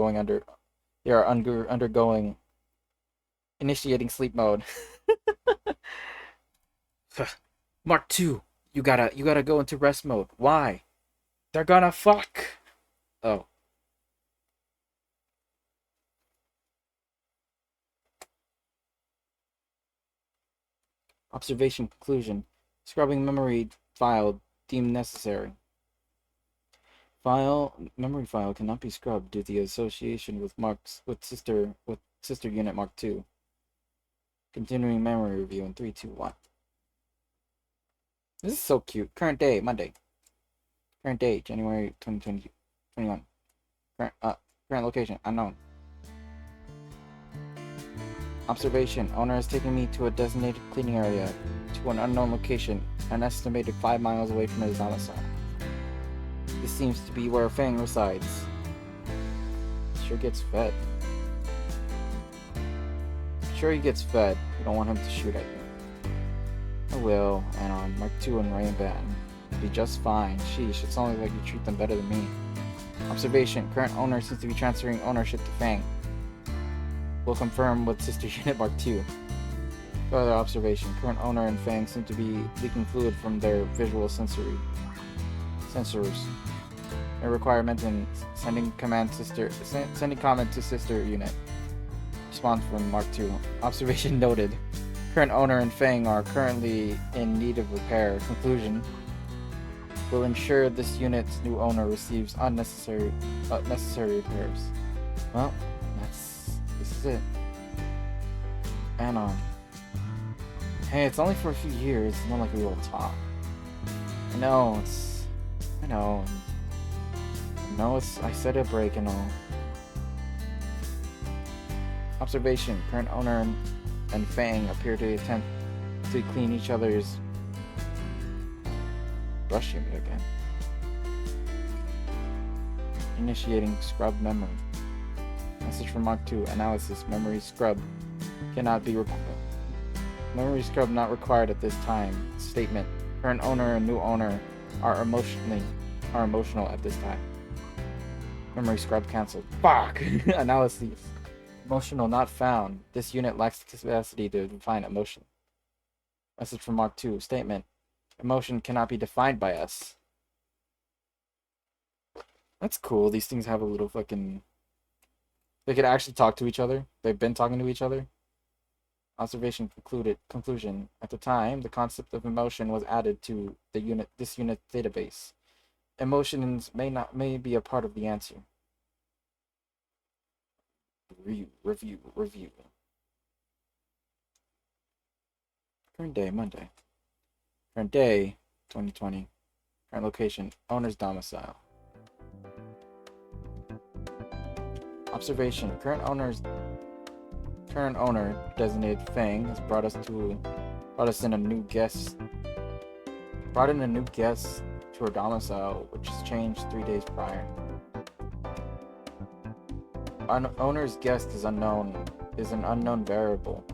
[SPEAKER 1] undergoing initiating sleep mode. Mark II, you gotta go into rest mode. Why? They're gonna fuck. Oh. Observation conclusion. Scrubbing memory file deemed necessary. Memory file cannot be scrubbed due to the association with sister unit Mark II. Continuing memory review in 3, 2, 1. This is so cute. Current day, Monday. Current date, January 2021. Current location, unknown. Observation. Owner has taken me to a designated cleaning area to an unknown location, an estimated 5 miles away from his domicile. This seems to be where Fang resides. Sure gets fed. Sure he gets fed. You don't want him to shoot at you. I will, and on Mark II and Rain-Ban. Be just fine. Sheesh, it sounds like you treat them better than me. Observation. Current owner seems to be transferring ownership to Fang. Will confirm with Sister Unit Mark II. Further observation. Current owner and Fang seem to be leaking fluid from their visual sensors. They require maintenance. Sending comment to Sister Unit. Response from Mark II. Observation noted. Current owner and Fang are currently in need of repair. Conclusion. Will ensure this unit's new owner receives necessary repairs. Well, this is it. Anon. Hey, it's only for a few years. It's not like we will talk. I know. I set a break and all. Observation. Current owner and Fang appear to attempt to clean each other's brush unit again. Initiating scrub memory. Message from Mark II. Analysis. Memory scrub cannot be memory scrub not required at this time. Statement. Current owner and new owner are emotional at this time. Memory scrub cancelled. Fuck! Analysis. Emotional not found. This unit lacks the capacity to define emotion. Message from Mark II. Statement. Emotion cannot be defined by us. That's cool. These things have a little fucking... They could actually talk to each other. They've been talking to each other. Observation conclusion. At the time, the concept of emotion was added to this unit database. Emotions may be a part of the answer. Review. Current day, Monday. Current day, 2020. Current location, owner's domicile. Observation. Current owner, designated Fang, has brought in a new guest to her domicile, which has changed 3 days prior. Owner's guest is an unknown variable.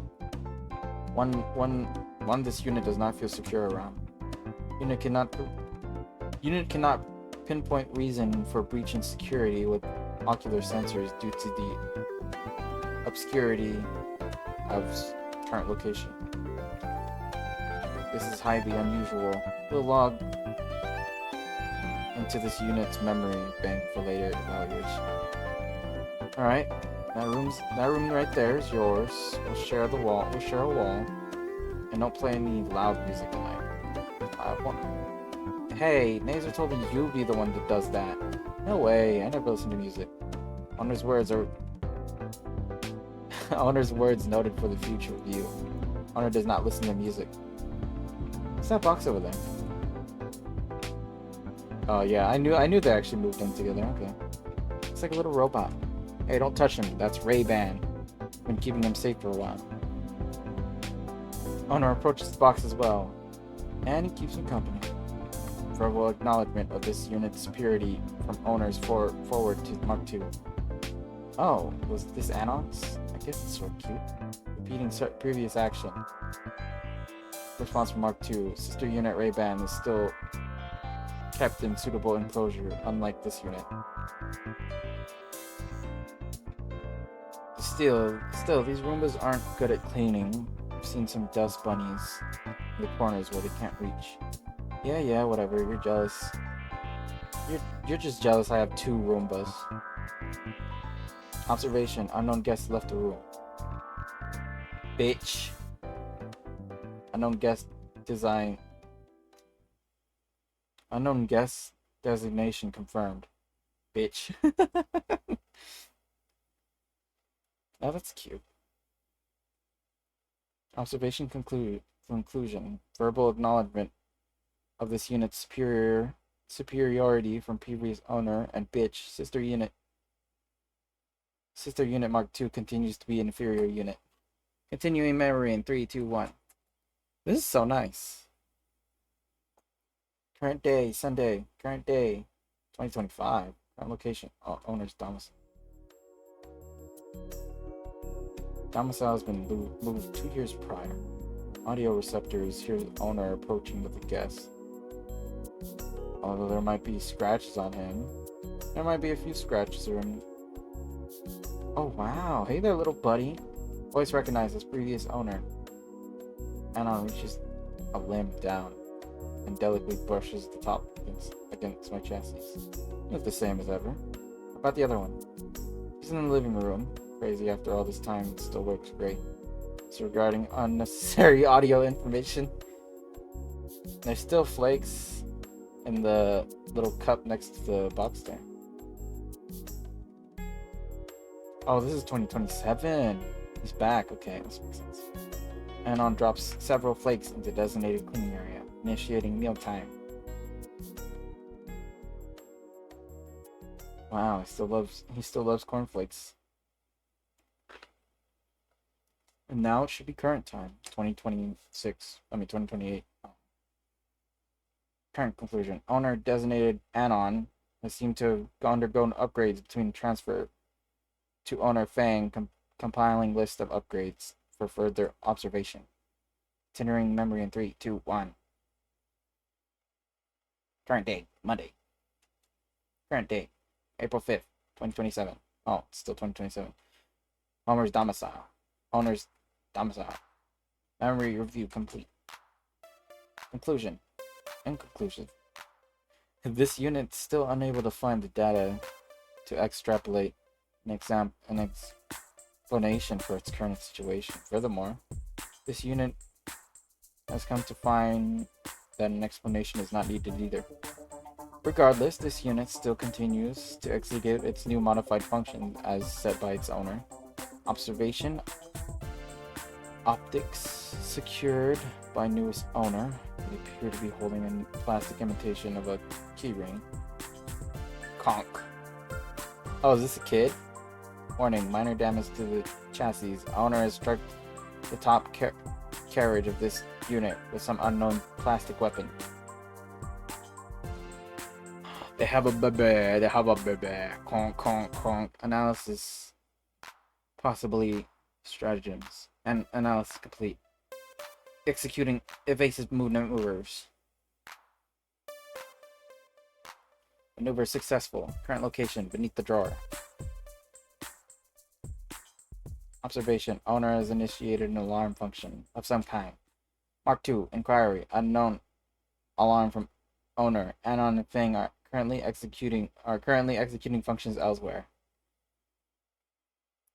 [SPEAKER 1] One this unit does not feel secure around. Unit cannot pinpoint reason for breaching security with ocular sensors due to the obscurity of current location. This is highly unusual. We'll log into this unit's memory bank for later evaluation. Alright, that room right there is yours. We'll share a wall. And don't play any loud music tonight. Hey, Nazer told me you'll be the one that does that. No way, I never listen to music. Owner's words noted for the future view. Owner does not listen to music. What's that box over there? Oh yeah, I knew they actually moved in together. Okay. It's like a little robot. Hey, don't touch him. That's Ray-Ban. Been keeping him safe for a while. Owner approaches the box as well. And he keeps him company. Verbal acknowledgement of this unit's purity from owners forward to Mark II. Oh, was this Anon's? I guess it's sort of cute. Repeating previous action. Response from Mark II. Sister unit Ray-Ban is still kept in suitable enclosure, unlike this unit. Still, these Roombas aren't good at cleaning. I've seen some dust bunnies in the corners where they can't reach. Yeah, whatever, you're jealous. You're just jealous I have 2 Roombas. Observation, unknown guest left the room. Bitch. Unknown guest design. Unknown guest designation confirmed. Bitch. Oh, that's cute. Observation conclusion. Verbal acknowledgement of this unit's superiority from previous owner and bitch. Sister unit Mark II continues to be inferior unit. Continuing memory in 3, 2, 1. This is so nice. Current day, Sunday. Current day, 2025. Current location, owner's domicile. Domicile has been moved 2 years prior. Audio receptors hear the owner approaching with a guest. Although there might be scratches on him, there might be a few scratches around. Oh wow! Hey there, little buddy. Voice recognizes previous owner. Anon reaches a limb down and delicately brushes the top against my chassis. It's the same as ever. How about the other one? He's in the living room. Crazy after all this time, it still works great. So regarding unnecessary audio information, there's still flakes in the little cup next to the box there. Oh, this is 2027. He's back. Okay, this makes sense. Anon drops several flakes into designated cleaning area, initiating mealtime. Wow, he still loves cornflakes. And now it should be current time, 2028. Oh. Current conclusion. Owner designated Anon has seemed to have undergone upgrades between transfer to owner Fang, compiling list of upgrades for further observation. Continuing memory in 3, 2, 1. Current date, Monday. Current date, April 5th, 2027. Oh, it's still 2027. Owner's domicile. Owner's domicile. Memory review complete. Conclusion. Inconclusive. This unit's still unable to find the data to extrapolate an explanation for its current situation. Furthermore, this unit has come to find that an explanation is not needed either. Regardless, this unit still continues to execute its new modified function as set by its owner. Observation. Optics secured by newest owner. They appear to be holding a plastic imitation of a keyring. Conk. Oh, is this a kid? Warning, minor damage to the chassis. Owner has struck the top carriage of this unit with some unknown plastic weapon. They have a baby. Conk, conk, conk. Analysis. Possibly stratagems. And analysis complete. Executing evasive movement maneuvers. Maneuver successful. Current location beneath the drawer. Observation. Owner has initiated an alarm function of some kind. Mark II. Inquiry. Unknown alarm from owner. Anon and Fang are currently executing functions elsewhere.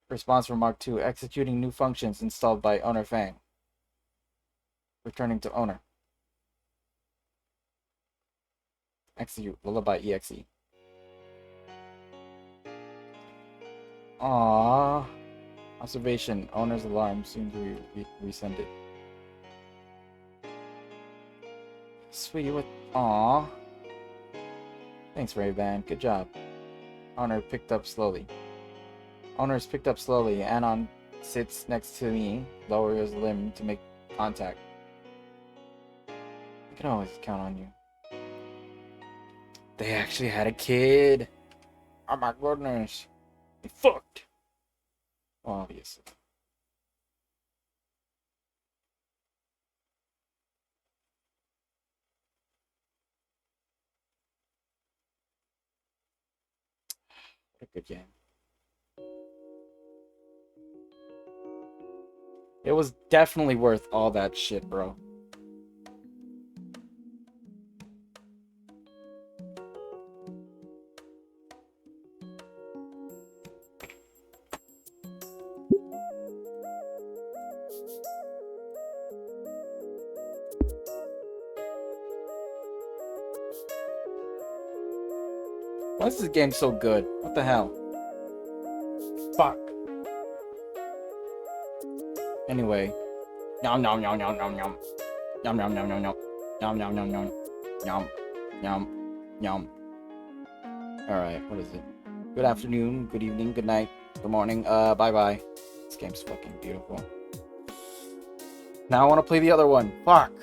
[SPEAKER 1] Response from Mark II. Executing new functions installed by owner Fang. Returning to owner. Execute. Lullaby EXE. Aww. Observation. Owner's alarm. Soon to resend it. Sweetie, what? Aww. Thanks, Ray-Ban. Good job. Owner picked up slowly. Owner's picked up slowly. Anon sits next to me, lowers his limb to make contact. I can always count on you. They actually had a kid. Oh my goodness. They fucked. Obviously. What a good game. It was definitely worth all that shit, bro. Why is this game so good? What the hell? Fuck. Anyway. Yum yum yum yum yum yum. Yum yum yum yum yum. Yum yum yum yum. Yum. Yum. Yum. Alright, what is it? Good afternoon, good evening, good night, good morning. Bye-bye. This game's fucking beautiful. Now I want to play the other one. Fuck.